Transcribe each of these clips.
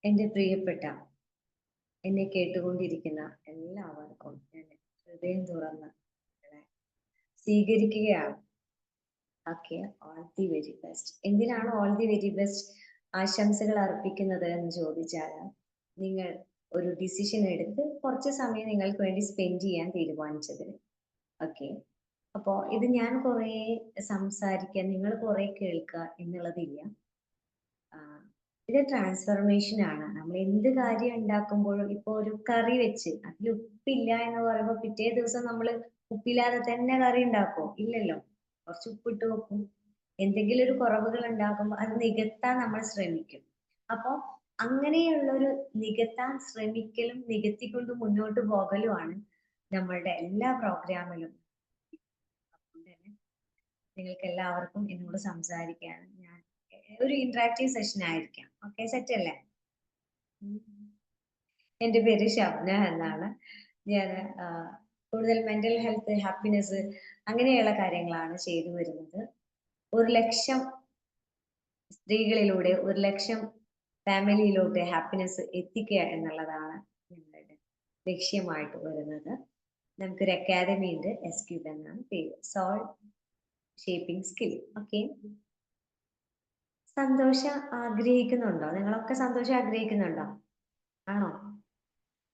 എൻ്റെ പ്രിയപ്പെട്ട എന്നെ കേട്ടുകൊണ്ടിരിക്കുന്ന എല്ലാവർക്കും ഞാൻ ഹൃദയം തുറന്ന് നിങ്ങളെ സ്വീകരിക്കുകയാണ്. Okay, all the very best. എന്തിനാണ് ഓൾ ദി വെരി ബെസ്റ്റ് ആശംസകൾ അർപ്പിക്കുന്നത് എന്ന് ചോദിച്ചാൽ, നിങ്ങൾ ഒരു ഡിസിഷൻ എടുത്ത് കുറച്ച് സമയം നിങ്ങൾക്ക് വേണ്ടി സ്പെൻഡ് ചെയ്യാൻ തീരുമാനിച്ചതിന്. ഓക്കെ, അപ്പോൾ ഇത് ഞാൻ കുറേ സംസാരിക്കാൻ നിങ്ങൾ കുറേ കേൾക്കുക എന്നുള്ളതില്ല. ആ, ഇത് ട്രാൻസ്ഫർമേഷൻ ആണ്. നമ്മൾ എന്ത് കാര്യം ഉണ്ടാക്കുമ്പോഴും ഇപ്പൊ ഒരു കറി വെച്ച് അതിൽ ഉപ്പില്ല എന്ന് പറയുമ്പോൾ പിറ്റേ ദിവസം നമ്മൾ ഉപ്പില്ലാതെ തന്നെ കറി ഉണ്ടാക്കുമോ? ഇല്ലല്ലോ. കുറച്ച് ഉപ്പിട്ട് വെക്കും. എന്തെങ്കിലും ഒരു കുറവുകൾ ഉണ്ടാക്കുമ്പോൾ അത് നികത്താൻ നമ്മൾ ശ്രമിക്കും. അപ്പോൾ അങ്ങനെയുള്ളൊരു നികത്താൻ ശ്രമിക്കലും നികത്തിക്കൊണ്ട് മുന്നോട്ട് പോകലുമാണ് നമ്മളുടെ എല്ലാ പ്രോഗ്രാമിലും. അതുകൊണ്ട് തന്നെ നിങ്ങൾക്ക് എല്ലാവർക്കും എന്നോട് സംസാരിക്കാൻ ഞാൻ ഒരു ഇന്ററാക്റ്റീവ് സെഷൻ ആയിരിക്കാം. ഓക്കെ, സെറ്റ് അല്ലേ? എൻ്റെ പേര് ഷബ്ന എന്നാണ്. ഞാൻ കൂടുതൽ മെന്റൽ ഹെൽത്ത്, ഹാപ്പിനെസ് അങ്ങനെയുള്ള കാര്യങ്ങളാണ് ചെയ്തു വരുന്നത്. 1,00,000 സ്ത്രീകളിലൂടെ 1,00,000 ഫാമിലിയിലോട്ട് ഹാപ്പിനെസ് എത്തിക്കുക എന്നുള്ളതാണ് ഞങ്ങളുടെ ലക്ഷ്യമായിട്ട് വരുന്നത്. നമുക്കൊരു അക്കാദമി ഉണ്ട്, SQ എന്നാണ് പേര്, സോൾ ഷേപ്പിംഗ് സ്കിൽ. ഓക്കെ, സന്തോഷം ആഗ്രഹിക്കുന്നുണ്ടോ? നിങ്ങളൊക്കെ സന്തോഷം ആഗ്രഹിക്കുന്നുണ്ടോ? ആണോ?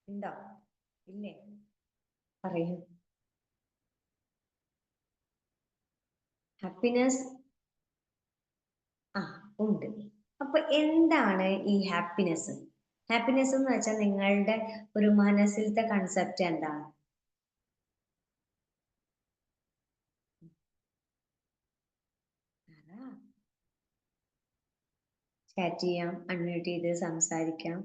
ഉണ്ടോ? ഇല്ലേ? പറയൂ. ഹാപ്പിനെസ് ആ ഉണ്ട്. അപ്പൊ എന്താണ് ഈ ഹാപ്പിനെസ്? ഹാപ്പിനെസ് എന്ന് വെച്ചാൽ നിങ്ങളുടെ ഒരു മനസ്സിലത്തെ കൺസെപ്റ്റ് എന്താണ്? ചാറ്റ് ചെയ്യാം, അൺമ്യൂട്ട് ചെയ്ത് സംസാരിക്കാം.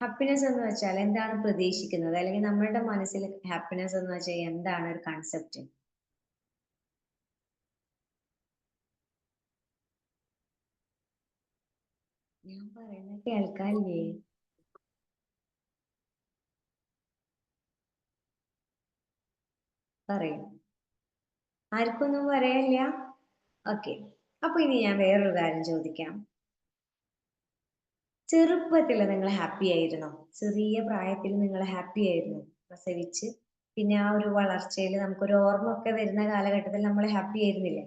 ഹാപ്പിനെസ് എന്ന് വെച്ചാൽ എന്താണ് പ്രതീക്ഷിക്കുന്നത്, അല്ലെങ്കിൽ നമ്മളുടെ മനസ്സിൽ ഹാപ്പിനെസ് എന്ന് വെച്ചാൽ എന്താണ് ഒരു കൺസെപ്റ്റ്? ഞാൻ പറയുന്നത് കേൾക്കാല്ലേ? പറയും. ആർക്കൊന്നും പറയില്ല. ഓക്കെ, അപ്പൊ ഇനി ഞാൻ വേറൊരു കാര്യം ചോദിക്കാം. ചെറുപ്പത്തിൽ നിങ്ങൾ ഹാപ്പി ആയിരുന്നോ? ചെറിയ പ്രായത്തിൽ നിങ്ങൾ ഹാപ്പി ആയിരുന്നു? പ്രസവിച്ച് പിന്നെ ആ ഒരു വളർച്ചയിൽ നമുക്കൊരു ഓർമ്മ ഒക്കെ വരുന്ന കാലഘട്ടത്തിൽ നമ്മൾ ഹാപ്പി ആയിരുന്നില്ലേ?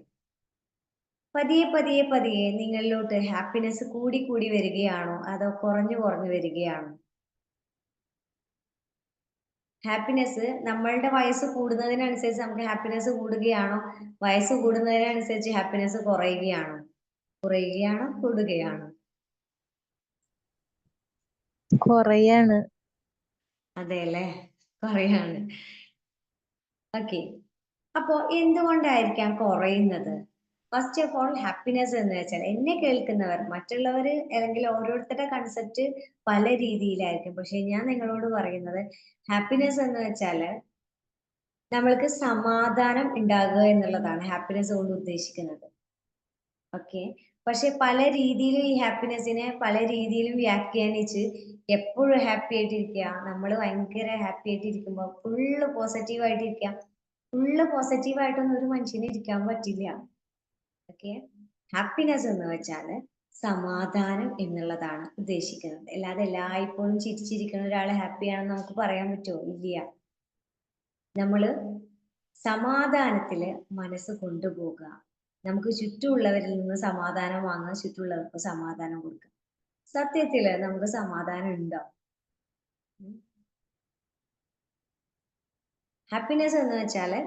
പതിയെ പതിയെ പതിയെ നിങ്ങളിലോട്ട് ഹാപ്പിനെസ് കൂടി കൂടി വരികയാണോ അതോ കുറഞ്ഞു കുറഞ്ഞു വരികയാണോ? ഹാപ്പിനെസ് നമ്മളുടെ വയസ്സ് കൂടുന്നതിനനുസരിച്ച് നമുക്ക് ഹാപ്പിനെസ് കൂടുകയാണോ, വയസ്സ് കൂടുന്നതിനനുസരിച്ച് ഹാപ്പിനെസ് കുറയുകയാണോ? കുറയുകയാണോ കൂടുകയാണോ? കുറയാണ്. അതെ അല്ലേ, കുറയാണ്. ഓക്കെ, അപ്പോ എന്തുകൊണ്ടായിരിക്കാം കുറയുന്നത്? ഫസ്റ്റ് ഓഫ് ഓൾ, ഹാപ്പിനെസ് എന്ന് വെച്ചാൽ എന്നെ കേൾക്കുന്നവർ, മറ്റുള്ളവർ അല്ലെങ്കിൽ ഓരോരുത്തരുടെ കൺസെപ്റ്റ് പല രീതിയിലായിരിക്കും. പക്ഷെ ഞാൻ നിങ്ങളോട് പറയുന്നത് ഹാപ്പിനെസ് എന്ന് വെച്ചാൽ നമ്മൾക്ക് സമാധാനം ഉണ്ടാകുക എന്നുള്ളതാണ് ഹാപ്പിനെസ് കൊണ്ട് ഉദ്ദേശിക്കുന്നത്. ഓക്കെ, പക്ഷെ പല രീതിയിലും ഈ ഹാപ്പിനെസ്സിനെ പല രീതിയിലും വ്യാഖ്യാനിച്ച് എപ്പോഴും ഹാപ്പി ആയിട്ടിരിക്കുക, നമ്മൾ ഭയങ്കര ഹാപ്പി ആയിട്ടിരിക്കുമ്പോൾ ഫുള്ള് പോസിറ്റീവ് ആയിട്ടിരിക്കുക. ഫുള്ള് പോസിറ്റീവ് ആയിട്ടൊന്നും ഒരു മനുഷ്യന് ഇരിക്കാൻ പറ്റില്ല. ഓക്കെ, ഹാപ്പിനെസ് എന്ന് വെച്ചാൽ സമാധാനം എന്നുള്ളതാണ് ഉദ്ദേശിക്കുന്നത്. അല്ലാതെ എല്ലായ്പ്പോഴും ചിരിച്ചിരിക്കുന്ന ഒരാൾ ഹാപ്പിയാണെന്ന് നമുക്ക് പറയാൻ പറ്റുമോ? ഇല്ല. നമ്മള് സമാധാനത്തില് മനസ്സ് കൊണ്ടുപോകുക. നമുക്ക് ചുറ്റുമുള്ളവരിൽ നിന്ന് സമാധാനം വാങ്ങുക, ചുറ്റുമുള്ളവർക്ക് സമാധാനം കൊടുക്കുക. സത്യത്തില് നമുക്ക് സമാധാനം ഉണ്ടോ? ഹാപ്പിനെസ് എന്ന് വെച്ചാല്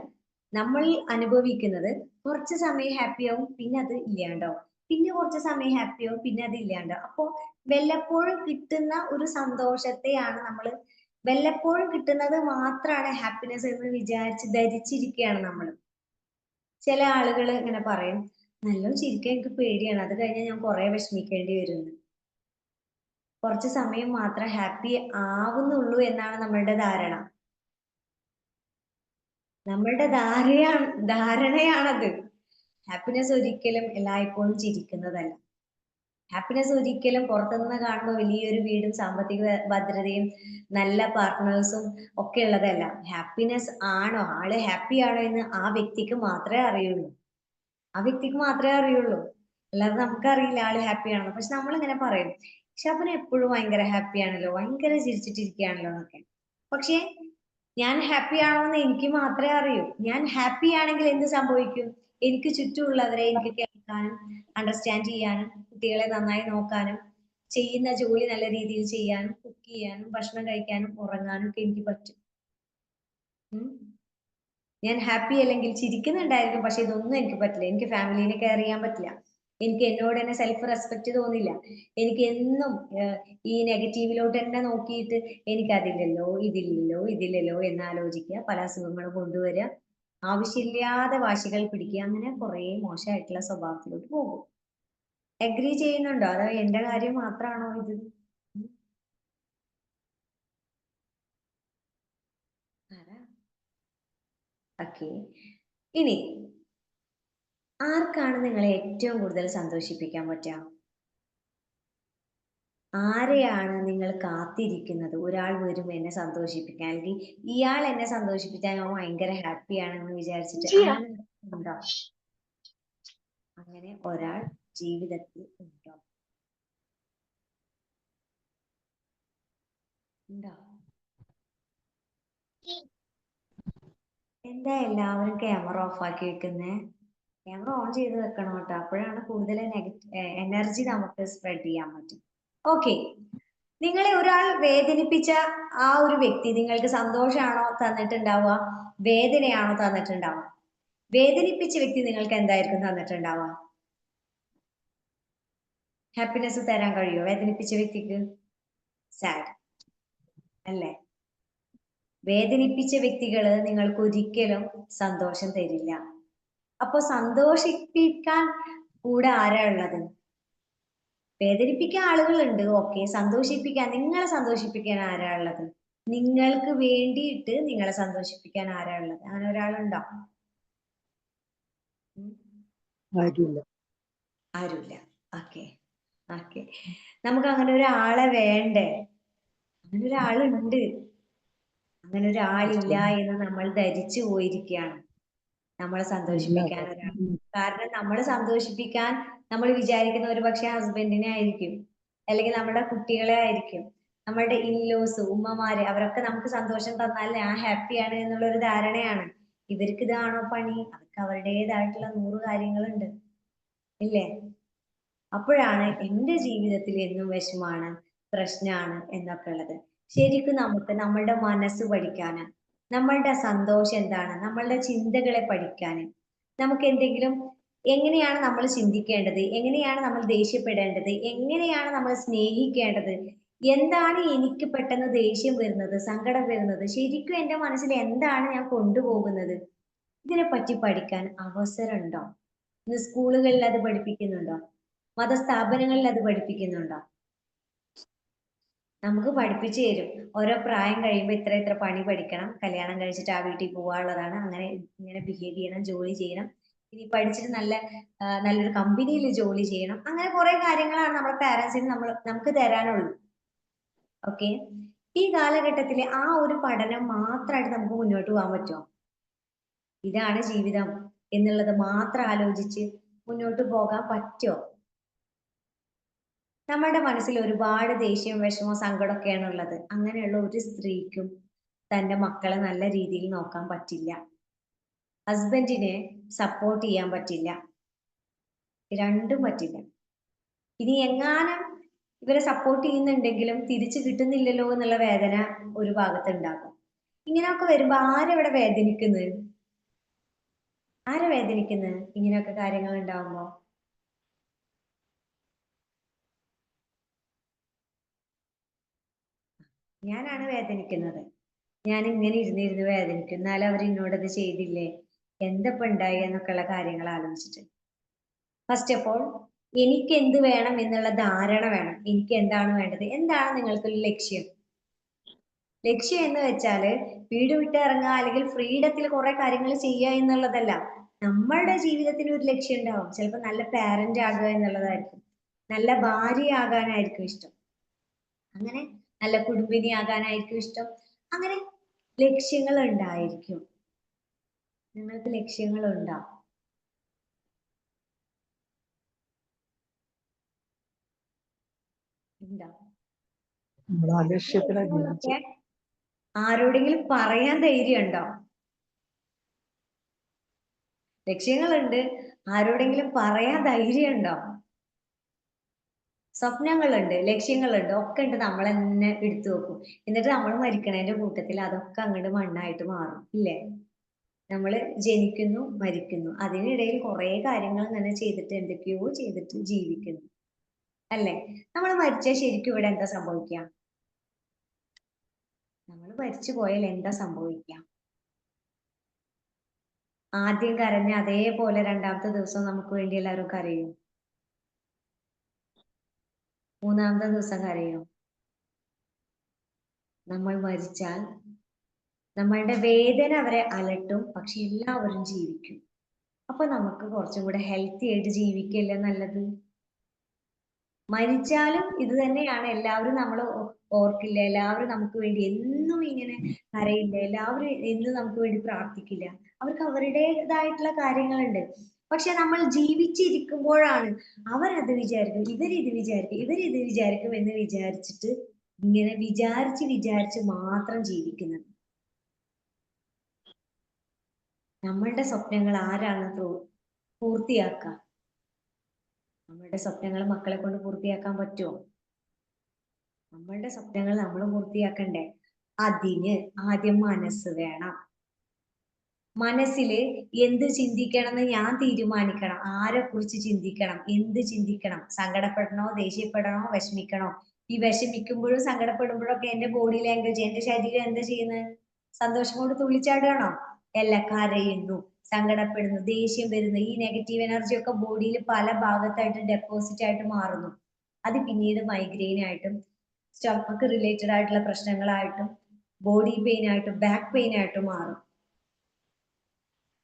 നമ്മൾ അനുഭവിക്കുന്നത് കുറച്ച് സമയം ഹാപ്പി ആവും, പിന്നെ അത് ഇല്ലാണ്ടാവും. പിന്നെ കുറച്ച് സമയം ഹാപ്പി ആവും, പിന്നെ അത് ഇല്ലാണ്ടാവും. അപ്പോ വല്ലപ്പോഴും കിട്ടുന്ന ഒരു സന്തോഷത്തെയാണ് നമ്മൾ, വല്ലപ്പോഴും കിട്ടുന്നത് മാത്രമാണ് ഹാപ്പിനെസ് എന്ന് വിചാരിച്ച് ധരിച്ചിരിക്കുകയാണ് നമ്മൾ. ചില ആളുകൾ ഇങ്ങനെ പറയും, നല്ലോണം ചിരിക്കാൻ എനിക്ക് പേടിയാണ്, അത് കഴിഞ്ഞാൽ ഞാൻ കുറെ വിഷമിക്കേണ്ടി വരുന്നു. കുറച്ച് സമയം മാത്രം ഹാപ്പി ആവുന്നുള്ളൂ എന്നാണ് നമ്മളുടെ ധാരണ. നമ്മളുടെ ധാരണയാണത്. ഹാപ്പിനെസ് ഒരിക്കലും എല്ലായ്പ്പോഴും ചിരിക്കുന്നതല്ല. ഹാപ്പിനെസ് ഒരിക്കലും പുറത്തുനിന്ന് കാണുമ്പോൾ വലിയൊരു വീടും സാമ്പത്തിക ഭദ്രതയും നല്ല പാർട്ട്നേഴ്സും ഒക്കെ ഉള്ളതല്ല. ഹാപ്പിനെസ് ആണോ, ആള് ഹാപ്പി ആണോ എന്ന് ആ വ്യക്തിക്ക് മാത്രമേ അറിയുള്ളൂ. ആ വ്യക്തിക്ക് മാത്രമേ അറിയുള്ളൂ, അല്ലാതെ നമുക്കറിയില്ല ആള് ഹാപ്പി ആണെന്ന്. പക്ഷെ നമ്മളിങ്ങനെ പറയും, ഷാബിന എപ്പോഴും ഭയങ്കര ഹാപ്പി ആണല്ലോ, ഭയങ്കര ചിരിച്ചിട്ടിരിക്കുകയാണല്ലോ എന്നൊക്കെ. പക്ഷെ ഞാൻ ഹാപ്പി ആണോ എന്ന് എനിക്ക് മാത്രമേ അറിയൂ. ഞാൻ ഹാപ്പി ആണെങ്കിൽ എന്ത് സംഭവിക്കും? എനിക്ക് ചുറ്റുമുള്ളവരെ എനിക്ക് കേൾക്കാനും അണ്ടർസ്റ്റാൻഡ് ചെയ്യാനും കുട്ടികളെ നന്നായി നോക്കാനും ചെയ്യുന്ന ജോലി നല്ല രീതിയിൽ ചെയ്യാനും കുക്ക് ചെയ്യാനും ഭക്ഷണം കഴിക്കാനും ഉറങ്ങാനും ഒക്കെ എനിക്ക് പറ്റും. ഉം. ഞാൻ ഹാപ്പി അല്ലെങ്കിൽ ചിരിക്കുന്നുണ്ടായിരിക്കും, പക്ഷെ ഇതൊന്നും എനിക്ക് പറ്റില്ല. എനിക്ക് ഫാമിലിനെ കെയർ ചെയ്യാൻ പറ്റില്ല. എനിക്ക് എന്നോട് തന്നെ സെൽഫ് റെസ്പെക്ട് തോന്നില്ല. എനിക്ക് എന്നും ഈ നെഗറ്റീവിലോട്ട് തന്നെ നോക്കിയിട്ട് എനിക്ക് അതില്ലല്ലോ ഇതില്ലല്ലോ ഇതില്ലല്ലോ എന്ന് ആലോചിക്കുക, പല അസുഖങ്ങളും കൊണ്ടുവരിക, ആവശ്യമില്ലാതെ വാശികൾ പിടിക്കുക, അങ്ങനെ കുറെ മോശമായിട്ടുള്ള സ്വഭാവത്തിലോട്ട് പോകും. അഗ്രി ചെയ്യുന്നുണ്ടോ? അതോ എന്റെ കാര്യം മാത്രമാണോ ഇത്? ഉം. ആരാ? ഓക്കെ. ഇനി ആർക്കാണ് നിങ്ങളെ ഏറ്റവും കൂടുതൽ സന്തോഷിപ്പിക്കാൻ പറ്റുക? ആരെയാണ് നിങ്ങൾ കാത്തിരിക്കുന്നത്? ഒരാൾ വരും എന്നെ സന്തോഷിപ്പിക്കാൻ, അല്ലെങ്കിൽ ഇയാൾ എന്നെ സന്തോഷിപ്പിച്ചാൽ ഞാൻ ഭയങ്കര ഹാപ്പിയാണെന്ന് വിചാരിച്ചിട്ട് അങ്ങനെ ഉണ്ടോ? അങ്ങനെ ഒരാൾ ജീവിതത്തിൽ ഉണ്ടോ? ഉണ്ടോ? എന്താ എല്ലാവരും ക്യാമറ ഓഫ് ആക്കി വെക്കുന്നേ? ക്യാമറ ഓൺ ചെയ്ത് വെക്കണം കേട്ടോ, അപ്പോഴാണ് കൂടുതൽ എനർജി നമുക്ക് സ്പ്രെഡ് ചെയ്യാൻ പറ്റും. ഓക്കെ. നിങ്ങളെ ഒരാൾ വേദനിപ്പിച്ച ആ ഒരു വ്യക്തി നിങ്ങൾക്ക് സന്തോഷമാണോ തന്നിട്ടുണ്ടാവുക, വേദനയാണോ തന്നിട്ടുണ്ടാവുക? വേദനിപ്പിച്ച വ്യക്തി നിങ്ങൾക്ക് എന്തായിരിക്കും തന്നിട്ടുണ്ടാവുക? ഹാപ്പിനെസ് തരാൻ കഴിയുമോ വേദനിപ്പിച്ച വ്യക്തിക്ക്? സാഡ് അല്ലേ? വേദനിപ്പിച്ച വ്യക്തികള് നിങ്ങൾക്ക് ഒരിക്കലും സന്തോഷം തരില്ല. അപ്പൊ സന്തോഷിപ്പിക്കാൻ കൂടെ ആരാ ഉള്ളത്? വേദനിപ്പിക്കാൻ ആളുകളുണ്ട്, ഓക്കെ. സന്തോഷിപ്പിക്കാൻ, നിങ്ങളെ സന്തോഷിപ്പിക്കാൻ ആരാ ഉള്ളത്? നിങ്ങൾക്ക് വേണ്ടിയിട്ട് നിങ്ങളെ സന്തോഷിപ്പിക്കാൻ ആരാ ഉള്ളത്? അങ്ങനെ ഒരാളുണ്ടോ? ഉം. ആരുമില്ല. ആരുമില്ല. ഓക്കെ. ഓക്കെ. നമുക്ക് അങ്ങനെ ഒരാളെ വേണ്ടേ? അങ്ങനെ ഒരാളുണ്ട്. അങ്ങനെ ഒരാളില്ല എന്ന് നമ്മൾ ധരിച്ചു പോയിരിക്കുകയാണ്. നമ്മളെ സന്തോഷിപ്പിക്കാൻ ഒരാൾ. കാരണം നമ്മളെ സന്തോഷിപ്പിക്കാൻ നമ്മൾ വിചാരിക്കുന്ന ഒരു പക്ഷെ ഹസ്ബൻഡിനെ ആയിരിക്കും, അല്ലെങ്കിൽ നമ്മുടെ കുട്ടികളെ ആയിരിക്കും, നമ്മളുടെ ഇൻലോസ് ഉമ്മമാര്, അവരൊക്കെ നമുക്ക് സന്തോഷം തന്നാൽ ഞാൻ ഹാപ്പിയാണ് എന്നുള്ള ഒരു ധാരണയാണ്. ഇവർക്ക് ഇതാണോ പണി? അവർക്ക് അവരുടേതായിട്ടുള്ള 100 കാര്യങ്ങളുണ്ട്, ഇല്ലേ? അപ്പോഴാണ് എന്റെ ജീവിതത്തിൽ എന്നും വിഷമാണ്, പ്രശ്നമാണ് എന്നൊക്കെ ഉള്ളത്. ശരിക്കും നമുക്ക് നമ്മളുടെ മനസ്സ് പഠിക്കാന്, നമ്മളുടെ സന്തോഷം എന്താണ്, നമ്മളുടെ ചിന്തകളെ പഠിക്കാന്, നമുക്ക് എന്തെങ്കിലും എങ്ങനെയാണ് നമ്മൾ ചിന്തിക്കേണ്ടത്, എങ്ങനെയാണ് നമ്മൾ ദേഷ്യപ്പെടേണ്ടത്, എങ്ങനെയാണ് നമ്മൾ സ്നേഹിക്കേണ്ടത്, എന്താണ് എനിക്ക് പെട്ടെന്ന് ദേഷ്യം വരുന്നത്, സങ്കടം വരുന്നത്, ശരിക്കും എന്റെ മനസ്സിൽ എന്താണ് ഞാൻ കൊണ്ടുപോകുന്നത്, ഇതിനെപ്പറ്റി പഠിക്കാൻ അവസരമുണ്ടോ? ഇന്ന് സ്കൂളുകളിൽ അത് പഠിപ്പിക്കുന്നുണ്ടോ? മതസ്ഥാപനങ്ങളിൽ അത് പഠിപ്പിക്കുന്നുണ്ടോ? നമുക്ക് പഠിപ്പിച്ചു തരും. ഓരോ പ്രായം കഴിയുമ്പോൾ ഇത്ര ഇത്ര പണി പഠിക്കണം, കല്യാണം കഴിച്ചിട്ട് ആ വീട്ടിൽ പോവാനുള്ളതാണ്, അങ്ങനെ ഇങ്ങനെ ബിഹേവ് ചെയ്യണം, ജോലി ചെയ്യണം, ഇനി പഠിച്ചിട്ട് നല്ലൊരു കമ്പനിയിൽ ജോലി ചെയ്യണം, അങ്ങനെ കുറെ കാര്യങ്ങളാണ് നമ്മുടെ പാരന്റ്സിന് നമുക്ക് തരാനുള്ളൂ. ഓക്കെ. ഈ കാലഘട്ടത്തിലെ ആ ഒരു പഠനം മാത്രമായിട്ട് നമുക്ക് മുന്നോട്ട് പോകാൻ പറ്റുമോ? ഇതാണ് ജീവിതം എന്നുള്ളത് മാത്രം ആലോചിച്ച് മുന്നോട്ട് പോകാൻ പറ്റുമോ? നമ്മുടെ മനസ്സിൽ ഒരുപാട് ദേഷ്യവും വിഷമവും സങ്കടമൊക്കെയാണ് ഉള്ളത്. അങ്ങനെയുള്ള ഒരു സ്ത്രീക്കും തന്റെ മക്കളെ നല്ല രീതിയിൽ നോക്കാൻ പറ്റില്ല, ഹസ്ബൻഡിനെ സപ്പോർട്ട് ചെയ്യാൻ പറ്റില്ല, രണ്ടും പറ്റില്ല. ഇനി എങ്ങാനും ഇവരെ സപ്പോർട്ട് ചെയ്യുന്നുണ്ടെങ്കിലും തിരിച്ചു കിട്ടുന്നില്ലല്ലോ എന്നുള്ള വേദന ഒരു ഭാഗത്ത് ഉണ്ടാകും. ഇങ്ങനെയൊക്കെ വരുമ്പോ ആരെവിടെ വേദനിക്കുന്നത്? ആരെ വേദനിക്കുന്നത് ഇങ്ങനെയൊക്കെ കാര്യങ്ങൾ ഉണ്ടാവുമ്പോ? ഞാനാണ് വേദനിക്കുന്നത്. ഞാൻ ഇങ്ങനെ ഇരുന്നിരുന്ന് വേദനിക്കും, എന്നാലും അവർ എന്നോടത് ചെയ്തില്ലേ, എന്തപ്പോ ഉണ്ടായി എന്നൊക്കെയുള്ള കാര്യങ്ങൾ ആലോചിച്ചിട്ട്. ഫസ്റ്റ് ഓഫ് ഓൾ എനിക്ക് എന്ത് വേണം എന്നുള്ള ധാരണ വേണം. എനിക്ക് എന്താണ് വേണ്ടത്, എന്താണ് നിങ്ങൾക്കൊരു ലക്ഷ്യം? ലക്ഷ്യം എന്ന് വെച്ചാല് വീട് വിട്ട് ഇറങ്ങുക അല്ലെങ്കിൽ ഫ്രീഡത്തിൽ കുറെ കാര്യങ്ങൾ ചെയ്യുക എന്നുള്ളതല്ല. നമ്മളുടെ ജീവിതത്തിന് ഒരു ലക്ഷ്യം ഉണ്ടാവും. ചിലപ്പോൾ നല്ല പാരന്റ് ആകുക എന്നുള്ളതായിരിക്കും, നല്ല ഭാര്യയാകാനായിരിക്കും ഇഷ്ടം, അങ്ങനെ നല്ല കുടുംബിനി ആകാനായിരിക്കും ഇഷ്ടം. അങ്ങനെ ലക്ഷ്യങ്ങൾ ഉണ്ടായിരിക്കും. നിങ്ങൾക്ക് ലക്ഷ്യങ്ങൾ ഉണ്ടാവും. ഉണ്ടോ? നമ്മൾ ആ ലക്ഷ്യത്തിലാണ് ജീവിച്ചത്. ഒക്കെ ആരോടെങ്കിലും പറയാൻ ധൈര്യം ഉണ്ടോ? ലക്ഷ്യങ്ങളുണ്ട്, ആരോടെങ്കിലും പറയാൻ ധൈര്യം ഉണ്ടോ? സ്വപ്നങ്ങളുണ്ട്, ലക്ഷ്യങ്ങളുണ്ട്, ഒക്കെ ഉണ്ട്, നമ്മൾ തന്നെ എടുത്തു വെക്കും. എന്നിട്ട് നമ്മൾ മരിക്കണതിന്റെ കൂട്ടത്തിൽ അതൊക്കെ അങ്ങോട്ട് മണ്ണായിട്ട് മാറും, ഇല്ലേ? നമ്മൾ ജനിക്കുന്നു, മരിക്കുന്നു, അതിനിടയിൽ കുറെ കാര്യങ്ങൾ ഇങ്ങനെ ചെയ്തിട്ട് എന്തൊക്കെയോ ചെയ്തിട്ട് ജീവിക്കുന്നു, അല്ലേ? നമ്മൾ മരിച്ചാൽ ശരിക്കും ഇവിടെ എന്താ സംഭവിക്കുക? നമ്മൾ മരിച്ചു പോയാൽ എന്താ സംഭവിക്കുക? ആദ്യം കരഞ്ഞ അതേപോലെ രണ്ടാമത്തെ ദിവസം നമുക്ക് വേണ്ടി എല്ലാവരും കരയും? മൂന്നാമത്തെ ദിവസം കരയും? നമ്മൾ മരിച്ചാൽ നമ്മളുടെ വേദന അവരെ അലട്ടും, പക്ഷെ എല്ലാവരും ജീവിക്കും. അപ്പൊ നമുക്ക് കുറച്ചും കൂടെ ഹെൽത്തി ആയിട്ട് ജീവിക്കല്ലേ നല്ലത്? മരിച്ചാലും ഇത് തന്നെയാണ്, എല്ലാവരും നമ്മൾ ഓർക്കില്ല, എല്ലാവരും നമുക്ക് വേണ്ടി എന്നും ഇങ്ങനെ കരയില്ല, എല്ലാവരും എന്നും നമുക്ക് വേണ്ടി പ്രാർത്ഥിക്കില്ല, അവർക്ക് അവരുടേതായിട്ടുള്ള കാര്യങ്ങളുണ്ട്. പക്ഷെ നമ്മൾ ജീവിച്ചിരിക്കുമ്പോഴാണ് അവരത് വിചാരിക്കും, ഇവരിത് വിചാരിക്കും, ഇവരിത് വിചാരിക്കും എന്ന് വിചാരിച്ചിട്ട് ഇങ്ങനെ വിചാരിച്ച് മാത്രം ജീവിക്കുന്നത്. നമ്മളുടെ സ്വപ്നങ്ങൾ ആരാണ് പൂർത്തിയാക്കുക? നമ്മളുടെ സ്വപ്നങ്ങൾ മക്കളെ കൊണ്ട് പൂർത്തിയാക്കാൻ പറ്റുമോ? നമ്മളുടെ സ്വപ്നങ്ങൾ നമ്മൾ പൂർത്തിയാക്കണ്ടേ? അതിന് ആദ്യം മനസ്സ് വേണം. മനസ്സില് എന്ത് ചിന്തിക്കണം എന്ന് ഞാൻ തീരുമാനിക്കണം. ആരെ കുറിച്ച് ചിന്തിക്കണം, എന്ത് ചിന്തിക്കണം, സങ്കടപ്പെടണോ, ദേഷ്യപ്പെടണോ, വിഷമിക്കണോ? ഈ വിഷമിക്കുമ്പോഴും സങ്കടപ്പെടുമ്പോഴും ഒക്കെ എന്റെ ബോഡി ലാംഗ്വേജ്, എന്റെ ശരീരം എന്താ ചെയ്യുന്നത്? സന്തോഷം കൊണ്ട് തുള്ളിച്ചാടുകയാണോ? അല്ല, കരയുന്നു, സങ്കടപ്പെടുന്നു, ദേഷ്യം വരുന്നു. ഈ നെഗറ്റീവ് എനർജി ഒക്കെ ബോഡിയിൽ പല ഭാഗത്തായിട്ട് ഡെപ്പോസിറ്റ് ആയിട്ട് മാറുന്നു. അത് പിന്നീട് മൈഗ്രെയിൻ ആയിട്ടും സ്റ്റൊമക്ക് റിലേറ്റഡ് ആയിട്ടുള്ള പ്രശ്നങ്ങളായിട്ടും ബോഡി പെയിൻ ആയിട്ടും ബാക്ക് പെയിൻ ആയിട്ടും മാറും.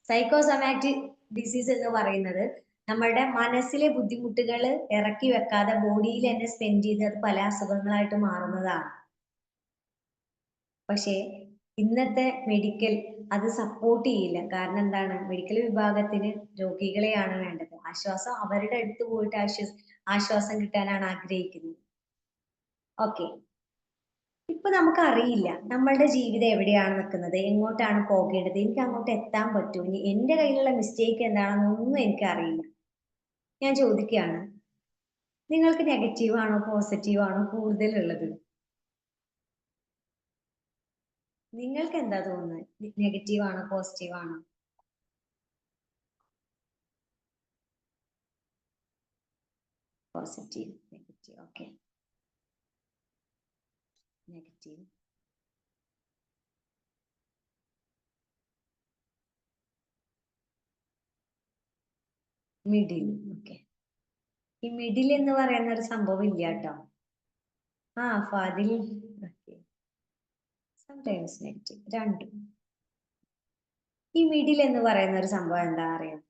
സൈക്കോസൊമാറ്റിക് ഡിസീസ് എന്ന് പറയുന്നത് നമ്മളുടെ മനസ്സിലെ ബുദ്ധിമുട്ടുകൾ ഇറക്കി വെക്കാതെ ബോഡിയിൽ തന്നെ സ്പെൻഡ് ചെയ്ത് അത് പല അസുഖങ്ങളായിട്ട് മാറുന്നതാണ്. പക്ഷേ ഇന്നത്തെ മെഡിക്കൽ അത് സപ്പോർട്ട് ചെയ്യില്ല. കാരണം എന്താണ്? മെഡിക്കൽ വിഭാഗത്തിന് രോഗികളെയാണ് വേണ്ടത്. ആശ്വാസം അവരുടെ അടുത്ത് പോയിട്ട് ആശ്വാസം കിട്ടാനാണ് ആഗ്രഹിക്കുന്നത്. ഓക്കെ, ഇപ്പൊ നമുക്ക് അറിയില്ല നമ്മളുടെ ജീവിതം എവിടെയാണ് നിൽക്കുന്നത്, എങ്ങോട്ടാണ് പോകേണ്ടത്, എനിക്ക് അങ്ങോട്ട് എത്താൻ പറ്റുമോ, ഇനി എന്റെ കയ്യിലുള്ള മിസ്റ്റേക്ക് എന്താണെന്നൊന്നും എനിക്ക് അറിയില്ല. ഞാൻ ചോദിക്കുകയാണ്, നിങ്ങൾക്ക് നെഗറ്റീവ് ആണോ പോസിറ്റീവ് ആണോ കൂടുതലുള്ളത്? നിങ്ങൾക്ക് എന്താ തോന്നുന്നത്? നെഗറ്റീവ് ആണോ പോസിറ്റീവ് ആണോ? Positive, negative. Okay, negative. Middle. Okay, ഈ മിഡിൽ എന്ന് പറയുന്ന ഒരു സംഭവം ഇല്ല കേട്ടോ. ഫാദിൽ. ഓക്കെ, സംടൈംസ് നെഗറ്റീവ്, രണ്ടും. ഈ മിഡിൽ എന്ന് പറയുന്ന ഒരു സംഭവം എന്താ അറിയാം?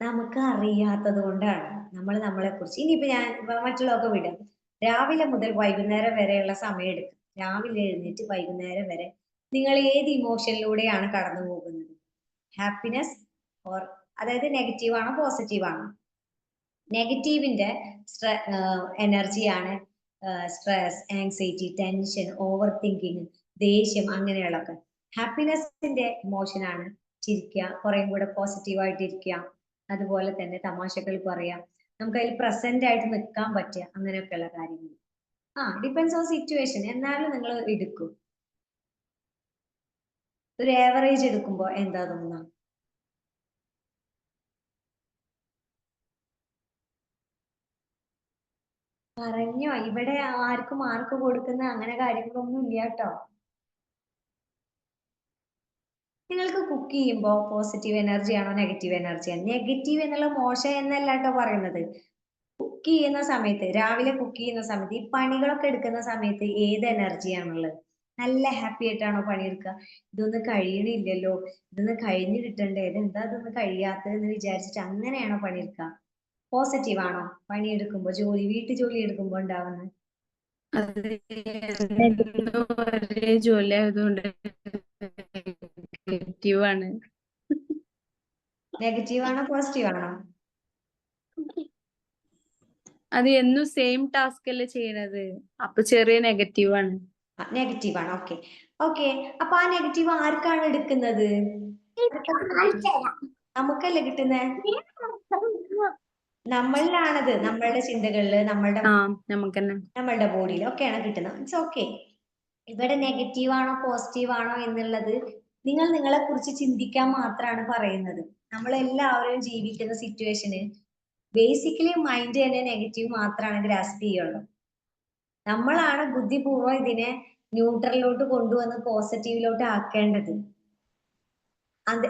നമുക്ക് അറിയാത്തത് കൊണ്ടാണ്. നമ്മൾ നമ്മളെ കുറിച്ച് ഇനിയിപ്പോ ഞാൻ മറ്റുള്ളതൊക്കെ വിടാം. രാവിലെ മുതൽ വൈകുന്നേരം വരെയുള്ള സമയം എടുക്കും. രാവിലെ എഴുന്നേറ്റ് വൈകുന്നേരം വരെ നിങ്ങൾ ഏത് ഇമോഷനിലൂടെയാണ് കടന്നു പോകുന്നത്? ഹാപ്പിനെസ് ഓർ, അതായത് നെഗറ്റീവ് ആണോ പോസിറ്റീവ് ആണോ? നെഗറ്റീവിന്റെ എനർജിയാണ് stress, anxiety, tension, over thinking, ദേഷ്യം, അങ്ങനെയുള്ളതൊക്കെ. ഹാപ്പിനെസിന്റെ ഇമോഷനാണ് ചിരിക്കുക, കുറേ കൂടെ പോസിറ്റീവായിട്ട് ഇരിക്കുക, അതുപോലെ തന്നെ തമാശകൾ പറയാം, നമുക്ക് അതിൽ പ്രസന്റ് ആയിട്ട് നിൽക്കാൻ പറ്റുക, അങ്ങനെയൊക്കെയുള്ള കാര്യങ്ങൾ. Depends on situation. എന്നാലും നിങ്ങൾ എടുക്കും. ഒരു ഏവറേജ് എടുക്കുമ്പോൾ എന്താ തോന്നുക? പറഞ്ഞോ, ഇവിടെ ആർക്കും മാർക്ക് കൊടുക്കുന്ന അങ്ങനെ കാര്യങ്ങളൊന്നും ഇല്ല കേട്ടോ. നിങ്ങൾക്ക് കുക്ക് ചെയ്യുമ്പോൾ പോസിറ്റീവ് എനർജി ആണോ നെഗറ്റീവ് എനർജിയാണോ? നെഗറ്റീവ് എന്നുള്ള മോശം എന്നല്ല കേട്ടോ പറയുന്നത്. കുക്ക് ചെയ്യുന്ന സമയത്ത്, രാവിലെ കുക്ക് ചെയ്യുന്ന സമയത്ത്, ഈ പണികളൊക്കെ എടുക്കുന്ന സമയത്ത് ഏത് എനർജിയാണുള്ളത്? നല്ല ഹാപ്പി ആയിട്ടാണോ പണിയെടുക്കുക? ഇതൊന്നും കഴിയണില്ലല്ലോ, ഇതൊന്ന് കഴിഞ്ഞു കിട്ടണ്ടേ, ഇതെന്താ ഇതൊന്നും കഴിയാത്തതെന്ന് വിചാരിച്ചിട്ട് അങ്ങനെയാണോ പണിയെടുക്കുക? പോസിറ്റീവ് ആണോ പണിയെടുക്കുമ്പോ, വീട്ടു ജോലി എടുക്കുമ്പോ ഉണ്ടാവുന്നത്? ഒരേ ജോലി ആയതുകൊണ്ട് നെഗറ്റീവ് ആണ്. നെഗറ്റീവ് ആണോ പോസിറ്റീവ് ആണോ? അത് എന്നും സെയിം ടാസ്ക് അല്ലേ ചെയ്യണത്, അപ്പൊ ചെറിയ നെഗറ്റീവ് ആണ്. നെഗറ്റീവ് ആണ്. Okay okay. അപ്പൊ ആ നെഗറ്റീവ് ആർക്കാണ് എടുക്കുന്നത്? നമുക്കല്ലേ കിട്ടുന്നത്? നമ്മളിലാണത്, നമ്മളുടെ ചിന്തകളില്, നമ്മളുടെ ബോഡിയിൽ ഒക്കെയാണ് കിട്ടുന്നത്. It's okay. ഇവിടെ നെഗറ്റീവ് ആണോ പോസിറ്റീവ് ആണോ എന്നുള്ളത് നിങ്ങൾ നിങ്ങളെ കുറിച്ച് ചിന്തിക്കാൻ മാത്രമാണ് പറയുന്നത്. നമ്മളെല്ലാവരും ജീവിക്കുന്ന സിറ്റുവേഷന് ബേസിക്കലി മൈൻഡ് തന്നെ നെഗറ്റീവ് മാത്രമാണ് ഗ്രാസ്പ് ചെയ്യുള്ളൂ. നമ്മളാണ് ബുദ്ധിപൂർവ്വം ഇതിനെ ന്യൂട്രലിലോട്ട് കൊണ്ടുവന്ന് പോസിറ്റീവിലോട്ട് ആക്കേണ്ടത്.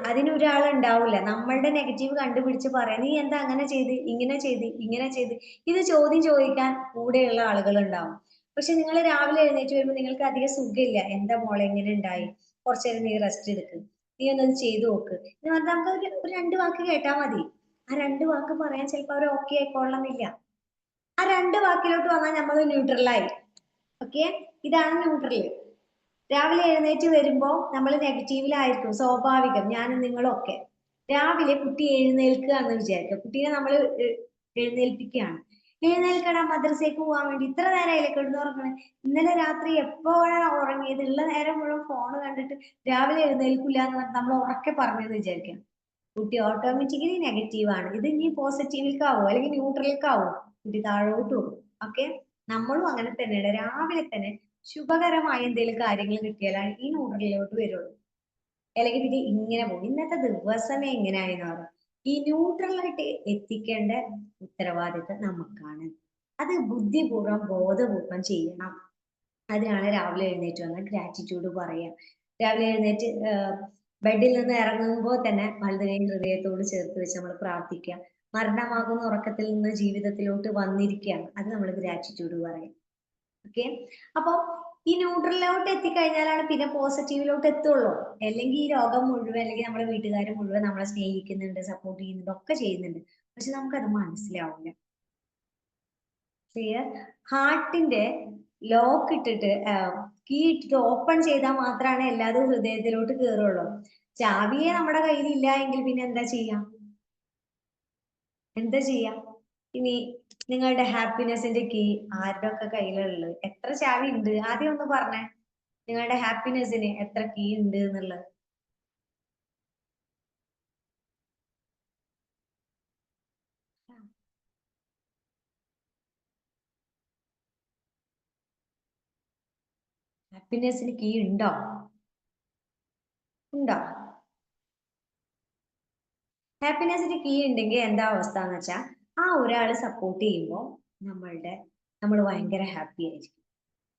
അതിനൊരാളുണ്ടാവില്ല. നമ്മളുടെ നെഗറ്റീവ് കണ്ടുപിടിച്ച് പറയാം, നീ എന്താ അങ്ങനെ ചെയ്ത്, ഇങ്ങനെ ചെയ്ത്, ഇങ്ങനെ ചെയ്ത്, ഇത് ചോദ്യം ചോദിക്കാൻ കൂടെയുള്ള ആളുകൾ ഉണ്ടാവും. പക്ഷെ നിങ്ങൾ രാവിലെ എഴുന്നേറ്റ് വരുമ്പോൾ നിങ്ങൾക്ക് അധികം സുഖമില്ല. എന്താ മോളെ എങ്ങനെ ഉണ്ടായി, കുറച്ചു നേരം നീ റെസ്റ്റ് എടുക്ക്, നീ ഒന്നത് ചെയ്തു നോക്ക് എന്ന് പറഞ്ഞാൽ നമുക്ക് ഒരു 2 വാക്ക് കേട്ടാൽ മതി. ആ 2 വാക്ക് പറയാൻ ചിലപ്പോൾ അവർ ഓക്കെ ആയിക്കൊള്ളണമെന്നില്ല. ആ 2 വാക്കിലോട്ട് വന്നാൽ നമ്മൾ ന്യൂട്രലായി. ഓക്കെ, ഇതാണ് ന്യൂട്രൽ. രാവിലെ എഴുന്നേറ്റ് വരുമ്പോ നമ്മൾ നെഗറ്റീവിലായിരിക്കും, സ്വാഭാവികം. ഞാനും നിങ്ങളൊക്കെ രാവിലെ കുട്ടി എഴുന്നേൽക്കുക എന്ന് വിചാരിക്കുക, കുട്ടീനെ നമ്മൾ എഴുന്നേൽപ്പിക്കുകയാണ്. എഴുന്നേൽക്കണം, മദ്രസയ്ക്ക് പോകാൻ വേണ്ടി. ഇത്ര നേരമായില്ലേ കിടന്ന് ഉറങ്ങണേ, ഇന്നലെ രാത്രി എപ്പോഴാണ് ഉറങ്ങിയത്, ഉള്ള നേരം മുഴുവൻ ഫോൺ കണ്ടിട്ട് രാവിലെ എഴുന്നേൽക്കില്ല എന്ന് പറഞ്ഞ് നമ്മൾ ഉറക്കെ പറഞ്ഞെന്ന് വിചാരിക്കാം. കുട്ടി ഓട്ടോമാറ്റിക്കലി നെഗറ്റീവ് ആണ്. ഇത് ഇനി പോസിറ്റീവിലേക്കാവോ അല്ലെങ്കിൽ ന്യൂട്രലിലേക്കാവോ, കുട്ടി താഴോട്ട് പോകും. ഓക്കെ, നമ്മളും അങ്ങനെ തന്നെയാണ്. രാവിലെ തന്നെ ശുഭകരമായ എന്തെങ്കിലും കാര്യങ്ങൾ കിട്ടിയാലാണ് ഈ ന്യൂട്രലിലോട്ട് വരുള്ളൂ. അല്ലെങ്കിൽ പിന്നെ ഇങ്ങനെ പോകും. ഇന്നത്തെ ദിവസമേ എങ്ങനെയായെന്ന് പറയാം. ഈ ന്യൂട്രലായിട്ട് എത്തിക്കേണ്ട ഉത്തരവാദിത്തം നമുക്കാണ്. അത് ബുദ്ധിപൂർവ്വം ബോധപൂർവം ചെയ്യണം. അതിനാണ് രാവിലെ എഴുന്നേറ്റ് വന്ന് ഗ്രാറ്റിറ്റ്യൂഡ് പറയാം. രാവിലെ എഴുന്നേറ്റ് ബെഡിൽ നിന്ന് ഇറങ്ങുമ്പോൾ തന്നെ വലതുകൈ ഹൃദയത്തോട് ചേർത്ത് വെച്ച് നമ്മൾ പ്രാർത്ഥിക്കുക. മരണമാകുന്ന ഉറക്കത്തിൽ നിന്ന് ജീവിതത്തിലോട്ട് വന്നിരിക്കുകയാണ്, അത് നമ്മൾ ഗ്രാറ്റിറ്റ്യൂഡ് പറയാം. ഓക്കെ, അപ്പൊ ഈ ന്യൂട്രലിലോട്ട് എത്തിക്കഴിഞ്ഞാലാണ് പിന്നെ പോസിറ്റീവിലോട്ട് എത്തുള്ളൂ. അല്ലെങ്കിൽ ഈ ലോകം മുഴുവൻ, അല്ലെങ്കിൽ നമ്മുടെ വീട്ടുകാർ മുഴുവൻ നമ്മളെ സ്നേഹിക്കുന്നുണ്ട്, സപ്പോർട്ട് ചെയ്യുന്നുണ്ട്, ഒക്കെ ചെയ്യുന്നുണ്ട്, പക്ഷെ നമുക്കത് മനസ്സിലാവില്ല. ക്ലിയർ? ഹാർട്ടിന്റെ ലോക്ക് ഇട്ടിട്ട് കീ ഇട്ടിട്ട് ഓപ്പൺ ചെയ്താൽ മാത്രമാണ് എല്ലാതും ഹൃദയത്തിലോട്ട് കയറുള്ളൂ. ചാവിയെ നമ്മുടെ കയ്യിലില്ല എങ്കിൽ പിന്നെ എന്താ ചെയ്യാം? ഇനി നിങ്ങളുടെ ഹാപ്പിനെസിന്റെ കീ ആരുടെ ഒക്കെ കയ്യിലുള്ളത്? എത്ര ചാവി ഉണ്ട്? ആദ്യം ഒന്ന് പറഞ്ഞേ, നിങ്ങളുടെ ഹാപ്പിനെസിന് എത്ര കീ ഉണ്ട് എന്നുള്ളത്. ഹാപ്പിനെസിന് കീ ഉണ്ടോ? ഹാപ്പിനെസിന് കീ ഉണ്ടെങ്കിൽ എന്താ അവസ്ഥ എന്ന് വെച്ചാൽ, ആ ഒരാള് സപ്പോർട്ട് ചെയ്യുമ്പോൾ നമ്മൾ ഭയങ്കര ഹാപ്പി ആയിരിക്കും.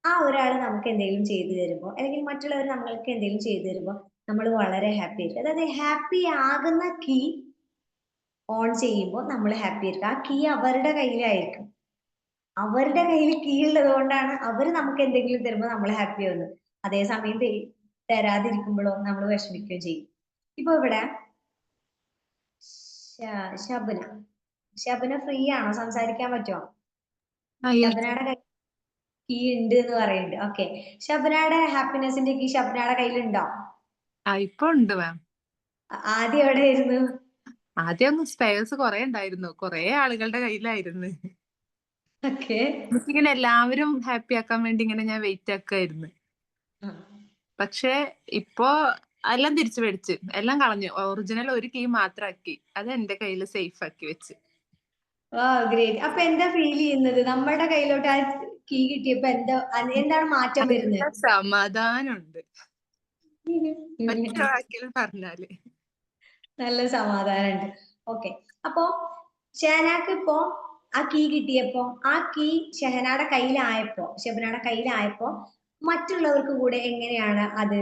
ആ ഒരാൾ നമുക്ക് എന്തെങ്കിലും ചെയ്തു തരുമ്പോൾ, അല്ലെങ്കിൽ മറ്റുള്ളവർ നമ്മൾക്ക് എന്തെങ്കിലും ചെയ്തു തരുമ്പോൾ നമ്മൾ വളരെ ഹാപ്പി ആയിരിക്കും. അതായത് ഹാപ്പി ആകുന്ന കീ ഓൺ ചെയ്യുമ്പോൾ നമ്മൾ ഹാപ്പി ആയിരിക്കും. ആ കീ അവരുടെ കയ്യിലായിരിക്കും. അവരുടെ കയ്യിൽ കീ ഉള്ളത് കൊണ്ടാണ് അവർ നമുക്ക് എന്തെങ്കിലും തരുമ്പോൾ നമ്മൾ ഹാപ്പി ആവുന്നത്. അതേസമയം തരാതിരിക്കുമ്പോഴോ നമ്മൾ വിഷമിക്കുകയും ചെയ്യും. ഇപ്പൊ ഇവിടെ ശബന ഫ്രീ ആണോ? സംസാരിക്കാൻ പറ്റുമോ? ശബനയുടെ കീ ഉണ്ട് എന്ന് പറയുന്നുണ്ട്. ഓക്കെ, ശബനയുടെ ഹാപ്പിനെസിന്റെ കീ ശബനയുടെ കയ്യിലുണ്ടോ? ഇപ്പൊ ഉണ്ട് മാം. ആദ്യം എവിടെയായിരുന്നു? ആദ്യം ഒന്നും സ്പെയർസ് കുറെ ഉണ്ടായിരുന്നു, കുറെ ആളുകളുടെ കയ്യിലായിരുന്നു. ഓക്കെ, ഇങ്ങനെ എല്ലാവരും ഹാപ്പി ആക്കാൻ വേണ്ടി ഇങ്ങനെ ഞാൻ വെയിറ്റ് ആക്കായിരുന്നു. പക്ഷെ ഇപ്പോ എല്ലാം തിരിച്ചു മേടിച്ച് എല്ലാം കളഞ്ഞു. ഒറിജിനൽ ഒരു കീ മാത്രമാക്കി, അത് എന്റെ കയ്യിൽ സേഫ് ആക്കി വെച്ച്. ഗ്രേറ്റ്. അപ്പൊ എന്താ ഫീൽ ചെയ്യുന്നത് നമ്മുടെ കയ്യിലോട്ട് ആ കീ കിട്ടിയപ്പോ? എന്താണ് മാറ്റം വരുന്നത്? സമാധാനമുണ്ട്, പറഞ്ഞാല് നല്ല സമാധാനമുണ്ട്. ഓക്കെ, അപ്പൊ ഷഹനാക്ക് ഇപ്പോ ആ കീ കിട്ടിയപ്പോ, ആ കീ ഷഹനയുടെ കയ്യിലായപ്പോ മറ്റുള്ളവർക്ക് കൂടെ എങ്ങനെയാണ് അത്?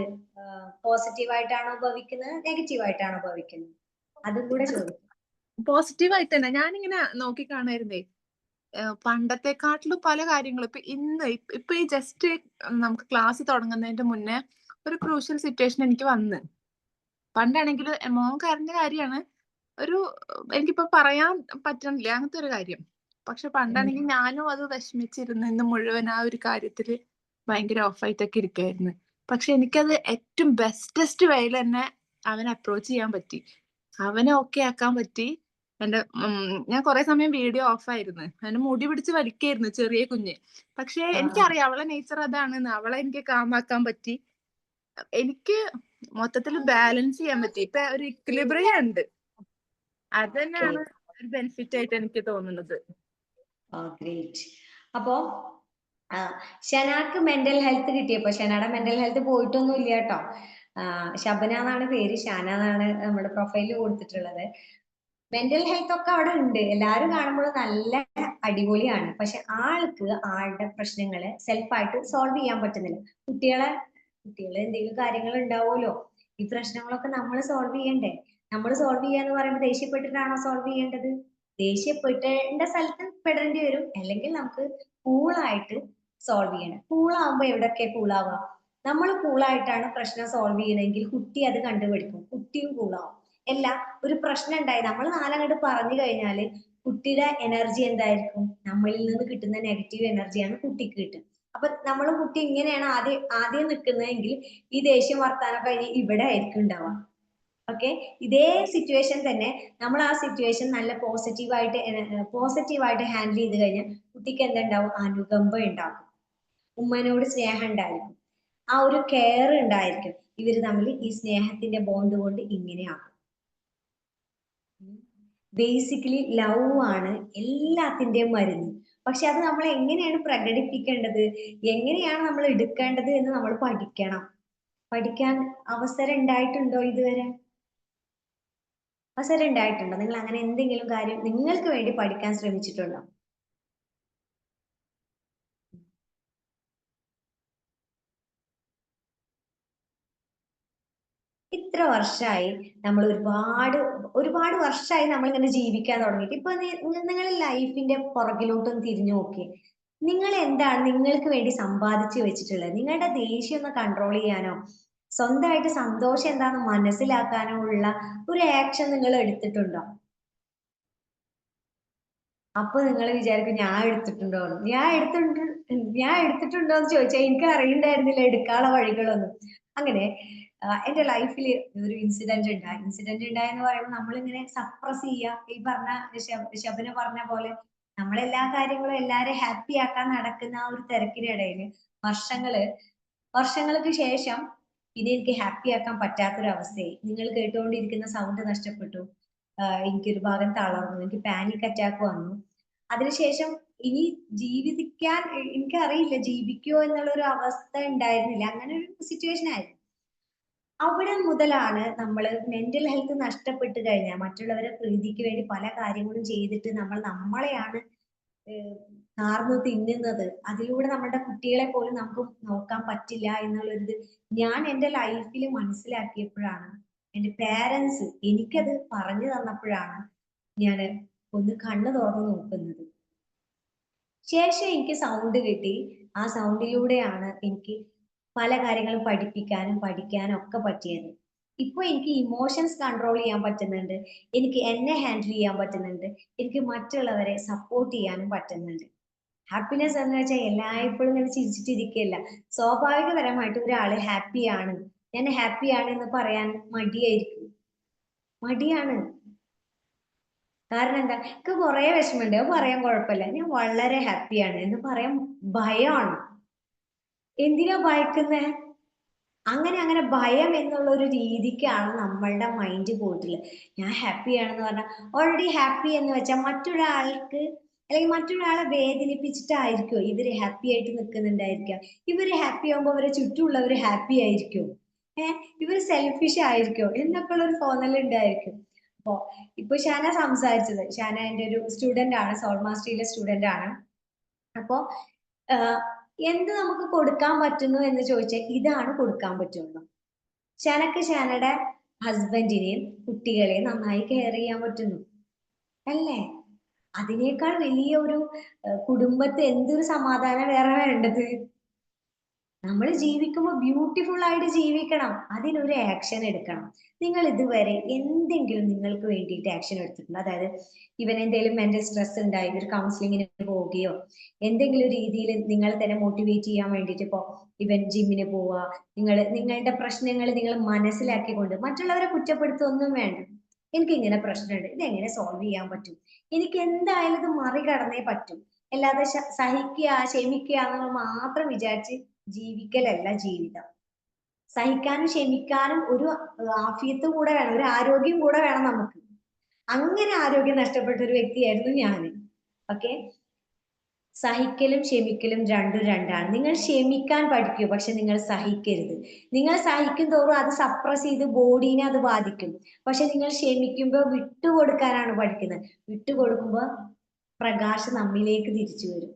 പോസിറ്റീവായിട്ടാണോ ഭവിക്കുന്നത്, നെഗറ്റീവായിട്ടാണോ ഭവിക്കുന്നത്? അതും കൂടെ ചോദിക്കും. പോസിറ്റീവായിട്ട് തന്നെ ഞാനിങ്ങനെ നോക്കി കാണായിരുന്നേ. പണ്ടത്തെക്കാട്ടിലും പല കാര്യങ്ങളും ഇപ്പൊ ഈ ജസ്റ്റ് നമുക്ക് ക്ലാസ് തുടങ്ങുന്നതിന്റെ മുന്നേ ഒരു ക്രൂഷ്യൽ സിറ്റുവേഷൻ എനിക്ക് വന്ന്. പണ്ടാണെങ്കിൽ മോൻ കരഞ്ഞ കാര്യമാണ്, എനിക്കിപ്പോ പറയാൻ പറ്റണില്ല അങ്ങനത്തെ ഒരു കാര്യം. പക്ഷെ പണ്ടാണെങ്കിൽ ഞാനും അത് വിഷമിച്ചിരുന്നു, ഇന്ന് മുഴുവൻ ആ ഒരു കാര്യത്തില് ഭയങ്കര ഓഫായിട്ടൊക്കെ ഇരിക്കായിരുന്നു. പക്ഷെ എനിക്കത് ഏറ്റവും ബെസ്റ്റസ്റ്റ് വേയിൽ തന്നെ അവനെ അപ്രോച്ച് ചെയ്യാൻ പറ്റി, അവനെ ഓക്കെ ആക്കാൻ പറ്റി. ഞാൻ കുറെ സമയം വീഡിയോ ഓഫ് ആയിരുന്നു. എന്നെ മുടി പിടിച്ച് വലിക്കായിരുന്നു ചെറിയ കുഞ്ഞ്. പക്ഷെ എനിക്കറിയാം അവളെ നേച്ചർ അതാണെന്ന്. അവളെ എനിക്ക് കാമാക്കാൻ പറ്റി. എനിക്ക് മൊത്തത്തിൽ ബാലൻസ് ചെയ്യാൻ പറ്റി. ഇപ്പൊ ഒരു ഇക്വിലിബ്രിയം ഉണ്ട്. അത് തന്നെയാണ് ഒരു ബെനിഫിറ്റ് ആയിട്ട് എനിക്ക് തോന്നുന്നത്. ഗ്രേറ്റ്. അപ്പോ ഷനാക്ക് മെന്റൽ ഹെൽത്ത് കിട്ടിയപ്പോ ഷനയുടെ മെന്റൽ ഹെൽത്ത് പോയിട്ടൊന്നും ഇല്ല കേട്ടോ. ശബന എന്നാണ് പേര്, ഷാന എന്നാണ് നമ്മുടെ പ്രൊഫൈലിൽ കൊടുത്തിട്ടുള്ളത്. മെന്റൽ ഹെൽത്ത് ഒക്കെ അവിടെ ഉണ്ട്, എല്ലാരും കാണുമ്പോൾ നല്ല അടിപൊളിയാണ്. പക്ഷെ ആൾക്ക് ആളുടെ പ്രശ്നങ്ങള് സെൽഫായിട്ട് സോൾവ് ചെയ്യാൻ പറ്റുന്നില്ല. കുട്ടികളെ എന്തെങ്കിലും കാര്യങ്ങൾ ഉണ്ടാവുമല്ലോ, ഈ പ്രശ്നങ്ങളൊക്കെ നമ്മൾ സോൾവ് ചെയ്യണ്ടേ. നമ്മൾ സോൾവ് ചെയ്യാന്ന് പറയുമ്പോൾ ദേഷ്യപ്പെട്ടിട്ടാണോ സോൾവ് ചെയ്യേണ്ടത്? ദേഷ്യപ്പെട്ടേണ്ട സ്ഥലത്ത് പെടേണ്ടി വരും, അല്ലെങ്കിൽ നമുക്ക് കൂളായിട്ട് സോൾവ് ചെയ്യണം. കൂളാവുമ്പോ എവിടെയൊക്കെ കൂളാവുക? നമ്മൾ കൂളായിട്ടാണ് പ്രശ്നം സോൾവ് ചെയ്യണമെങ്കിൽ കുട്ടി അത് കണ്ടുപിടിക്കും, കുട്ടിയും കൂളാവും. അല്ല, ഒരു പ്രശ്നം ഉണ്ടായി നമ്മൾ നാലങ്ങോട്ട് പറഞ്ഞു കഴിഞ്ഞാല് കുട്ടിയുടെ എനർജി എന്തായിരിക്കും? നമ്മളിൽ നിന്ന് കിട്ടുന്ന നെഗറ്റീവ് എനർജിയാണ് കുട്ടിക്ക് കിട്ടുക. അപ്പൊ നമ്മളും കുട്ടി ഇങ്ങനെയാണ് ആദ്യം നിൽക്കുന്നതെങ്കിൽ ഈ ദേഷ്യം വർത്താനം കഴിഞ്ഞ് ഇവിടെ ആയിരിക്കും ഉണ്ടാവുക. ഓക്കെ, ഇതേ സിറ്റുവേഷൻ തന്നെ നമ്മൾ ആ സിറ്റുവേഷൻ നല്ല പോസിറ്റീവായിട്ട് ഹാൻഡിൽ ചെയ്ത് കഴിഞ്ഞാൽ കുട്ടിക്ക് എന്തുണ്ടാവും? അനുകമ്പ ഉണ്ടാകും, ഉമ്മനോട് സ്നേഹം ഉണ്ടായിരിക്കും, ആ ഒരു കെയർ ഉണ്ടായിരിക്കും. ഇവര് തമ്മിൽ ഈ സ്നേഹത്തിന്റെ ബോണ്ട് കൊണ്ട് ഇങ്ങനെയാകും. ബേസിക്കലി ലവ് ആണ് എല്ലാത്തിന്റെയും മരുന്ന്. പക്ഷെ അത് നമ്മൾ എങ്ങനെയാണ് പ്രകടിപ്പിക്കേണ്ടത്, എങ്ങനെയാണ് നമ്മൾ എടുക്കേണ്ടത് എന്ന് നമ്മൾ പഠിക്കണം. പഠിക്കാൻ അവസരം ഉണ്ടായിട്ടുണ്ടോ ഇതുവരെ? അവസരം ഉണ്ടായിട്ടുണ്ടോ? നിങ്ങൾ അങ്ങനെ എന്തെങ്കിലും കാര്യം നിങ്ങൾക്ക് വേണ്ടി പഠിക്കാൻ ശ്രമിച്ചിട്ടുണ്ടോ? ഇത്ര വർഷമായി നമ്മൾ ഒരുപാട് വർഷമായി നമ്മൾ ഇങ്ങനെ ജീവിക്കാൻ തുടങ്ങിയിട്ട്. ഇപ്പൊ നിങ്ങൾ ലൈഫിന്റെ പുറകിലോട്ടൊന്ന് തിരിഞ്ഞു നോക്കി, നിങ്ങൾ എന്താണ് നിങ്ങൾക്ക് വേണ്ടി സമ്പാദിച്ചു വെച്ചിട്ടുള്ളത്? നിങ്ങളുടെ ദേഷ്യം ഒന്ന് കൺട്രോൾ ചെയ്യാനോ സ്വന്തമായിട്ട് സന്തോഷം എന്താണെന്ന് മനസ്സിലാക്കാനോ ഉള്ള ഒരു ആക്ഷൻ നിങ്ങൾ എടുത്തിട്ടുണ്ടോ? അപ്പൊ നിങ്ങൾ വിചാരിക്കും ഞാൻ എടുത്തിട്ടുണ്ടോ എന്ന്. ഞാൻ എടുത്തിട്ടുണ്ടോ എന്ന് ചോദിച്ചാൽ എനിക്ക് അറിയണ്ടായിരുന്നില്ല എടുക്കാനുള്ള വഴികളൊന്നും. അങ്ങനെ എന്റെ ലൈഫിൽ ഒരു ഇൻസിഡന്റ് ഉണ്ടായെന്ന് പറയുമ്പോൾ നമ്മളിങ്ങനെ സപ്രസ് ചെയ്യുക. ഈ പറഞ്ഞ ശബന പറഞ്ഞ പോലെ നമ്മളെല്ലാ കാര്യങ്ങളും എല്ലാരെയും ഹാപ്പി ആക്കാൻ നടക്കുന്ന ആ ഒരു തിരക്കിനിടയിൽ വർഷങ്ങൾക്ക് ശേഷം പിന്നെ എനിക്ക് ഹാപ്പി ആക്കാൻ പറ്റാത്തൊരവസ്ഥയായി. നിങ്ങൾ കേട്ടുകൊണ്ടിരിക്കുന്ന സൗണ്ട് നഷ്ടപ്പെട്ടു, എനിക്കൊരു ഭാഗം തളർന്നു, എനിക്ക് പാനിക് അറ്റാക്ക് വന്നു. അതിനുശേഷം ഇനി ജീവിക്കാൻ എനിക്കറിയില്ല, ജീവിക്കുമോ എന്നുള്ള ഒരു അവസ്ഥ ഉണ്ടായിരുന്നില്ല. അങ്ങനെ ഒരു സിറ്റുവേഷൻ ആയിരുന്നു. അവിടെ മുതലാണ് നമ്മൾ മെന്റൽ ഹെൽത്ത് നഷ്ടപ്പെട്ട് കഴിഞ്ഞാൽ മറ്റുള്ളവരെ പ്രീതിക്ക് വേണ്ടി പല കാര്യങ്ങളും ചെയ്തിട്ട് നമ്മളെയാണ് കാർന്ന് തിന്നുന്നത്. അതിലൂടെ നമ്മുടെ കുട്ടികളെ പോലും നമുക്ക് നോക്കാൻ പറ്റില്ല എന്നുള്ളൊരിത് ഞാൻ എൻ്റെ ലൈഫിൽ മനസ്സിലാക്കിയപ്പോഴാണ്, എൻ്റെ പേരൻസ് എനിക്കത് പറഞ്ഞു തന്നപ്പോഴാണ് ഞാൻ ഒന്ന് കണ്ണു തുറന്ന് നോക്കുന്നത്. ശേഷം എനിക്ക് സൗണ്ട് കിട്ടി. ആ സൗണ്ടിലൂടെയാണ് എനിക്ക് പല കാര്യങ്ങളും പഠിക്കാനും ഒക്കെ പറ്റിയത്. ഇപ്പൊ എനിക്ക് ഇമോഷൻസ് കൺട്രോൾ ചെയ്യാൻ പറ്റുന്നുണ്ട്, എനിക്ക് എന്നെ ഹാൻഡിൽ ചെയ്യാൻ പറ്റുന്നുണ്ട്, എനിക്ക് മറ്റുള്ളവരെ സപ്പോർട്ട് ചെയ്യാനും പറ്റുന്നുണ്ട്. ഹാപ്പിനെസ് എന്ന് വെച്ചാൽ എല്ലായ്പ്പോഴും ഇങ്ങനെ ചിരിച്ചിട്ടിരിക്കുകയല്ല. സ്വാഭാവികപരമായിട്ട് ഒരാള് ഹാപ്പിയാണ്, ഞാൻ ഹാപ്പിയാണ് എന്ന് പറയാൻ മടിയാണ്. കാരണം എന്താ? എനിക്ക് കുറെ വിഷമമുണ്ട്, അത് പറയാൻ കുഴപ്പമില്ല. ഞാൻ വളരെ ഹാപ്പിയാണ് എന്ന് പറയാൻ ഭയമാണ്. എന്തിനാ ഭയക്കുന്നേ? അങ്ങനെ ഭയം എന്നുള്ള ഒരു രീതിക്കാണ് നമ്മളുടെ മൈൻഡ് പോയിട്ടുള്ളത്. ഞാൻ ഹാപ്പിയാണെന്ന് പറഞ്ഞാൽ ഓൾറെഡി ഹാപ്പി എന്ന് വെച്ചാൽ മറ്റൊരാൾക്ക് അല്ലെങ്കിൽ മറ്റൊരാളെ വേദനിപ്പിച്ചിട്ടായിരിക്കോ ഇവര് ഹാപ്പി ആയിട്ട് നിൽക്കുന്നുണ്ടായിരിക്കാം? ഇവര് ഹാപ്പി ആകുമ്പോൾ അവരെ ചുറ്റുമുള്ളവർ ഹാപ്പി ആയിരിക്കും? ഇവര് സെൽഫിഷ് ആയിരിക്കോ എന്നൊക്കെ ഉള്ള ഒരു തോന്നൽ ഉണ്ടായിരിക്കും. അപ്പോ ഇപ്പൊ ഷാന സംസാരിച്ചത്, ഷാന എൻ്റെ ഒരു സ്റ്റുഡന്റ് ആണ്, സോൾ മാസ്റ്ററിയിലെ സ്റ്റുഡന്റ് ആണ്. അപ്പോ എന്ത് നമുക്ക് കൊടുക്കാൻ പറ്റുന്നു എന്ന് ചോദിച്ചാൽ ഇതാണ് കൊടുക്കാൻ പറ്റുള്ളൂ. ഷാനയുടെ ഹസ്ബൻഡിനെയും കുട്ടികളെയും നന്നായി കെയർ ചെയ്യാൻ പറ്റുന്നു അല്ലേ? അതിനേക്കാൾ വലിയ ഒരു കുടുംബത്തെ എന്തൊരു സമാധാനം വേറെ വേണ്ടത്? നമ്മൾ ജീവിക്കുമ്പോൾ ബ്യൂട്ടിഫുൾ ആയിട്ട് ജീവിക്കണം, അതിനൊരു ആക്ഷൻ എടുക്കണം. നിങ്ങൾ ഇതുവരെ എന്തെങ്കിലും നിങ്ങൾക്ക് വേണ്ടിയിട്ട് ആക്ഷൻ എടുത്തിട്ടുണ്ടോ? അതായത് ഇവൻ എന്തെങ്കിലും മെന്റൽ സ്ട്രെസ് ഉണ്ടായി ഒരു കൗൺസിലിങ്ങിന് പോവുകയോ എന്തെങ്കിലും രീതിയിൽ നിങ്ങൾ തന്നെ മോട്ടിവേറ്റ് ചെയ്യാൻ വേണ്ടിയിട്ട് ഇപ്പോ ഇവൻ ജിമ്മിന് പോവുക, നിങ്ങളുടെ പ്രശ്നങ്ങൾ നിങ്ങൾ മനസ്സിലാക്കിക്കൊണ്ട് മറ്റുള്ളവരെ കുറ്റപ്പെടുത്തൊന്നും വേണ്ട. എനിക്ക് ഇങ്ങനെ പ്രശ്നമുണ്ട്, ഇത് എങ്ങനെ സോൾവ് ചെയ്യാൻ പറ്റും, എനിക്ക് എന്തായാലും ഇത് മറികടന്നേ പറ്റും. അല്ലാതെ സഹിക്കുക ക്ഷമിക്കുക എന്നുള്ളത് മാത്രം വിചാരിച്ച് ജീവിക്കലല്ല ജീവിതം. സഹിക്കാനും ക്ഷമിക്കാനും ഒരു ആഫിയത്ത് കൂടെ വേണം, ഒരു ആരോഗ്യം കൂടെ വേണം നമുക്ക്. അങ്ങനെ ആരോഗ്യം നഷ്ടപ്പെട്ട ഒരു വ്യക്തിയായിരുന്നു ഞാൻ. ഓക്കെ, സഹിക്കലും ക്ഷമിക്കലും രണ്ടും രണ്ടാണ്. നിങ്ങൾ ക്ഷമിക്കാൻ പഠിക്കൂ, പക്ഷെ നിങ്ങൾ സഹിക്കരുത്. നിങ്ങൾ സഹിക്കും തോറും അത് സപ്രസ് ചെയ്ത് ബോഡീനെ അത് ബാധിക്കും. പക്ഷെ നിങ്ങൾ ക്ഷമിക്കുമ്പോൾ വിട്ടുകൊടുക്കാനാണ് പഠിക്കുന്നത്. വിട്ടുകൊടുക്കുമ്പോൾ പ്രകാശം നമ്മിലേക്ക് തിരിച്ചു വരും.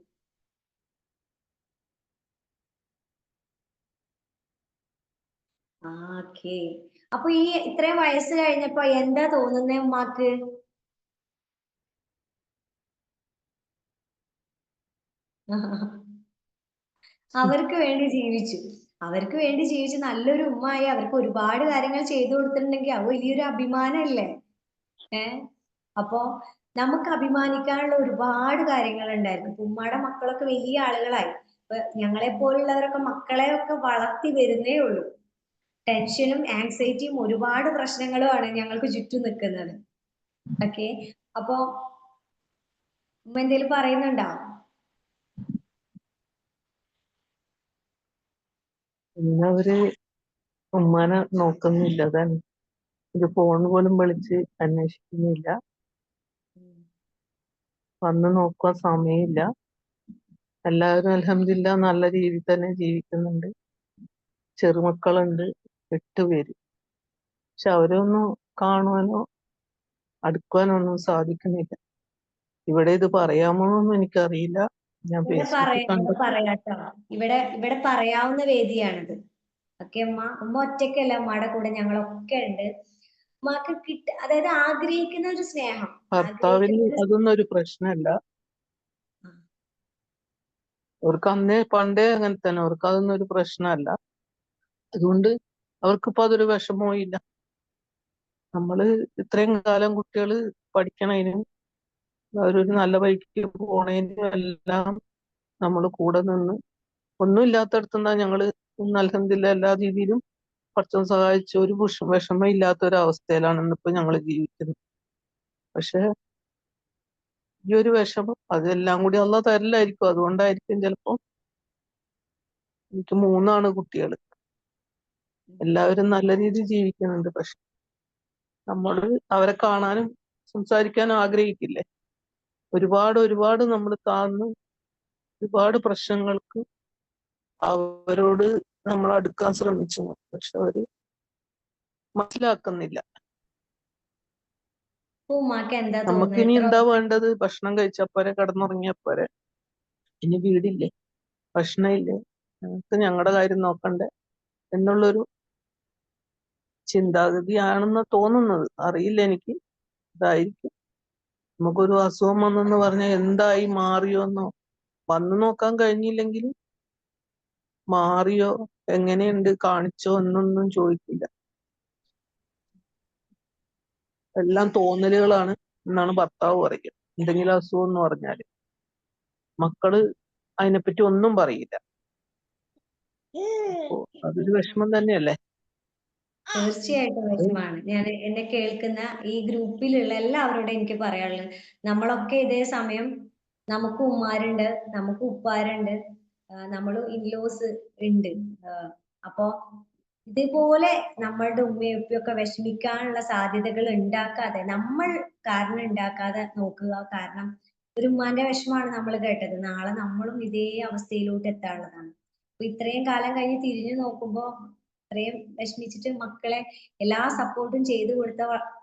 ഓക്കെ, അപ്പൊ ഈ ഇത്രയും വയസ്സ് കഴിഞ്ഞപ്പോ എന്താ തോന്നുന്നേ ഉമ്മാക്ക്? അവർക്ക് വേണ്ടി ജീവിച്ചു, അവർക്ക് വേണ്ടി ജീവിച്ച് നല്ലൊരു ഉമ്മായി അവർക്ക് ഒരുപാട് കാര്യങ്ങൾ ചെയ്തു കൊടുത്തിട്ടുണ്ടെങ്കിൽ അത് വലിയൊരു അഭിമാനമല്ലേ? അപ്പോ നമുക്ക് അഭിമാനിക്കാനുള്ള ഒരുപാട് കാര്യങ്ങൾ ഉണ്ടായിരുന്നു. ഉമ്മയുടെ മക്കളൊക്കെ വലിയ ആളുകളായി. ഇപ്പൊ ഞങ്ങളെ പോലുള്ളവരൊക്കെ മക്കളെ ഒക്കെ വളർത്തി വരുന്നേ ഉള്ളൂ. ടെൻഷനും ആങ്സൈറ്റിയും ഒരുപാട് പ്രശ്നങ്ങളുമാണ് ഞങ്ങൾക്ക് ചുറ്റും നിൽക്കുന്നത്. ഓക്കെ, അപ്പോ ഉമ്മ എന്തേലും പറയുന്നുണ്ടോ? അവര് ഉമ്മാനെ നോക്കുന്നില്ല, അതാണ്. ഒരു ഫോൺ പോലും വിളിച്ച് അന്വേഷിക്കുന്നില്ല, വന്ന് നോക്കാൻ സമയമില്ല. എല്ലാവരും അൽഹംദുലില്ലാ നല്ല രീതിയിൽ തന്നെ ജീവിക്കുന്നുണ്ട്. ചെറുമക്കളുണ്ട് 8 പേര്. പക്ഷെ അവരൊന്നും കാണുവാനോ അടുക്കുവാനോ ഒന്നും സാധിക്കുന്നില്ല. ഇവിടെ ഇത് പറയാമോന്നൊന്നും എനിക്കറിയില്ല. ഞാൻ ഫേസ്ബുക്കിൽ കണ്ടപ്പോൾ പറയാട്ടോ, ഇവിടെ പറയാവുന്ന വേദിയാണിത്. ഓക്കെ ഉമ്മ, ഉമ്മ ഒറ്റയ്ക്കല്ല, ഉമ്മയുടെ കൂടെ ഞങ്ങളൊക്കെ ഉണ്ട്. ഉമ്മക്ക് അതായത് ആഗ്രഹിക്കുന്ന ഒരു സ്നേഹം, ഭർത്താവിന് അതൊന്നും ഒരു പ്രശ്നമല്ല. അവർക്ക് അന്നേ പണ്ടേ അങ്ങനെ തന്നെ, അവർക്ക് അതൊന്നും ഒരു പ്രശ്നമല്ല. അതുകൊണ്ട് അവർക്കിപ്പോ അതൊരു വിഷമവും ഇല്ല. നമ്മള് ഇത്രയും കാലം കുട്ടികള് പഠിക്കണതിനും അവരൊരു നല്ല വഴിക്ക് പോണതിനും എല്ലാം നമ്മൾ കൂടെ നിന്ന്, ഒന്നും ഇല്ലാത്തടത്തുനിന്നാ ഞങ്ങള് അൽഹംദുലില്ലാ എല്ലാ രീതിയിലും കുറച്ചും സഹായിച്ച ഒരു വിഷമം ഇല്ലാത്ത ഒരു അവസ്ഥയിലാണ് ഇന്നിപ്പോ ഞങ്ങൾ ജീവിക്കുന്നത്. പക്ഷെ ഈ ഒരു വിഷമം അതെല്ലാം കൂടി അള്ളാഹ് തരില്ലായിരിക്കും. അതുകൊണ്ടായിരിക്കും ചിലപ്പോ. എനിക്ക് 3 കുട്ടികൾ, എല്ലാവരും നല്ല രീതിയിൽ ജീവിക്കുന്നുണ്ട്. പക്ഷെ നമ്മൾ അവരെ കാണാനും സംസാരിക്കാനും ആഗ്രഹിക്കില്ലേ? ഒരുപാട് നമ്മൾ താഴ്ന്ന് ഒരുപാട് പ്രശ്നങ്ങൾക്ക് അവരോട് നമ്മൾ അടുക്കാൻ ശ്രമിച്ചു, പക്ഷെ അവര് മനസ്സിലാക്കുന്നില്ല. ഉമ്മാക്ക് എന്താ നമുക്കിനി തോന്നുന്നത്? എന്താ വേണ്ടത്? ഭക്ഷണം കഴിച്ചപ്പോരെ, കിടന്നുറങ്ങിയപ്പോരെ? ഇനി വീടില്ലേ, ഭക്ഷണമില്ലേ, ഞങ്ങൾക്ക് ഞങ്ങളുടെ കാര്യം നോക്കണ്ടേ എന്നുള്ളൊരു ചിന്താഗതിയാണെന്ന് തോന്നുന്നത്. അറിയില്ല എനിക്ക്, ഇതായിരിക്കും. നമുക്കൊരു അസുഖം വന്നെന്ന് പറഞ്ഞാൽ എന്തായി, മാറിയോന്നോ, വന്നു നോക്കാൻ കഴിഞ്ഞില്ലെങ്കിൽ മാറിയോ, എങ്ങനെയുണ്ട്, കാണിച്ചോ എന്നൊന്നും ചോദിക്കില്ല. എല്ലാം തോന്നലുകളാണ് എന്നാണ് ഭർത്താവ് പറയുക. എന്തെങ്കിലും അസുഖം എന്ന് പറഞ്ഞാല് മക്കള് അതിനെപ്പറ്റി ഒന്നും പറയില്ല. അപ്പോ അതൊരു വിഷമം തന്നെയല്ലേ? തീർച്ചയായിട്ടും വിഷമാണ്. ഞാൻ എന്നെ കേൾക്കുന്ന ഈ ഗ്രൂപ്പിലുള്ള എല്ലാവരോടും എനിക്ക് പറയാനുള്ളത്, നമ്മളൊക്കെ ഇതേ സമയം നമുക്ക് ഉമ്മാരുണ്ട്, നമുക്ക് ഉപ്പാരുണ്ട്, നമ്മൾ ഇൻലോസ് ഉണ്ട്. അപ്പോ ഇതേപോലെ നമ്മളുടെ ഉമ്മയും ഉപ്പയൊക്കെ വിഷമിക്കാനുള്ള സാധ്യതകൾ ഉണ്ടാക്കാതെ, നമ്മൾ കാരണം ഉണ്ടാക്കാതെ നോക്കുക. കാരണം ഒരു ഉമ്മാന്റെ വിഷമാണ് നമ്മൾ കേട്ടത്, നാളെ നമ്മളും ഇതേ അവസ്ഥയിലോട്ട് എത്താനുള്ളതാണ്. അപ്പൊ ഇത്രയും കാലം കഴിഞ്ഞ് തിരിഞ്ഞു നോക്കുമ്പോ അത്രയും വിഷമിച്ചിട്ട് മക്കളെ എല്ലാ സപ്പോർട്ടും ചെയ്തു കൊടുത്ത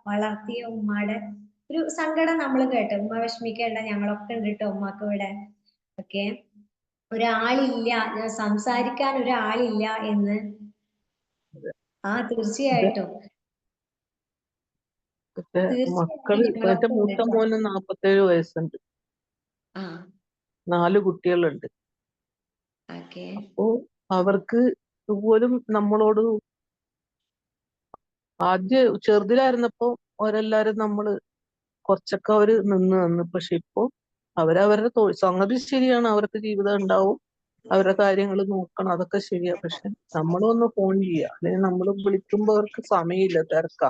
വളർത്തിയ ഉമ്മയുടെ ഒരു സങ്കടം നമ്മൾ കേട്ടു. ഉമ്മ വിഷമിക്കേണ്ട, ഞങ്ങളൊക്കെ ഉണ്ട് കേട്ടോ ഉമ്മക്ക് ഇവിടെ. ഓക്കെ, ഒരാളില്ല, സംസാരിക്കാൻ ഒരാളില്ല എന്ന്. തീർച്ചയായിട്ടും പക്ഷെ മക്കള്, എന്റെ ഞങ്ങളൊക്കെ ഉണ്ട് മൂത്ത ട്ടോ. മോന് 47 വയസ്സുണ്ട്, 4 കുട്ടികളുണ്ട്. ഓക്കെ, അപ്പോ അവർക്ക് പോലും നമ്മളോട് ആദ്യം ചെറുതിലായിരുന്നപ്പോ അവരെല്ലാരും നമ്മള് കുറച്ചൊക്കെ അവര് നിന്ന്. പക്ഷെ ഇപ്പൊ അവരവരുടെ സംഗതി ശരിയാണ്, അവർക്ക് ജീവിതം ഉണ്ടാവും, അവരുടെ കാര്യങ്ങൾ നോക്കണം, അതൊക്കെ ശരിയാ. പക്ഷെ നമ്മളൊന്ന് ഫോൺ ചെയ്യുക, അല്ലെങ്കിൽ നമ്മൾ വിളിക്കുമ്പോ അവർക്ക് സമയമില്ല, തിരക്കാ.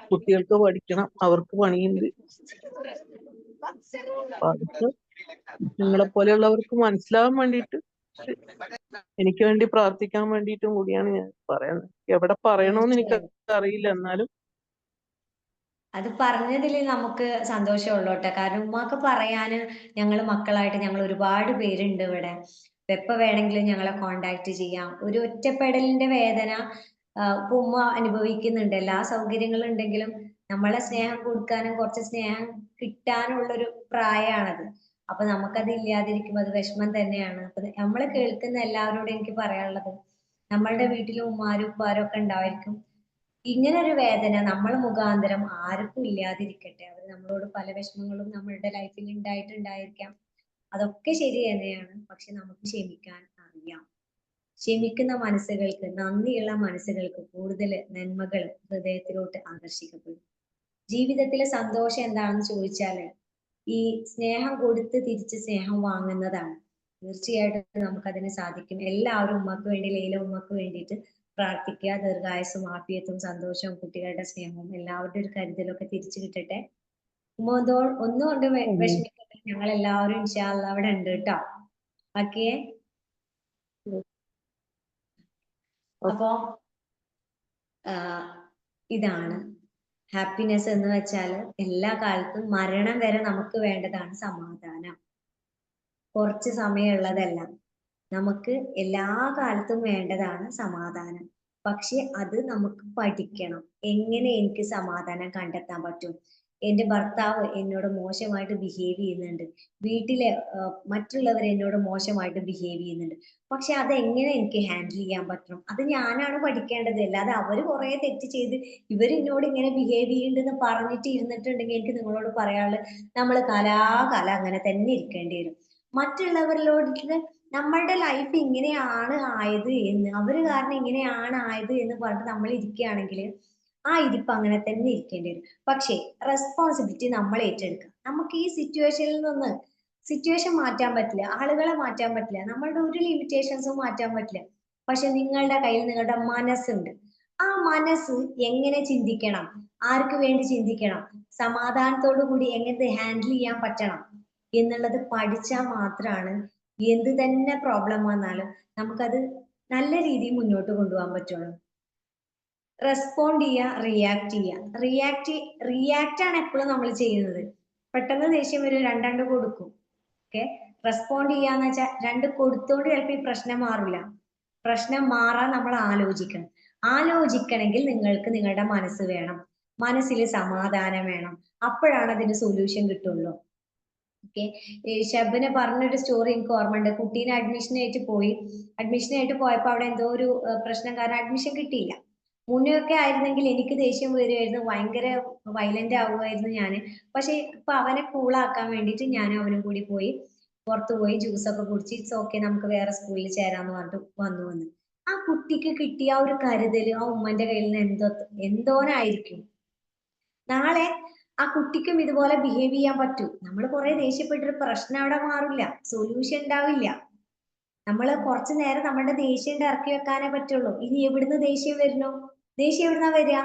കുട്ടികൾക്ക് പഠിക്കണം, അവർക്ക് പണിയുണ്ട്. അപ്പൊ അതൊക്കെ നിങ്ങളെ പോലെയുള്ളവർക്ക് മനസ്സിലാവാൻ വേണ്ടിയിട്ട് എനിക്ക് വേണ്ടി പ്രാർത്ഥിക്കാൻ വേണ്ടിയിട്ടും കൂടിയാണ് ഞാൻ പറയുന്നത്. എവിടെ പറയണോന്ന് എനിക്ക് തീർച്ചയായും അറിയില്ല, എന്നാലും അത് പറഞ്ഞതിൽ നമുക്ക് സന്തോഷമുള്ളൂ കേട്ടോ. കാരണം ഉമ്മാക്ക് പറയാന് ഞങ്ങൾ മക്കളായിട്ട് ഞങ്ങൾ ഒരുപാട് പേരുണ്ട് ഇവിടെ. എപ്പോ വേണമെങ്കിലും ഞങ്ങളെ കോണ്ടാക്ട് ചെയ്യാം. ഒരു ഒറ്റപ്പെടലിന്റെ വേദന ഇപ്പൊ ഉമ്മ അനുഭവിക്കുന്നുണ്ട്. എല്ലാ സൗകര്യങ്ങളും ഉണ്ടെങ്കിലും നമ്മളെ സ്നേഹം കൊടുക്കാനും കുറച്ച് സ്നേഹം കിട്ടാനുള്ളൊരു പ്രായമാണത്. അപ്പൊ നമുക്കത് ഇല്ലാതിരിക്കുമ്പോൾ അത് വിഷമം തന്നെയാണ്. അപ്പൊ നമ്മളെ കേൾക്കുന്ന എല്ലാവരോടും എനിക്ക് പറയാനുള്ളത്, നമ്മളുടെ വീട്ടിലും ഉമ്മാരും ഉപ്പാരും ഒക്കെ ഉണ്ടായിരിക്കും. ഇങ്ങനൊരു വേദന നമ്മൾ മുഖാന്തരം ആർക്കും ഇല്ലാതിരിക്കട്ടെ. അവർ നമ്മളോട് പല വിഷമങ്ങളും നമ്മളുടെ ലൈഫിൽ ഉണ്ടായിട്ടുണ്ടായിരിക്കാം. അതൊക്കെ ശരി തന്നെയാണ്. പക്ഷെ നമുക്ക് ക്ഷമിക്കാൻ അറിയാം. ക്ഷമിക്കുന്ന മനസ്സുകൾക്ക്, നന്ദിയുള്ള മനസ്സുകൾക്ക് കൂടുതൽ നന്മകൾ ഹൃദയത്തിലോട്ട് ആകർഷിക്കപ്പെടും. ജീവിതത്തിലെ സന്തോഷം എന്താണെന്ന് ചോദിച്ചാല് ഈ സ്നേഹം കൊടുത്ത് തിരിച്ച് സ്നേഹം വാങ്ങുന്നതാണ്. തീർച്ചയായിട്ടും നമുക്കതിന് സാധിക്കും. എല്ലാവരും ഉമ്മക്ക് വേണ്ടി, ലൈല ഉമ്മക്ക് വേണ്ടിയിട്ട് പ്രാർത്ഥിക്കുക. ദീർഘായുസ്സും ആഫിയത്തും സന്തോഷവും കുട്ടികളുടെ സ്നേഹവും എല്ലാവരുടെ ഒരു കരുതലൊക്കെ തിരിച്ചു കിട്ടട്ടെ. ഉമ്മ ഒന്നുകൊണ്ട് വിഷമിക്കട്ടെ. ഞങ്ങൾ എല്ലാവരും ഇൻഷാ അല്ലാഹ് അവിടെ ഉണ്ട് കേട്ടോ. ഓക്കെ. അപ്പോ ഇതാണ് ഹാപ്പിനെസ് എന്ന് വെച്ചാൽ എല്ലാ കാലത്തും മരണം വരെ നമുക്ക് വേണ്ടതാണ് സമാധാനം. കുറച്ച് സമയമുള്ളതല്ല. നമുക്ക് എല്ലാ കാലത്തും വേണ്ടതാണ് സമാധാനം. പക്ഷെ അത് നമുക്ക് പഠിക്കണം. എങ്ങനെ എനിക്ക് സമാധാനം കണ്ടെത്താൻ പറ്റും? എന്റെ ഭർത്താവ് എന്നോട് മോശമായിട്ട് ബിഹേവ് ചെയ്യുന്നുണ്ട്. വീട്ടിലെ മറ്റുള്ളവർ എന്നോട് മോശമായിട്ട് ബിഹേവ് ചെയ്യുന്നുണ്ട്. പക്ഷെ അതെങ്ങനെ എനിക്ക് ഹാൻഡിൽ ചെയ്യാൻ പറ്റണം? അത് ഞാനാണ് പഠിക്കേണ്ടത്. അല്ലാതെ അവര് കുറെ തെറ്റ് ചെയ്ത് ഇവരെന്നോട് ഇങ്ങനെ ബിഹേവ് ചെയ്യുന്നുണ്ടെന്ന് പറഞ്ഞിട്ട് ഇരുന്നിട്ടുണ്ടെങ്കിൽ എനിക്ക് നിങ്ങളോട് പറയാനുള്ളത്, നമ്മൾ കാലാകാലം അങ്ങനെ തന്നെ ഇരിക്കേണ്ടി വരും. മറ്റുള്ളവരിലോട്ട് നമ്മളുടെ ലൈഫ് ഇങ്ങനെയാണ് ആയത് എന്ന്, അവര് കാരണം ഇങ്ങനെയാണ് ആയത് എന്ന് പറഞ്ഞിട്ട് നമ്മൾ ഇരിക്കുകയാണെങ്കിൽ ആ ഇരിപ്പ് അങ്ങനെ തന്നെ ഇരിക്കേണ്ടി വരും. പക്ഷേ റെസ്പോൺസിബിലിറ്റി നമ്മൾ ഏറ്റെടുക്കുക. നമുക്ക് ഈ സിറ്റുവേഷനിൽ നിന്ന് സിറ്റുവേഷൻ മാറ്റാൻ പറ്റില്ല, ആളുകളെ മാറ്റാൻ പറ്റില്ല, നമ്മളുടെ ഒരു ലിമിറ്റേഷൻസും മാറ്റാൻ പറ്റില്ല. പക്ഷെ നിങ്ങളുടെ കയ്യിൽ നിങ്ങളുടെ മനസ്സുണ്ട്. ആ മനസ്സ് എങ്ങനെ ചിന്തിക്കണം, ആർക്ക് വേണ്ടി ചിന്തിക്കണം, സമാധാനത്തോടു കൂടി എങ്ങനെ ഹാൻഡിൽ ചെയ്യാൻ പറ്റണം എന്നുള്ളത് പഠിച്ചാൽ മാത്രമാണ് എന്ത് തന്നെ പ്രോബ്ലം വന്നാലും നമുക്കത് നല്ല രീതിയിൽ മുന്നോട്ട് കൊണ്ടുപോകാൻ പറ്റുള്ളൂ. റെസ്പോണ്ട് ചെയ്യുക, റിയാക്ട് ചെയ്യുക. റിയാക്ട് ആണ് എപ്പോഴും നമ്മൾ ചെയ്യുന്നത്. പെട്ടെന്ന് ദേഷ്യം വരും, രണ്ടാണ്ട് കൊടുക്കും. ഓക്കെ. റെസ്പോണ്ട് ചെയ്യാന്ന് വെച്ചാൽ രണ്ട് കൊടുത്തോണ്ട് ചിലപ്പോൾ ഈ പ്രശ്നം മാറില്ല. പ്രശ്നം മാറാൻ നമ്മൾ ആലോചിക്കണം. ആലോചിക്കണമെങ്കിൽ നിങ്ങൾക്ക് നിങ്ങളുടെ മനസ്സ് വേണം, മനസ്സിൽ സമാധാനം വേണം. അപ്പോഴാണ് അതിന് സൊല്യൂഷൻ കിട്ടുള്ളൂ. ഓക്കെ. ഷബന പറഞ്ഞൊരു സ്റ്റോറി എനിക്ക് ഓർമ്മയുണ്ട്. കുട്ടീനെ അഡ്മിഷനായിട്ട് പോയപ്പോ അവിടെ എന്തോ ഒരു പ്രശ്നം കാരണം അഡ്മിഷൻ കിട്ടിയില്ല. മുന്നൊക്കെ ആയിരുന്നെങ്കിൽ എനിക്ക് ദേഷ്യം വരുമായിരുന്നു, ഭയങ്കര വയലന്റ് ആവുമായിരുന്നു ഞാൻ. പക്ഷെ ഇപ്പൊ അവനെ കൂളാക്കാൻ വേണ്ടിയിട്ട് ഞാൻ അവനും കൂടി പോയി പുറത്തു പോയി ജ്യൂസൊക്കെ കുടിച്ച് ഇറ്റ്സ് ഓക്കെ നമുക്ക് വേറെ സ്കൂളിൽ ചേരാന്ന് പറഞ്ഞിട്ട് വന്നു. ആ കുട്ടിക്ക് കിട്ടിയ ആ ഒരു കരുതല് ആ ഉമ്മന്റെ കയ്യിൽ നിന്ന് എന്തോനായിരിക്കും. നാളെ ആ കുട്ടിക്കും ഇതുപോലെ ബിഹേവ് ചെയ്യാൻ പറ്റൂ. നമ്മൾ കുറെ ദേഷ്യപ്പെട്ടൊരു പ്രശ്നം അവിടെ മാറില്ല, സൊല്യൂഷൻ ഉണ്ടാവില്ല. നമ്മൾ കുറച്ചു നേരം നമ്മുടെ ദേഷ്യം ഇറക്കി വെക്കാനേ പറ്റുള്ളൂ. ഇനി എവിടുന്ന് ദേഷ്യം വരുന്നു? ദേഷ്യം എവിടുന്നാ വരിക?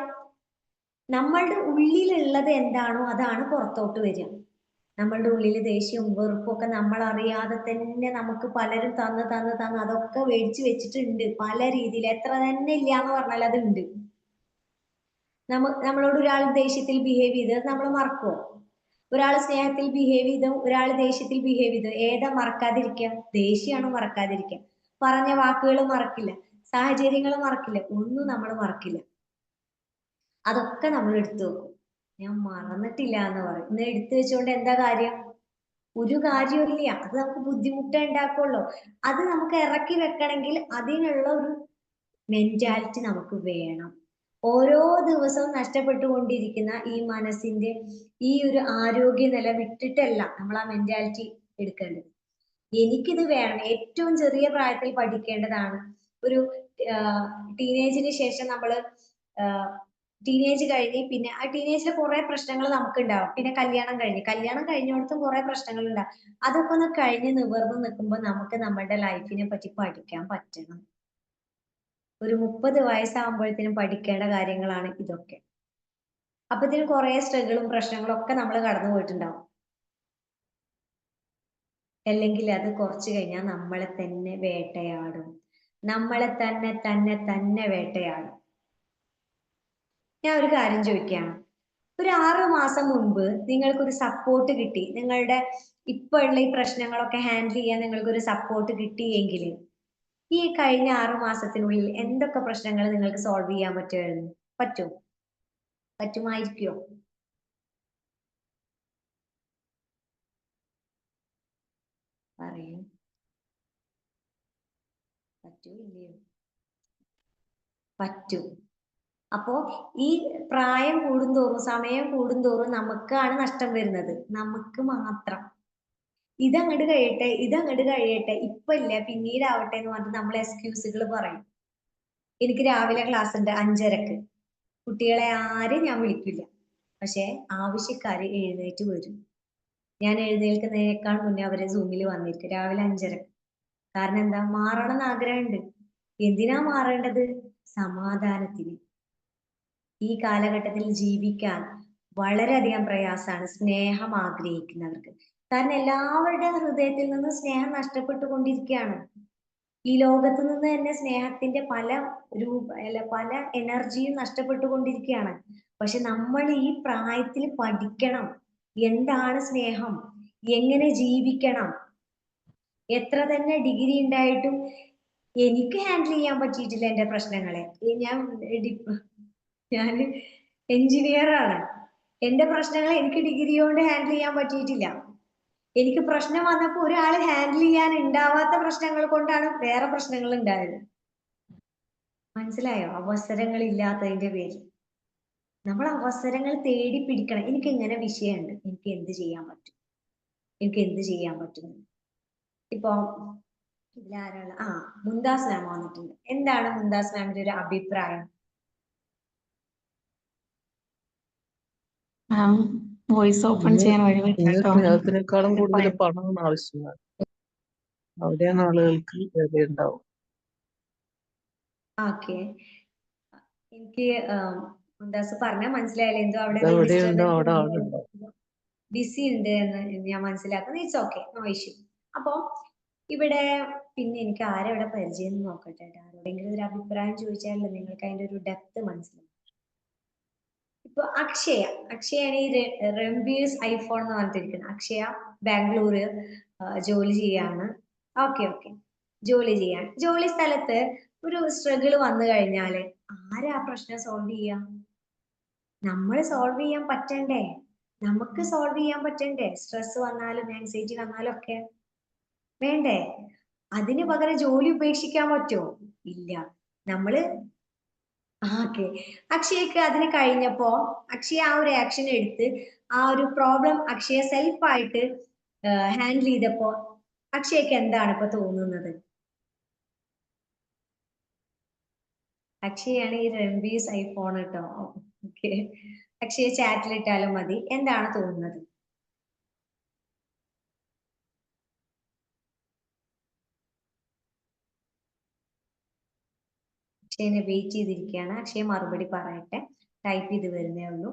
നമ്മളുടെ ഉള്ളിലുള്ളത് എന്താണോ അതാണ് പുറത്തോട്ട് വരിക. നമ്മളുടെ ഉള്ളിൽ ദേഷ്യവും വെറുപ്പും ഒക്കെ നമ്മൾ അറിയാതെ തന്നെ നമുക്ക് പലരും തന്ന് അതൊക്കെ മേടിച്ചു വെച്ചിട്ടുണ്ട് പല രീതിയിൽ. എത്ര തന്നെ ഇല്ല എന്ന് പറഞ്ഞാൽ അത് ഉണ്ട്. നമ്മളോട് ഒരാൾ ദേഷ്യത്തിൽ ബിഹേവ് ചെയ്തത് നമ്മൾ മറക്കുമോ? ഒരാൾ സ്നേഹത്തിൽ ബിഹേവ് ചെയ്തോ, ഒരാൾ ദേഷ്യത്തിൽ ബിഹേവ് ചെയ്തോ, ഏതാ മറക്കാതിരിക്കുക? ദേഷ്യമാണ് മറക്കാതിരിക്കുക. പറഞ്ഞ വാക്കുകൾ മറക്കില്ല, സാഹചര്യങ്ങൾ മറക്കില്ല, ഒന്നും നമ്മൾ മറക്കില്ല. അതൊക്കെ നമ്മൾ എടുത്തു വെക്കും. ഞാൻ മറന്നിട്ടില്ല എന്ന് പറയും. ഇന്ന് എടുത്തു വെച്ചുകൊണ്ട് എന്താ കാര്യം? ഒരു കാര്യവും ഇല്ല. അത് നമുക്ക് ബുദ്ധിമുട്ടേ ഉണ്ടാക്കുള്ളൂ. അത് നമുക്ക് ഇറക്കി വെക്കണമെങ്കിൽ അതിനുള്ള ഒരു മെന്റാലിറ്റി നമുക്ക് വേണം. ഓരോ ദിവസവും നഷ്ടപ്പെട്ടുകൊണ്ടിരിക്കുന്ന ഈ മനസ്സിന്റെ ഈ ഒരു ആരോഗ്യ നില വിട്ടിട്ടല്ല നമ്മൾ ആ മെന്റാലിറ്റി എടുക്കേണ്ടത്. എനിക്കിത് വേണം. ഏറ്റവും ചെറിയ പ്രായത്തിൽ പഠിക്കേണ്ടതാണ്. ഒരു ടീനേജിന് ശേഷം നമ്മള് ടീനേജ് കഴിഞ്ഞ് പിന്നെ ആ ടീനേജിലെ കുറെ പ്രശ്നങ്ങൾ നമുക്ക് ഉണ്ടാവും. പിന്നെ കല്യാണം കഴിഞ്ഞോടത്തും കുറെ പ്രശ്നങ്ങൾ ഉണ്ടാവും. അതൊക്കെ ഒന്ന് കഴിഞ്ഞ് നിവർന്ന് നിൽക്കുമ്പോൾ നമുക്ക് നമ്മുടെ ലൈഫിനെ പറ്റി പഠിക്കാൻ പറ്റണം. ഒരു 30 വയസ്സാകുമ്പോഴത്തേനും പഠിക്കേണ്ട കാര്യങ്ങളാണ് ഇതൊക്കെ. അപ്പൊ ഇതിന് കുറെ സ്ട്രഗിളും പ്രശ്നങ്ങളും ഒക്കെ നമ്മൾ കടന്നു പോയിട്ടുണ്ടാവും. അല്ലെങ്കിൽ അത് കുറച്ച് കഴിഞ്ഞാൽ നമ്മളെ തന്നെ വേട്ടയാടും, നമ്മളെ തന്നെ വേട്ടയാടും. ഞാൻ ഒരു കാര്യം ചോദിക്കുകയാണ്, ഒരു 6 മാസം മുൻപ് നിങ്ങൾക്കൊരു സപ്പോർട്ട് കിട്ടി, നിങ്ങളുടെ ഇപ്പൊ ഉള്ള ഈ പ്രശ്നങ്ങളൊക്കെ ഹാൻഡിൽ ചെയ്യാൻ നിങ്ങൾക്കൊരു സപ്പോർട്ട് കിട്ടിയെങ്കിൽ ഈ കഴിഞ്ഞ 6 മാസത്തിനുള്ളിൽ എന്തൊക്കെ പ്രശ്നങ്ങൾ നിങ്ങൾക്ക് സോൾവ് ചെയ്യാൻ പറ്റുമായിരുന്നു? പറ്റുമായിരിക്കോ? പറയൂ. പറ്റൂ ഇല്ലയോ? പറ്റും. അപ്പോ ഈ പ്രായം കൂടുന്തോറും, സമയം കൂടുന്തോറും നമുക്കാണ് നഷ്ടം വരുന്നത്, നമുക്ക് മാത്രം. ഇതങ്ങോട്ട് കഴിയട്ടെ, ഇപ്പൊ ഇല്ല പിന്നീടാവട്ടെ എന്ന് പറഞ്ഞിട്ട് നമ്മൾ എക്സ്ക്യൂസുകൾ പറയും. എനിക്ക് രാവിലെ ക്ലാസ് ഉണ്ട് 5:30. കുട്ടികളെ ആരും ഞാൻ വിളിക്കില്ല, പക്ഷെ ആവശ്യക്കാര് എഴുന്നേറ്റ് വരും. ഞാൻ എഴുന്നേൽക്കുന്നതിനേക്കാൾ മുന്നേ അവരെ സൂമിൽ വന്നിരിക്കും രാവിലെ 5:30. കാരണം എന്താ? മാറണം എന്ന് ആഗ്രഹമുണ്ട്. എന്തിനാ മാറേണ്ടത്? സമാധാനത്തിന്. ഈ കാലഘട്ടത്തിൽ ജീവിക്കാൻ വളരെയധികം പ്രയാസമാണ് സ്നേഹം ആഗ്രഹിക്കുന്നവർക്ക്. കാരണം എല്ലാവരുടെ ഹൃദയത്തിൽ നിന്ന് സ്നേഹം നഷ്ടപ്പെട്ടുകൊണ്ടിരിക്കുകയാണ്. ഈ ലോകത്ത് നിന്ന് തന്നെ സ്നേഹത്തിന്റെ പല എനർജിയും നഷ്ടപ്പെട്ടുകൊണ്ടിരിക്കുകയാണ്. പക്ഷെ നമ്മൾ ഈ പ്രായത്തിൽ പഠിക്കണം, എന്താണ് സ്നേഹം, എങ്ങനെ ജീവിക്കണം. എത്ര തന്നെ ഡിഗ്രി ഉണ്ടായിട്ടും എനിക്ക് ഹാൻഡിൽ ചെയ്യാൻ പറ്റിയിട്ടില്ല എന്റെ പ്രശ്നങ്ങളെ. ഞാൻ എഞ്ചിനീയർ ആണ്, എന്റെ പ്രശ്നങ്ങൾ എനിക്ക് ഡിഗ്രി കൊണ്ട് ഹാൻഡിൽ ചെയ്യാൻ പറ്റിയിട്ടില്ല. എനിക്ക് പ്രശ്നം വന്നപ്പോ ഒരാൾ ഹാൻഡിൽ ചെയ്യാൻ ഉണ്ടാവാത്ത പ്രശ്നങ്ങൾ കൊണ്ടാണ് വേറെ പ്രശ്നങ്ങൾ ഉണ്ടായത്. മനസ്സിലായോ? അവസരങ്ങൾ ഇല്ലാത്തതിന്റെ പേരിൽ നമ്മൾ അവസരങ്ങൾ തേടി പിടിക്കണം. എനിക്ക് ഇങ്ങനെ വിഷയമുണ്ട്, എനിക്ക് എന്ത് ചെയ്യാൻ പറ്റും? ഇപ്പൊ ഇതിലാരാണ്? മുംതാസ് മാം വന്നിട്ടുണ്ട്. എന്താണ് മുംതാസ് മാമിന്റെ ഒരു അഭിപ്രായം? വോയിസ് ഓപ്പൺ ചെയ്യാൻ സ്നേഹത്തിനേക്കാളും കൂടുതൽ പണമാണ് ആവശ്യമാണ്. അവിടെയാണ് ആളുകൾക്ക് വില ഉണ്ടാവും. ഓക്കെ, എനിക്ക് മുംതാസ് പറഞ്ഞാൽ മനസ്സിലായില്ല. എന്തോ അവിടെ എവിടെയുണ്ടോ അവിടെ ആളുണ്ടാവും. ബിസി ഉണ്ട് എന്ന് ഞാൻ മനസ്സിലാക്കുന്നു. It's okay, no issue. അപ്പൊ ഇവിടെ പിന്നെ എനിക്ക് ആരെവിടെ പരിചയം എന്ന് നോക്കട്ടെ. ആരോടെങ്കിലും ഒരു അഭിപ്രായം ചോദിച്ചാലല്ലേ നിങ്ങൾക്ക് അതിന്റെ ഒരു ഡെപ്ത് മനസ്സിലാവും. ഇപ്പൊ അക്ഷയാണ് ഈ റംബീഴ്സ് ഐഫോൺ എന്ന് പറഞ്ഞിട്ടിരിക്കുന്നത്. അക്ഷയ ബാംഗ്ലൂര് ജോലി ചെയ്യാണ്. ഓക്കെ, ജോലി സ്ഥലത്ത് ഒരു സ്ട്രഗിൾ വന്നു കഴിഞ്ഞാല് ആരാ പ്രശ്നം സോൾവ് ചെയ്യാ? നമ്മൾ സോൾവ് ചെയ്യാൻ പറ്റണ്ടേ? നമുക്ക് സോൾവ് ചെയ്യാൻ പറ്റണ്ടേ? സ്ട്രെസ് വന്നാലും ആൻസൈറ്റി വന്നാലും ഒക്കെ വേണ്ടേ? അതിന് പകരം ജോലി ഉപേക്ഷിക്കാൻ പറ്റുമോ? ഇല്ല. നമ്മള് ഓക്കെ, അക്ഷയക്ക് അതിന് കഴിഞ്ഞപ്പോ അക്ഷയ ആ ഒരു ആക്ഷൻ എടുത്ത് ആ ഒരു പ്രോബ്ലം അക്ഷയ സെൽഫായിട്ട് ഹാൻഡിൽ ചെയ്തപ്പോ അക്ഷയക്ക് എന്താണ് ഇപ്പൊ തോന്നുന്നത്? അക്ഷയാണ് ഈ റംബീസ് ഐഫോൺ കേട്ടോ. ഓക്കെ, അക്ഷയ ചാറ്റിലിട്ടാലും മതി. എന്താണ് തോന്നുന്നത്? അക്ഷയനെ വെയിറ്റ് ചെയ്തിരിക്കുകയാണ്. അക്ഷയ മറുപടി പറയട്ടെ, ടൈപ്പ് ചെയ്ത് വരുന്നേ ഉള്ളൂ.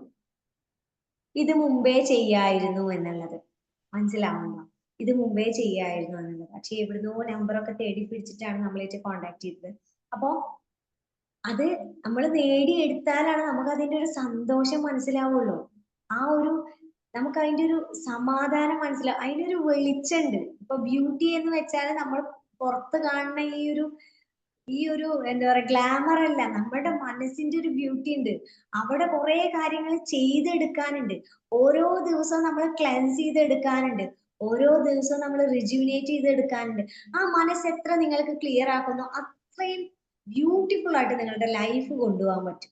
ഇത് മുമ്പേ ചെയ്യായിരുന്നു എന്നുള്ളത് മനസ്സിലാവുന്നുണ്ടോ? ഇത് മുമ്പേ ചെയ്യായിരുന്നു എന്നുള്ളത്. അക്ഷയ എവിടുന്നോ നമ്പറൊക്കെ തേടി പിടിച്ചിട്ടാണ് നമ്മളായിട്ട് കോണ്ടാക്ട് ചെയ്തത്. അപ്പോ അത് നമ്മൾ നേടിയെടുത്താലാണ് നമുക്ക് അതിന്റെ ഒരു സന്തോഷം മനസ്സിലാവുള്ളൂ. നമുക്ക് അതിന്റെ ഒരു സമാധാനം മനസ്സിലാവും. അതിന്റെ ഒരു വെളിച്ചുണ്ട്. ഇപ്പൊ ബ്യൂട്ടി എന്ന് വെച്ചാൽ നമ്മൾ പുറത്ത് കാണുന്ന ഈ ഒരു എന്താ പറയാ ഗ്ലാമർ അല്ല, നമ്മുടെ മനസ്സിന്റെ ഒരു ബ്യൂട്ടി ഉണ്ട്. അവിടെ കുറെ കാര്യങ്ങൾ ചെയ്തെടുക്കാനുണ്ട്. ഓരോ ദിവസവും നമ്മൾ ക്ലെൻസ് ചെയ്തെടുക്കാനുണ്ട്. ഓരോ ദിവസവും നമ്മൾ റിജുവിനേറ്റ് ചെയ്തെടുക്കാനുണ്ട്. ആ മനസ്സ് എത്ര നിങ്ങൾക്ക് ക്ലിയർ ആക്കുന്നോ അത്രയും ബ്യൂട്ടിഫുൾ ആയിട്ട് നിങ്ങളുടെ ലൈഫ് കൊണ്ടുപോകാൻ പറ്റും.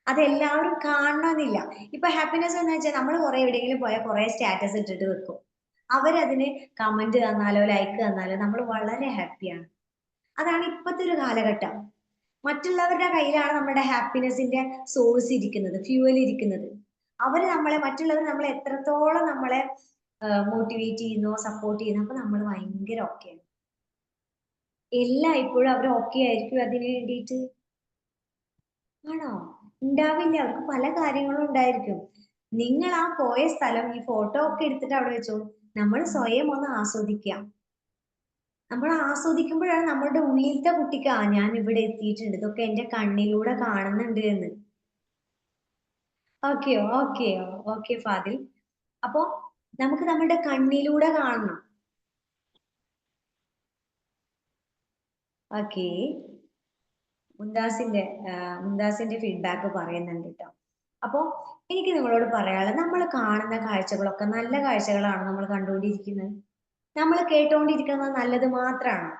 അതെല്ലാവരും കാണണമെന്നില്ല. ഇപ്പൊ ഹാപ്പിനെസ് എന്ന് വെച്ചാൽ നമ്മൾ കുറെ എവിടെയെങ്കിലും പോയാൽ കുറെ സ്റ്റാറ്റസ് ഇട്ടിട്ട് വെക്കും. അവരതിന് കമന്റ് തന്നാലോ ലൈക്ക് തന്നാലോ നമ്മൾ വളരെ ഹാപ്പിയാണ്. അതാണ് ഇപ്പോഴത്തെ ഒരു കാലഘട്ടം. മറ്റുള്ളവരുടെ കയ്യിലാണ് നമ്മുടെ ഹാപ്പിനെസിന്റെ സോഴ്സ് ഇരിക്കുന്നത്, ഫ്യൂവൽ ഇരിക്കുന്നത്. മറ്റുള്ളവർ നമ്മളെ എത്രത്തോളം നമ്മളെ മോട്ടിവേറ്റ് ചെയ്യുന്നോ സപ്പോർട്ട് ചെയ്യുന്നോ അപ്പൊ നമ്മൾ ഭയങ്കര ഓക്കെയാണ്. എല്ലാം ഇപ്പോഴും അവർ ഓക്കെ ആയിരിക്കും അതിന് വേണ്ടിയിട്ട്? ആണോ? ഉണ്ടാവില്ല. അവർക്ക് പല കാര്യങ്ങളും ഉണ്ടായിരിക്കും. നിങ്ങൾ ആ പോയ സ്ഥലം ഈ ഫോട്ടോ ഒക്കെ എടുത്തിട്ട് അവിടെ വെച്ചോളൂ. നമ്മൾ സ്വയം ഒന്ന് ആസ്വദിക്കുക. നമ്മൾ ആസ്വദിക്കുമ്പോഴാണ് നമ്മളുടെ ഉള്ളിലത്തെ കുട്ടിക്ക് ഞാൻ ഇവിടെ എത്തിയിട്ടുണ്ട്, ഇതൊക്കെ എന്റെ കണ്ണിലൂടെ കാണുന്നുണ്ട് എന്ന്. ഓക്കെയോ? ഓക്കെയോ? ഓക്കെ ഫാദിൽ. അപ്പോ നമുക്ക് നമ്മുടെ കണ്ണിലൂടെ കാണണം. ഓക്കെ. മുന്താസിന്റെ ഫീഡ്ബാക്ക് പറയുന്നുണ്ട് കേട്ടോ. അപ്പോ എനിക്ക് നിങ്ങളോട് പറയാനുള്ളത്, നമ്മൾ കാണുന്ന കാഴ്ചകളൊക്കെ നല്ല കാഴ്ചകളാണ് നമ്മൾ കണ്ടുകൊണ്ടിരിക്കുന്നത്. നമ്മൾ കേട്ടുകൊണ്ടിരിക്കുന്നത് നല്ലത് മാത്രമാണോ?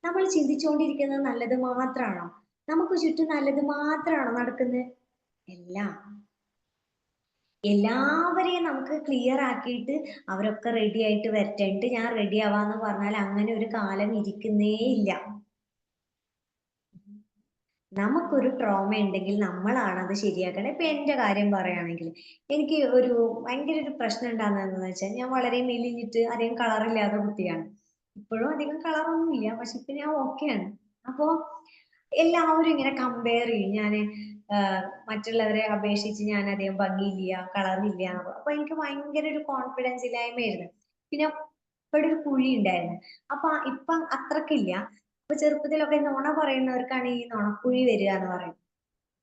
നമ്മൾ ചിന്തിച്ചുകൊണ്ടിരിക്കുന്നത് നല്ലത് മാത്രമാണോ? നമുക്ക് ചുറ്റും നല്ലത് മാത്രമാണോ നടക്കുന്നത്? എല്ലാം. എല്ലാവരെയും നമുക്ക് ക്ലിയർ ആക്കിയിട്ട് അവരൊക്കെ റെഡി ആയിട്ട് വരട്ടെ, എന്നിട്ട് ഞാൻ റെഡി ആവാന്ന് പറഞ്ഞാൽ അങ്ങനെ ഒരു കാലം ഇരിക്കുന്നേ ഇല്ല. നമുക്കൊരു ട്രോമ ഉണ്ടെങ്കിൽ നമ്മളാണ് അത് ശരിയാക്കണേ. ഇപ്പൊ എന്റെ കാര്യം പറയുകയാണെങ്കിൽ, എനിക്ക് ഭയങ്കര ഒരു പ്രശ്നം ഉണ്ടാകുന്നതെന്ന് വെച്ചാൽ, ഞാൻ വളരെ മെലിഞ്ഞിട്ട് അധികം കളറില്ലാത്ത കുട്ടിയാണ്. ഇപ്പോഴും അധികം കളറൊന്നും ഇല്ല, പക്ഷെ ഇപ്പൊ ഞാൻ ഓക്കെയാണ്. അപ്പോ എല്ലാവരും ഇങ്ങനെ കമ്പയർ ചെയ്യും. മറ്റുള്ളവരെ അപേക്ഷിച്ച് ഞാൻ അധികം ഭംഗിയില്ല, കളറില്ല. അപ്പൊ എനിക്ക് ഭയങ്കര ഒരു കോൺഫിഡൻസ് ഇല്ലായ്മയായിരുന്നു. പിന്നെ ഇവിടെ ഒരു കുഴി ഉണ്ടായിരുന്നു. അപ്പൊ ഇപ്പൊ അത്രക്കില്ല. ഇപ്പൊ ചെറുപ്പത്തിലൊക്കെ നുണ പറയുന്നവർക്കാണ് ഈ നുണക്കുഴി വരിക എന്ന് പറയും.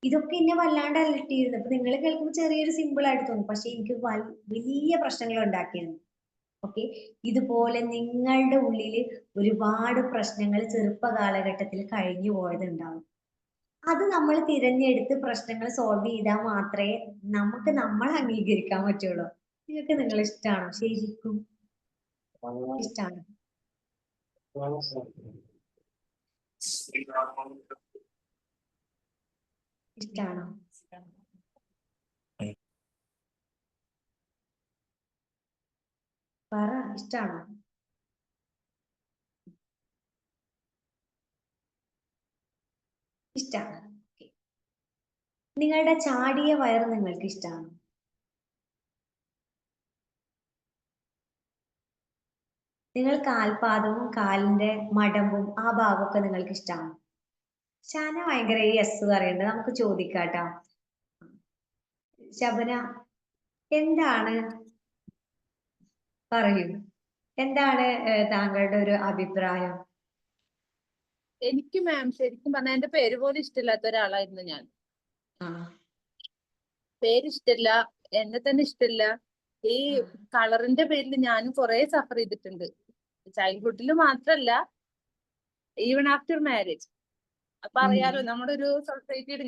ഇതൊക്കെ എന്നെ വല്ലാണ്ട് അലട്ടിയിരുന്നു. അപ്പൊ നിങ്ങൾ കേൾക്കുമ്പോൾ ചെറിയൊരു സിമ്പിൾ ആയിട്ട് തോന്നും, പക്ഷെ എനിക്ക് വലിയ പ്രശ്നങ്ങൾ ഉണ്ടാക്കിയിരുന്നു. ഓക്കെ. ഇതുപോലെ നിങ്ങളുടെ ഉള്ളിൽ ഒരുപാട് പ്രശ്നങ്ങൾ ചെറുപ്പ കാലഘട്ടത്തിൽ കഴിഞ്ഞു പോയതുണ്ടാവും. അത് നമ്മൾ തിരഞ്ഞെടുത്ത് പ്രശ്നങ്ങൾ സോൾവ് ചെയ്താൽ മാത്രമേ നമുക്ക് നമ്മളെ അംഗീകരിക്കാൻ പറ്റുള്ളൂ. നിങ്ങൾക്ക് നിങ്ങൾ ഇഷ്ടമാണോ? ശരിക്കും ഇഷ്ടമാണോ? ഇഷ്ടമാണോ? പറ, ഇഷ്ടമാണോ? ഇഷ്ടമാണ്. നിങ്ങളുടെ ചാടിയ വയർ നിങ്ങൾക്ക് ഇഷ്ടമാണോ? നിങ്ങൾ കാൽപാദവും കാലിന്റെ മടമ്പും ആ ഭാഗമൊക്കെ നിങ്ങൾക്ക് ഇഷ്ടമാണോ? ഷാന ഭയങ്കര യെസ് പറയുന്നുണ്ട്. നമുക്ക് ചോദിക്കാട്ടോ. ശബന, എന്താണ്, പറയൂ, എന്താണ് താങ്കളുടെ ഒരു അഭിപ്രായം? എനിക്ക് മാം ശരിക്കും പറഞ്ഞാൽ എന്റെ പേര് പോലും ഇഷ്ടമില്ലാത്ത ഒരാളായിരുന്നു ഞാൻ. പേരിഷ്ടല്ല, എന്നെ തന്നെ ഇഷ്ടമില്ല. ഈ കളറിന്റെ പേരിൽ ഞാനും കുറെ സഫർ ചെയ്തിട്ടുണ്ട്. ചൈൽഡ്ഹുഡിൽ മാത്രല്ല, ഈവൺ ആഫ്റ്റർ മാരേജ്. അപ്പൊ അറിയാലോ, നമ്മുടെ ഒരു സൊസൈറ്റിയുടെ,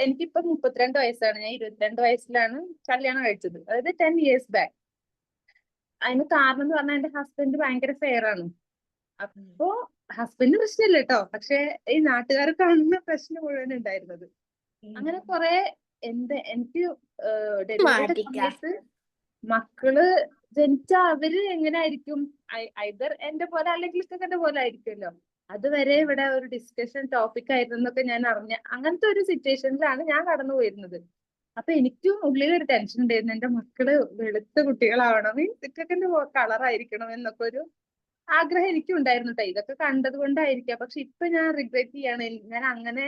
എനിക്കിപ്പോ 32 വയസ്സാണ്. ഞാൻ 22 വയസ്സിലാണ് കല്യാണം കഴിച്ചത്, അതായത് 10 years ബാക്ക്. അതിന് കാരണം എന്ന് പറഞ്ഞാൽ എന്റെ ഹസ്ബൻഡ് ഭയങ്കര ഫെയർ ആണ്. അപ്പോ ഹസ്ബൻഡ് പ്രശ്നമില്ല കേട്ടോ, പക്ഷെ ഈ നാട്ടുകാർ കാണുന്ന പ്രശ്നം മുഴുവൻ ഉണ്ടായിരുന്നത്. അങ്ങനെ കുറെ എനിക്ക് ഡെലിവറിയുടെ സമയത്ത് മക്കള് ജനിച്ച അവര് എങ്ങനെ ആയിരിക്കും, ഐദർ എന്റെ പോലെ അല്ലെങ്കിൽ ഇക്കന്റെ പോലെ ആയിരിക്കുമല്ലോ. അതുവരെ ഇവിടെ ഒരു ഡിസ്കഷൻ ടോപ്പിക് ആയിരുന്നൊക്കെ ഞാൻ അറിഞ്ഞ അങ്ങനത്തെ ഒരു സിറ്റുവേഷനിലാണ് ഞാൻ കടന്നു പോയിരുന്നത്. അപ്പൊ എനിക്കും ഉള്ളിലൊരു ടെൻഷൻ ഉണ്ടായിരുന്നു, എന്റെ മക്കള് വെളുത്ത കുട്ടികളാവണം, മീൻസ് ഇക്കന്റെ കളറായിരിക്കണം എന്നൊക്കെ ഒരു ആഗ്രഹം എനിക്കും ഉണ്ടായിരുന്നു കേട്ടോ. ഇതൊക്കെ കണ്ടത് കൊണ്ടായിരിക്കാം. പക്ഷെ ഇപ്പൊ ഞാൻ റിഗ്രറ്റ് ചെയ്യാണ്. ഞാൻ അങ്ങനെ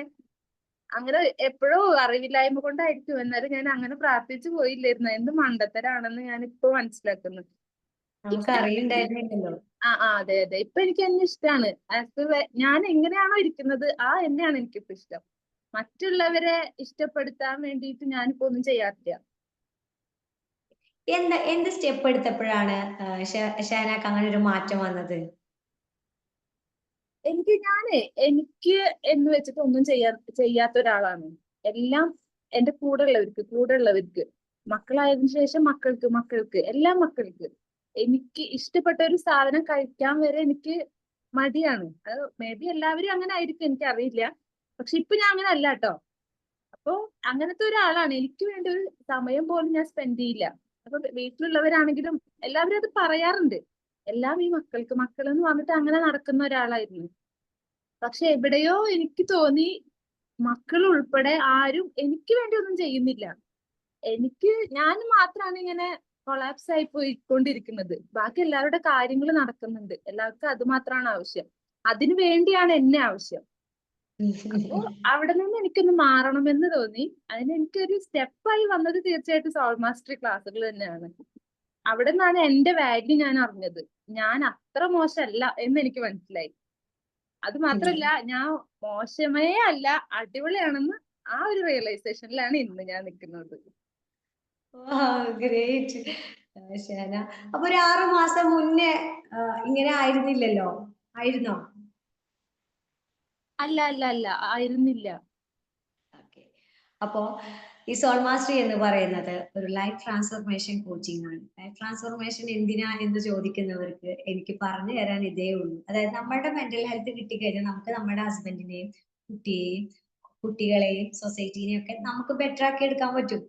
എപ്പോഴോ അറിവില്ലായ്മ കൊണ്ടായിരിക്കും, എന്നാലും ഞാൻ അങ്ങനെ പ്രാർത്ഥിച്ചു പോയില്ലായിരുന്നു. എന്ത് മണ്ടത്തരാണെന്ന് ഞാൻ ഇപ്പൊ മനസ്സിലാക്കുന്നു. നമുക്ക് അറിയുണ്ടായിരുന്നില്ലല്ലോ. അതെ അതെ. ഇപ്പൊ എനിക്ക് എന്നെ ഇഷ്ടമാണ്. ഞാൻ എങ്ങനെയാണോ ഇരിക്കുന്നത് എന്നെയാണ് എനിക്കിപ്പോ ഇഷ്ടം. മറ്റുള്ളവരെ ഇഷ്ടപ്പെടുത്താൻ വേണ്ടിയിട്ട് ഞാനിപ്പോ ഒന്നും ചെയ്യാറില്ല. എന്ത് സ്റ്റെപ്പ് എടുത്തപ്പോഴാണ് ഷഹനാക്ക് അങ്ങനെ ഒരു മാറ്റം വന്നത്? എനിക്ക് എന്ന് വെച്ചിട്ട് ഒന്നും ചെയ്യാത്ത ഒരാളാണ്. എല്ലാം എന്റെ കൂടെയുള്ളവർക്ക് മക്കളായതിനു ശേഷം മക്കൾക്ക് എല്ലാം മക്കൾക്ക്. എനിക്ക് ഇഷ്ടപ്പെട്ട ഒരു സാധനം കഴിക്കാൻ വരെ എനിക്ക് മടിയാണ്. അത് മേ ബി എല്ലാവരും അങ്ങനെ ആയിരിക്കും, എനിക്കറിയില്ല. പക്ഷെ ഇപ്പൊ ഞാൻ അങ്ങനെ അല്ല കേട്ടോ. അപ്പൊ അങ്ങനത്തെ ഒരാളാണ്. എനിക്ക് വേണ്ടി ഒരു സമയം പോലും ഞാൻ സ്പെൻഡ് ചെയ്യില്ല. അപ്പൊ വീട്ടിലുള്ളവരാണെങ്കിലും എല്ലാവരും അത് പറയാറുണ്ട്. എല്ലാം ഈ മക്കൾ എന്ന് പറഞ്ഞിട്ട് അങ്ങനെ നടക്കുന്ന ഒരാളായിരുന്നു. പക്ഷെ എവിടെയോ എനിക്ക് തോന്നി, മക്കൾ ഉൾപ്പെടെ ആരും എനിക്ക് വേണ്ടി ഒന്നും ചെയ്യുന്നില്ല. ഞാൻ മാത്രമാണ് ഇങ്ങനെ കൊളാപ്സ് ആയി പോയിക്കൊണ്ടിരിക്കുന്നത്. ബാക്കി എല്ലാവരുടെ കാര്യങ്ങൾ നടക്കുന്നുണ്ട്. എല്ലാവർക്കും അത് മാത്രമാണ് ആവശ്യം. അതിനു വേണ്ടിയാണ് എന്നെ ആവശ്യം. അപ്പോ അവിടെ നിന്ന് എനിക്കൊന്ന് മാറണമെന്ന് തോന്നി. അതിന് എനിക്കൊരു സ്റ്റെപ്പായി വന്നത് തീർച്ചയായിട്ടും സോൾ മാസ്റ്ററി ക്ലാസ്സുകൾ തന്നെയാണ്. അവിടെ നിന്നാണ് എന്റെ വാല്യൂ ഞാൻ അറിഞ്ഞത്. ഞാൻ അത്ര മോശമല്ല എന്ന് എനിക്ക് മനസ്സിലായി. അത് മാത്രല്ല ഞാൻ മോശമേ അല്ല, അടിപൊളിയാണെന്ന് ആ ഒരു റിയലൈസേഷനിലാണ് ഇന്ന് ഞാൻ നിൽക്കുന്നത്. ഗ്രേറ്റ് ഷഹന. അപ്പൊ ഒരു 6 മാസം മുന്നേ ഇങ്ങനെ ആയിരുന്നില്ലല്ലോ, ആയിരുന്നോ? അല്ല അല്ല അല്ല ആയിരുന്നില്ല. ഓക്കെ. അപ്പോ ഈ സോൾ മാസ്റ്ററി എന്ന് പറയുന്നത് ഒരു ലൈഫ് ട്രാൻസ്ഫോർമേഷൻ കോച്ചിങ് ആണ്. ലൈഫ് ട്രാൻസ്ഫോർമേഷൻ എന്തിനാ എന്ന് ചോദിക്കുന്നവർക്ക് എനിക്ക് പറഞ്ഞു തരാൻ ഇതേ ഉള്ളൂ. അതായത് നമ്മളുടെ മെന്റൽ ഹെൽത്ത് കിട്ടിക്കഴിഞ്ഞാൽ നമുക്ക് നമ്മുടെ ഹസ്ബൻഡിനെയും കുട്ടിയെയും കുട്ടികളെയും സൊസൈറ്റീനെയും ഒക്കെ നമുക്ക് ബെറ്റർ ആക്കി എടുക്കാൻ പറ്റും.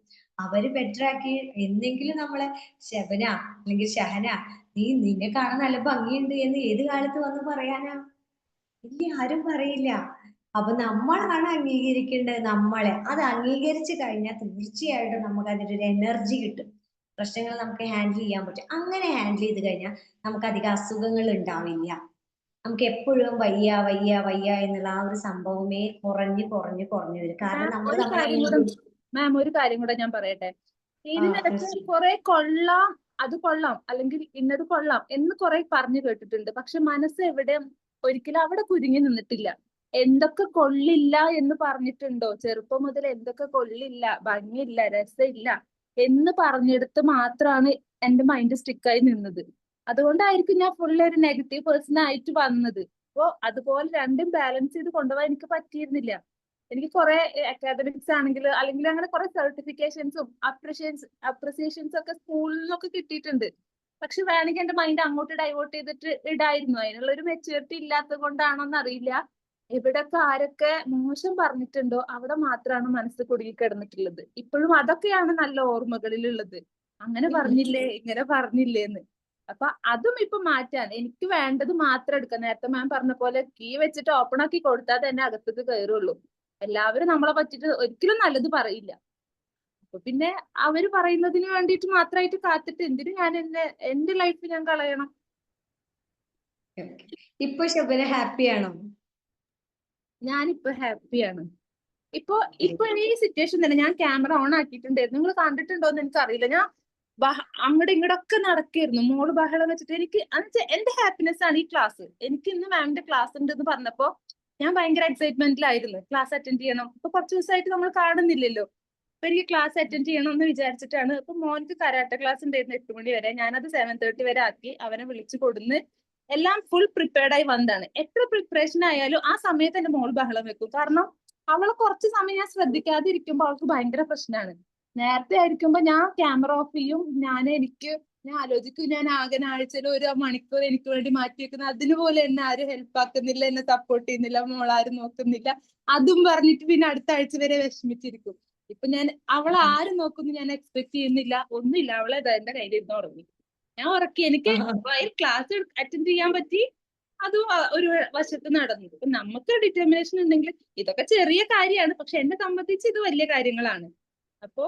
അവര് ബെറ്റർ ആക്കി എന്തെങ്കിലും നമ്മളെ ശബന അല്ലെങ്കിൽ ഷഹന നിന്നെ കാണാൻ നല്ല ഭംഗിയുണ്ട് എന്ന് ഏത് കാലത്ത് വന്ന് പറയാനാ? ഇല്ല, ആരും പറയില്ല. അപ്പൊ നമ്മളാണ് അംഗീകരിക്കേണ്ടത് നമ്മളെ. അത് അംഗീകരിച്ചു കഴിഞ്ഞാൽ തീർച്ചയായിട്ടും നമുക്ക് അതിന്റെ ഒരു എനർജി കിട്ടും. പ്രശ്നങ്ങൾ നമുക്ക് ഹാൻഡിൽ ചെയ്യാൻ പറ്റും. അങ്ങനെ ഹാൻഡിൽ ചെയ്ത് കഴിഞ്ഞാൽ നമുക്ക് അധികം അസുഖങ്ങൾ ഉണ്ടാവില്ല. നമുക്ക് എപ്പോഴും വയ്യ വയ്യ വയ്യ എന്നുള്ള ആ ഒരു സംഭവമേ കുറഞ്ഞു കുറഞ്ഞു കുറഞ്ഞു വരും. കാരണം മാം നമ്മൾ ഒരു നമ്മളെ കാര്യം കൂടെ മാം ഒരു കാര്യം കൂടെ ഞാൻ പറയട്ടെ. ഇതിനകത്ത് തീർച്ചയായും കുറെ കൊള്ളാം, അത് കൊള്ളാം, അല്ലെങ്കിൽ ഇന്നത് കൊള്ളാം എന്ന് കുറെ പറഞ്ഞു കേട്ടിട്ടുണ്ട്. പക്ഷെ മനസ്സ് എവിടെ ഒരിക്കലും അവിടെ കുരുങ്ങി നിന്നിട്ടില്ല. എന്തൊക്കെ കൊള്ളില്ല എന്ന് പറഞ്ഞിട്ടുണ്ടോ, ചെറുപ്പം മുതൽ എന്തൊക്കെ കൊള്ളില്ല, ഭംഗിയില്ല, രസമില്ല എന്ന് പറഞ്ഞെടുത്ത് മാത്രമാണ് എന്റെ മൈൻഡ് സ്റ്റിക്കായി നിന്നത്. അതുകൊണ്ടായിരിക്കും ഞാൻ ഫുൾ ഒരു നെഗറ്റീവ് പേഴ്സൺ ആയിട്ട് വന്നത്. അപ്പോ അതുപോലെ രണ്ടും ബാലൻസ് ചെയ്ത് കൊണ്ടുപോകാൻ എനിക്ക് പറ്റിയിരുന്നില്ല. എനിക്ക് കുറെ അക്കാദമിക്സ് ആണെങ്കിൽ അല്ലെങ്കിൽ അങ്ങനെ കുറെ സർട്ടിഫിക്കേഷൻസും അപ്രിസിയേഷൻസും ഒക്കെ സ്കൂളിൽ നിന്നൊക്കെ കിട്ടിയിട്ടുണ്ട്. പക്ഷെ വേണമെങ്കിൽ എന്റെ മൈൻഡ് അങ്ങോട്ട് ഡൈവേർട്ട് ചെയ്തിട്ട് ഇടായിരുന്നു. അതിനുള്ള ഒരു മെച്യൂരിറ്റി ഇല്ലാത്തത് കൊണ്ടാണോന്ന് അറിയില്ല. എവിടൊക്കെ ആരൊക്കെ മോശം പറഞ്ഞിട്ടുണ്ടോ അവിടെ മാത്രമാണ് മനസ്സ് കുടുങ്ങി കിടന്നിട്ടുള്ളത്. ഇപ്പോഴും അതൊക്കെയാണ് നല്ല ഓർമ്മകളിലുള്ളത്. അങ്ങനെ പറഞ്ഞില്ലേ, ഇങ്ങനെ പറഞ്ഞില്ലേ എന്ന്. അപ്പൊ അതും ഇപ്പൊ മാറ്റാൻ എനിക്ക് വേണ്ടത് മാത്രം എടുക്കാം. നേരത്തെ മാം പറഞ്ഞ പോലെ കീ വെച്ചിട്ട് ഓപ്പൺ ആക്കി കൊടുത്താൽ തന്നെ അകത്തേക്ക് കയറുള്ളൂ. എല്ലാവരും നമ്മളെ പറ്റിട്ട് ഒരിക്കലും നല്ലത് പറയില്ല. അപ്പൊ പിന്നെ അവര് പറയുന്നതിന് വേണ്ടിയിട്ട് മാത്രമായിട്ട് കാത്തിട്ട് എന്തിനു ഞാൻ എന്റെ ലൈഫ് ഞാൻ കളയണം? ഇപ്പൊ ശബന ഹാപ്പിയാണോ? ഞാനിപ്പോ ഹാപ്പിയാണ്. ഇപ്പൊ ഈ സിറ്റുവേഷൻ തന്നെ ഞാൻ ക്യാമറ ഓൺ ആക്കിയിട്ടുണ്ടായിരുന്നു. നിങ്ങൾ കണ്ടിട്ടുണ്ടോ എന്ന് എനിക്കറിയില്ല. ഞാൻ അങ്ങോട്ടും ഇങ്ങോട്ടൊക്കെ നടക്കായിരുന്നു. മോള് ബഹളം വെച്ചിട്ട് എനിക്ക് എന്റെ ഹാപ്പിനെസ് ആണ് ഈ ക്ലാസ്. എനിക്ക് ഇന്ന് മാമിന്റെ ക്ലാസ് ഉണ്ട് എന്ന് പറഞ്ഞപ്പോ ഞാൻ ഭയങ്കര എക്സൈറ്റ്മെന്റിലായിരുന്നു. ക്ലാസ് അറ്റൻഡ് ചെയ്യണം. ഇപ്പൊ കുറച്ച് ദിവസമായിട്ട് നമ്മൾ കാണുന്നില്ലല്ലോ. അപ്പൊ എനിക്ക് ക്ലാസ് അറ്റൻഡ് ചെയ്യണം എന്ന് വിചാരിച്ചിട്ടാണ്. ഇപ്പൊ മോൻക്ക് കരാട്ട ക്ലാസ് ഉണ്ടായിരുന്നു 8 മണി വരെ. ഞാനത് 7:30 വരെ ആക്കി അവനെ വിളിച്ചു കൊടുന്ന് എല്ലാം ഫുൾ പ്രിപ്പയർഡ് ആയി വന്നതാണ്. എത്ര പ്രിപ്പറേഷൻ ആയാലും ആ സമയത്ത് എന്റെ മോൾ ബഹളം വെക്കും. കാരണം അവളെ കുറച്ച് സമയം ഞാൻ ശ്രദ്ധിക്കാതെ ഇരിക്കുമ്പോൾ അവൾക്ക് ഭയങ്കര പ്രശ്നമാണ്. നേരത്തെ ആയിരിക്കുമ്പോ ഞാൻ ക്യാമറ ഓഫ് ചെയ്യും. ഞാൻ ആലോചിക്കും, ഞാൻ ആകെ ആഴ്ചയിൽ 1 മണിക്കൂർ എനിക്ക് വേണ്ടി മാറ്റി വെക്കുന്നത്. അതിന് പോലെ എന്നെ ആരും ഹെൽപ്പ് ആക്കുന്നില്ല, എന്നെ സപ്പോർട്ട് ചെയ്യുന്നില്ല, മോളാരും നോക്കുന്നില്ല. അതും പറഞ്ഞിട്ട് പിന്നെ അടുത്ത ആഴ്ച വരെ വിഷമിച്ചിരിക്കും. ഇപ്പൊ ഞാൻ അവളെ ആരും നോക്കുന്നു ഞാൻ എക്സ്പെക്ട് ചെയ്യുന്നില്ല, ഒന്നുമില്ല. അവളെ എന്റെ കയ്യിൽ ഇരുന്ന് ഉറങ്ങി. ഞാൻ ഉറക്കി. എനിക്ക് ക്ലാസ് അറ്റൻഡ് ചെയ്യാൻ പറ്റി. അതും ഒരു വശത്ത് നടന്നു. ഇപ്പൊ നമുക്ക് ഡിറ്റർമിനേഷൻ ഉണ്ടെങ്കിൽ ഇതൊക്കെ ചെറിയ കാര്യമാണ്. പക്ഷെ എന്നെ സംബന്ധിച്ച് ഇത് വലിയ കാര്യങ്ങളാണ്. അപ്പോ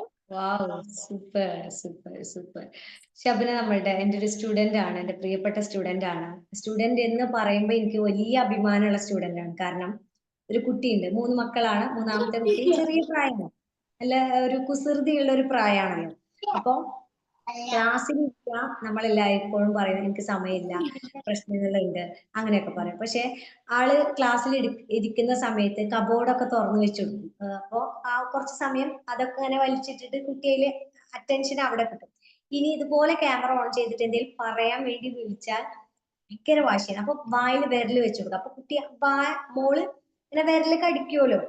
സൂപ്പർ സൂപ്പർ സൂപ്പർ. ശബന എന്റെ ഒരു സ്റ്റുഡന്റ് ആണ്, എന്റെ പ്രിയപ്പെട്ട സ്റ്റുഡന്റ് ആണ്. സ്റ്റുഡന്റ് എന്ന് പറയുമ്പോൾ എനിക്ക് വലിയ അഭിമാനമുള്ള സ്റ്റുഡന്റ് ആണ്. കാരണം ഒരു കുട്ടിയുണ്ട്, 3 മക്കളാണ്. മൂന്നാമത്തെ കുട്ടി ചെറിയ പ്രായമാണ്, നല്ല ഒരു കുസൃതിയുള്ള ഒരു പ്രായമാണല്ലോ. അപ്പൊ ക്ലാസ്സിൽ നമ്മളെല്ലായ്പ്പോഴും പറയും എനിക്ക് സമയമില്ല, പ്രശ്നങ്ങളുണ്ട്, അങ്ങനെയൊക്കെ പറയും. പക്ഷെ ആള് ക്ലാസ്സിൽ ഇരിക്കുന്ന സമയത്ത് കബോർഡൊക്കെ തുറന്നു വെച്ചിടും. അപ്പോ ആ കുറച്ച് സമയം അതൊക്കെ അങ്ങനെ വലിച്ചിട്ടിട്ട് കുട്ടിയിലെ അറ്റൻഷൻ അവിടെ കിട്ടും. ഇനി ഇതുപോലെ ക്യാമറ ഓൺ ചെയ്തിട്ട് എന്തെങ്കിലും പറയാൻ വേണ്ടി വിളിച്ചാൽ ഭയങ്കര വാശിയാണ്. അപ്പൊ വായിൽ വിരൽ വെച്ചു കൊടുക്കും. അപ്പൊ കുട്ടി മോള് ഇങ്ങനെ വിരൽ കടിക്കുമല്ലോ,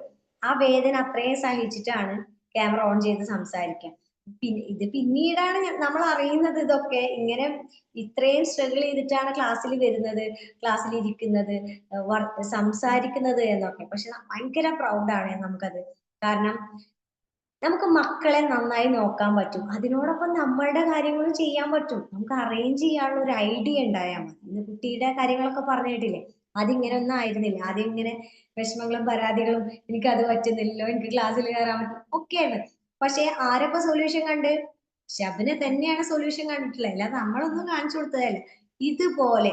ആ വേദന അത്രയും സഹിച്ചിട്ടാണ് ക്യാമറ ഓൺ ചെയ്ത് സംസാരിക്കുക. പിന്നീടാണ് നമ്മൾ അറിയുന്നത് ഇതൊക്കെ ഇങ്ങനെ ഇത്രയും സ്ട്രഗിൾ ചെയ്തിട്ടാണ് ക്ലാസ്സിൽ വരുന്നത്, ക്ലാസ്സിൽ ഇരിക്കുന്നത്, സംസാരിക്കുന്നത് എന്നൊക്കെ. പക്ഷെ ഭയങ്കര പ്രൗഡാണ് നമുക്കത്. കാരണം നമുക്ക് മക്കളെ നന്നായി നോക്കാൻ പറ്റും, അതിനോടൊപ്പം നമ്മളുടെ കാര്യങ്ങളും ചെയ്യാൻ പറ്റും. നമുക്ക് അറേഞ്ച് ചെയ്യാനുള്ള ഒരു ഐഡിയ ഉണ്ടായാൽ മതി. ഇന്ന് കുട്ടിയുടെ കാര്യങ്ങളൊക്കെ പറഞ്ഞു കേട്ടില്ലേ, അതിങ്ങനെ ഒന്നും ആയിരുന്നില്ല. ആദ്യം ഇങ്ങനെ വിഷമങ്ങളും പരാതികളും, എനിക്ക് അത് പറ്റുന്നില്ലല്ലോ, എനിക്ക് ക്ലാസ്സിൽ കയറാൻ പറ്റും ഒക്കെയാണ്. പക്ഷെ ആരൊക്കെ സൊല്യൂഷൻ കണ്ട്? ശബന തന്നെയാണ് സൊല്യൂഷൻ കണ്ടിട്ടുള്ളത്, അല്ലാതെ നമ്മളൊന്നും കാണിച്ചു കൊടുത്തതല്ല. ഇതുപോലെ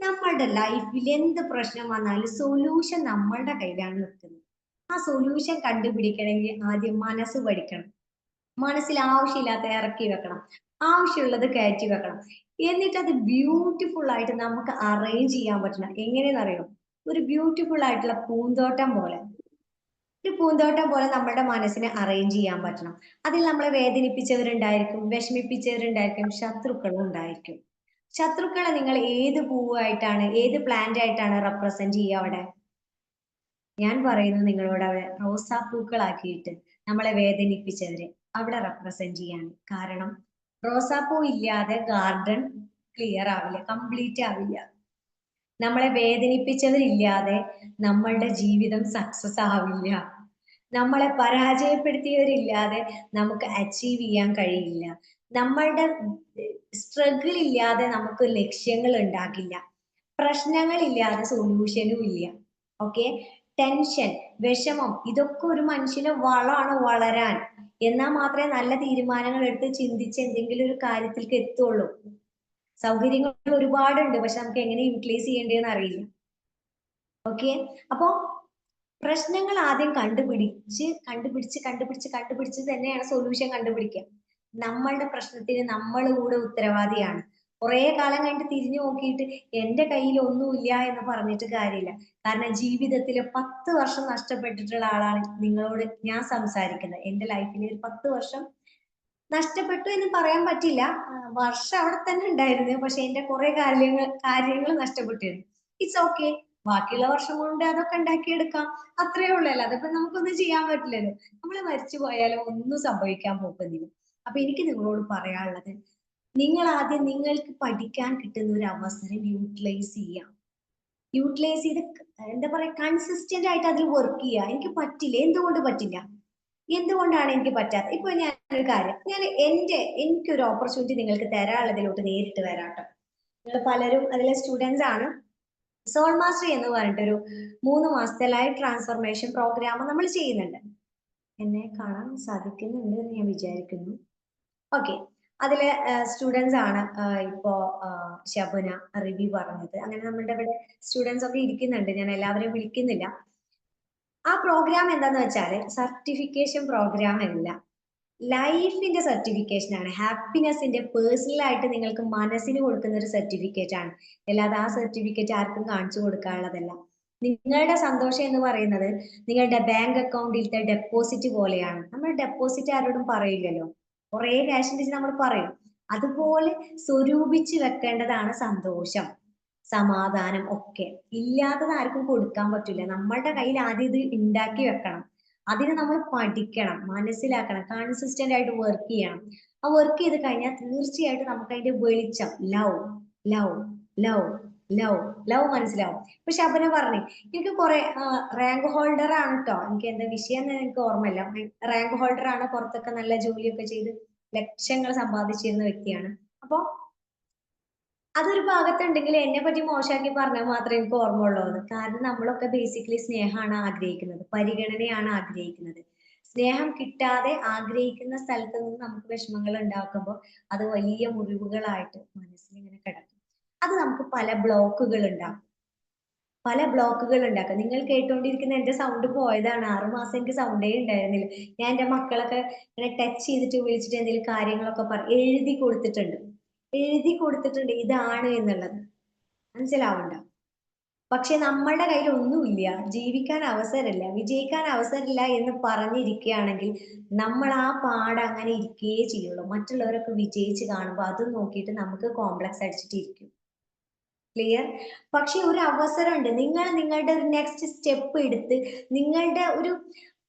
നമ്മളുടെ ലൈഫിൽ എന്ത് പ്രശ്നം വന്നാലും സൊല്യൂഷൻ നമ്മളുടെ കയ്യിലാണ് നിൽക്കുന്നത്. ആ സൊല്യൂഷൻ കണ്ടുപിടിക്കണമെങ്കിൽ ആദ്യം മനസ്സ് പഠിക്കണം. മനസ്സിൽ ആവശ്യമില്ലാത്ത ഇറക്കി വെക്കണം, ആവശ്യമുള്ളത് കയറ്റി വെക്കണം. എന്നിട്ട് അത് ബ്യൂട്ടിഫുൾ ആയിട്ട് നമുക്ക് അറേഞ്ച് ചെയ്യാൻ പറ്റണം. എങ്ങനെയെന്നറിയോ? ഒരു ബ്യൂട്ടിഫുൾ ആയിട്ടുള്ള പൂന്തോട്ടം പോലെ, ഒരു പൂന്തോട്ടം പോലെ നമ്മുടെ മനസ്സിനെ അറേഞ്ച് ചെയ്യാൻ പറ്റണം. അതിൽ നമ്മളെ വേദനിപ്പിച്ചവരുണ്ടായിരിക്കും, വിഷമിപ്പിച്ചവരുണ്ടായിരിക്കും, ശത്രുക്കളും ഉണ്ടായിരിക്കും. ശത്രുക്കളെ നിങ്ങൾ ഏത് പൂവായിട്ടാണ്, ഏത് പ്ലാന്റ് ആയിട്ടാണ് റെപ്രസെന്റ് ചെയ്യുക അവിടെ? ഞാൻ പറയുന്നു നിങ്ങളോട് അവിടെ റോസാപ്പൂക്കളാക്കിയിട്ട് നമ്മളെ വേദനിപ്പിച്ചവരെ അവിടെ റെപ്രസെന്റ് ചെയ്യാണ്. കാരണം റോസാപ്പൂ ഇല്ലാതെ ഗാർഡൻ ക്ലിയർ ആവില്ല, കംപ്ലീറ്റ് ആവില്ല. നമ്മളെ വേദനിപ്പിച്ചവരില്ലാതെ നമ്മളുടെ ജീവിതം സക്സസ് ആവില്ല. നമ്മളെ പരാജയപ്പെടുത്തിയവരില്ലാതെ നമുക്ക് അച്ചീവ് ചെയ്യാൻ കഴിയില്ല. നമ്മളുടെ സ്ട്രഗിൾ ഇല്ലാതെ നമുക്ക് ലക്ഷ്യങ്ങൾ ഉണ്ടാകില്ല. പ്രശ്നങ്ങളില്ലാതെ സൊല്യൂഷനും ഇല്ല. ഓക്കെ, ടെൻഷൻ, വിഷമം ഇതൊക്കെ ഒരു മനുഷ്യന് വളമാണ് വളരാൻ. എന്നാൽ മാത്രമേ നല്ല തീരുമാനങ്ങൾ എടുത്ത് ചിന്തിച്ച് എന്തെങ്കിലും ഒരു കാര്യത്തിലേക്ക് എത്തുള്ളൂ. സൗകര്യങ്ങൾ ഒരുപാടുണ്ട്, പക്ഷെ നമുക്ക് എങ്ങനെ യൂട്ടിലൈസ് ചെയ്യേണ്ടതെന്ന് അറിയില്ല. ഓക്കെ, അപ്പോ പ്രശ്നങ്ങൾ ആദ്യം കണ്ടുപിടിച്ച് തന്നെയാണ് സൊല്യൂഷൻ കണ്ടുപിടിക്കുക. നമ്മളുടെ പ്രശ്നത്തിന് നമ്മൾ കൂടെ ഉത്തരവാദിയാണ്. കുറെ കാലം കഴിഞ്ഞിട്ട് തിരിഞ്ഞു നോക്കിയിട്ട് എന്റെ കയ്യിൽ ഒന്നുമില്ല എന്ന് പറഞ്ഞിട്ട് കാര്യമില്ല. കാരണം ജീവിതത്തിൽ 10 വർഷം നഷ്ടപ്പെട്ടിട്ടുള്ള ആളാണ് നിങ്ങളോട് ഞാൻ സംസാരിക്കുന്നത്. എന്റെ ലൈഫിൽ ഒരു 10 വർഷം നഷ്ടപ്പെട്ടു എന്ന് പറയാൻ പറ്റില്ല. വർഷം അവിടെ തന്നെ ഉണ്ടായിരുന്നു, പക്ഷെ എന്റെ കുറെ കാര്യങ്ങൾ നഷ്ടപ്പെട്ടിരുന്നു. ഇറ്റ്സ് ഓക്കെ, ബാക്കിയുള്ള വർഷം കൊണ്ട് അതൊക്കെ ഉണ്ടാക്കിയെടുക്കാം. അത്രേ ഉള്ളല്ലോ. അതൊക്കെ നമുക്കൊന്നും ചെയ്യാൻ പറ്റില്ലല്ലോ. നമ്മൾ മരിച്ചു പോയാലും ഒന്നും സംഭവിക്കാൻ പോകുന്നില്ല. അപ്പൊ എനിക്ക് നിങ്ങളോട് പറയാനുള്ളത്, നിങ്ങൾ ആദ്യം നിങ്ങൾക്ക് പഠിക്കാൻ കിട്ടുന്ന ഒരു അവസരം യൂട്ടിലൈസ് ചെയ്യാം. യൂട്ടിലൈസ് ചെയ്ത് എന്താ പറയാ, കൺസിസ്റ്റന്റ് ആയിട്ട് അതിൽ വർക്ക് ചെയ്യുക. എനിക്ക് പറ്റില്ല, എന്തുകൊണ്ട് പറ്റില്ല, എന്തുകൊണ്ടാണ് എനിക്ക് പറ്റാത്തത്? ഇപ്പൊ ഞാൻ ഒരു കാര്യം, എനിക്കൊരു ഓപ്പർച്യൂണിറ്റി നിങ്ങൾക്ക് തരാനുള്ളതിലോട്ട് നേരിട്ട് വരാട്ടോ. നിങ്ങൾ പലരും അതിലെ സ്റ്റുഡൻസ് ആണ്. സോൾ മാസ്റ്ററി എന്ന് പറഞ്ഞിട്ടൊരു 3 മാസത്തെ ലൈഫ് ട്രാൻസ്ഫോർമേഷൻ പ്രോഗ്രാം നമ്മൾ ചെയ്യുന്നുണ്ട്. എന്നെ കാണാൻ സാധിക്കുന്നുണ്ട് എന്ന് ഞാൻ വിചാരിക്കുന്നു. ഓക്കെ, അതിലെ സ്റ്റുഡൻസ് ആണ് ഇപ്പോ ശബന, റിവി പറഞ്ഞത്. അങ്ങനെ നമ്മുടെ ഇവിടെ സ്റ്റുഡൻസ് ഒക്കെ ഇരിക്കുന്നുണ്ട്, ഞാൻ എല്ലാവരെയും വിളിക്കുന്നില്ല. ആ പ്രോഗ്രാം എന്താന്ന് വെച്ചാല് സർട്ടിഫിക്കേഷൻ പ്രോഗ്രാം അല്ല, ലൈഫിന്റെ സർട്ടിഫിക്കേഷൻ ആണ്. ഹാപ്പിനെസിന്റെ, പേഴ്സണൽ ആയിട്ട് നിങ്ങൾക്ക് മനസ്സിന് കൊടുക്കുന്ന ഒരു സർട്ടിഫിക്കറ്റ് ആണ്. അല്ലാതെ ആ സർട്ടിഫിക്കറ്റ് ആർക്കും കാണിച്ചു കൊടുക്കാനുള്ളതല്ല. നിങ്ങളുടെ സന്തോഷം എന്ന് പറയുന്നത് നിങ്ങളുടെ ബാങ്ക് അക്കൗണ്ടിലത്തെ ഡെപ്പോസിറ്റ് പോലെയാണ്. നമ്മൾ ഡെപ്പോസിറ്റ് ആരോടും പറയില്ലല്ലോ, കുറെ ക്യാഷിന്റെ നമ്മൾ പറയും. അതുപോലെ സ്വരൂപിച്ച് വെക്കേണ്ടതാണ് സന്തോഷം, സമാധാനം ഒക്കെ. ഇല്ലാത്തത് ആർക്കും കൊടുക്കാൻ പറ്റില്ല. നമ്മളുടെ കയ്യിൽ ആദ്യം ഇത് ഉണ്ടാക്കി വെക്കണം. അതിന് നമ്മൾ പഠിക്കണം, മനസ്സിലാക്കണം, കൺസിസ്റ്റന്റ് ആയിട്ട് വർക്ക് ചെയ്യണം. ആ വർക്ക് ചെയ്ത് കഴിഞ്ഞാൽ തീർച്ചയായിട്ടും നമുക്ക് അതിന്റെ വെളിച്ചം, love love love love love മനസ്സിലാവും. ഇപ്പൊ ശബന പറഞ്ഞു, എനിക്ക് കുറെ റാങ്ക് ഹോൾഡർ ആണ് കേട്ടോ, എനിക്ക് എന്താ വിഷയം എന്ന് എനിക്ക് ഓർമ്മയില്ല. റാങ്ക് ഹോൾഡർ ആണ്, പുറത്തൊക്കെ നല്ല ജോലിയൊക്കെ ചെയ്ത് ലക്ഷങ്ങൾ സമ്പാദിച്ചിരുന്ന വ്യക്തിയാണ്. അപ്പൊ അതൊരു ഭാഗത്തുണ്ടെങ്കിൽ എന്നെ പറ്റി മോശമാക്കി പറഞ്ഞാൽ മാത്രമേ എനിക്ക് ഓർമ്മയുള്ളൂ. കാരണം നമ്മളൊക്കെ ബേസിക്കലി സ്നേഹമാണ് ആഗ്രഹിക്കുന്നത്, പരിഗണനയാണ് ആഗ്രഹിക്കുന്നത്. സ്നേഹം കിട്ടാതെ ആഗ്രഹിക്കുന്ന സ്ഥലത്ത് നിന്ന് നമുക്ക് വിഷമങ്ങൾ ഉണ്ടാക്കുമ്പോൾ അത് വലിയ മുറിവുകളായിട്ട് മനസ്സിൽ ഇങ്ങനെ കിടക്കും. അത് നമുക്ക് പല ബ്ലോക്കുകൾ ഉണ്ടാക്കും. നിങ്ങൾ കേട്ടുകൊണ്ടിരിക്കുന്ന എന്റെ സൗണ്ട് പോയതാണ്. 6 മാസം എനിക്ക് സൗണ്ടേ ഉണ്ടായിരുന്നില്ല. ഞാൻ എന്റെ മക്കളൊക്കെ ഇങ്ങനെ ടച്ച് ചെയ്തിട്ട് വിളിച്ചിട്ട് എന്തെങ്കിലും കാര്യങ്ങളൊക്കെ എഴുതി കൊടുത്തിട്ടുണ്ട് ഇതാണ് എന്നുള്ളത്. മനസ്സിലാവണ്ട. പക്ഷെ നമ്മളുടെ കയ്യിൽ ഒന്നുമില്ല, ജീവിക്കാൻ അവസരമില്ല, വിജയിക്കാൻ അവസരമില്ല എന്ന് പറഞ്ഞിരിക്കുകയാണെങ്കിൽ നമ്മൾ ആ പാട് അങ്ങനെ ഇരിക്കുകയേ ചെയ്യുള്ളൂ. മറ്റുള്ളവരൊക്കെ വിജയിച്ച് കാണുമ്പോൾ അതും നോക്കിയിട്ട് നമുക്ക് കോംപ്ലക്സ് അടിച്ചിട്ടിരിക്കും. ക്ലിയർ? പക്ഷെ ഒരു അവസരമുണ്ട്. നിങ്ങൾ നിങ്ങളുടെ ഒരു നെക്സ്റ്റ് സ്റ്റെപ്പ് എടുത്ത് നിങ്ങളുടെ ഒരു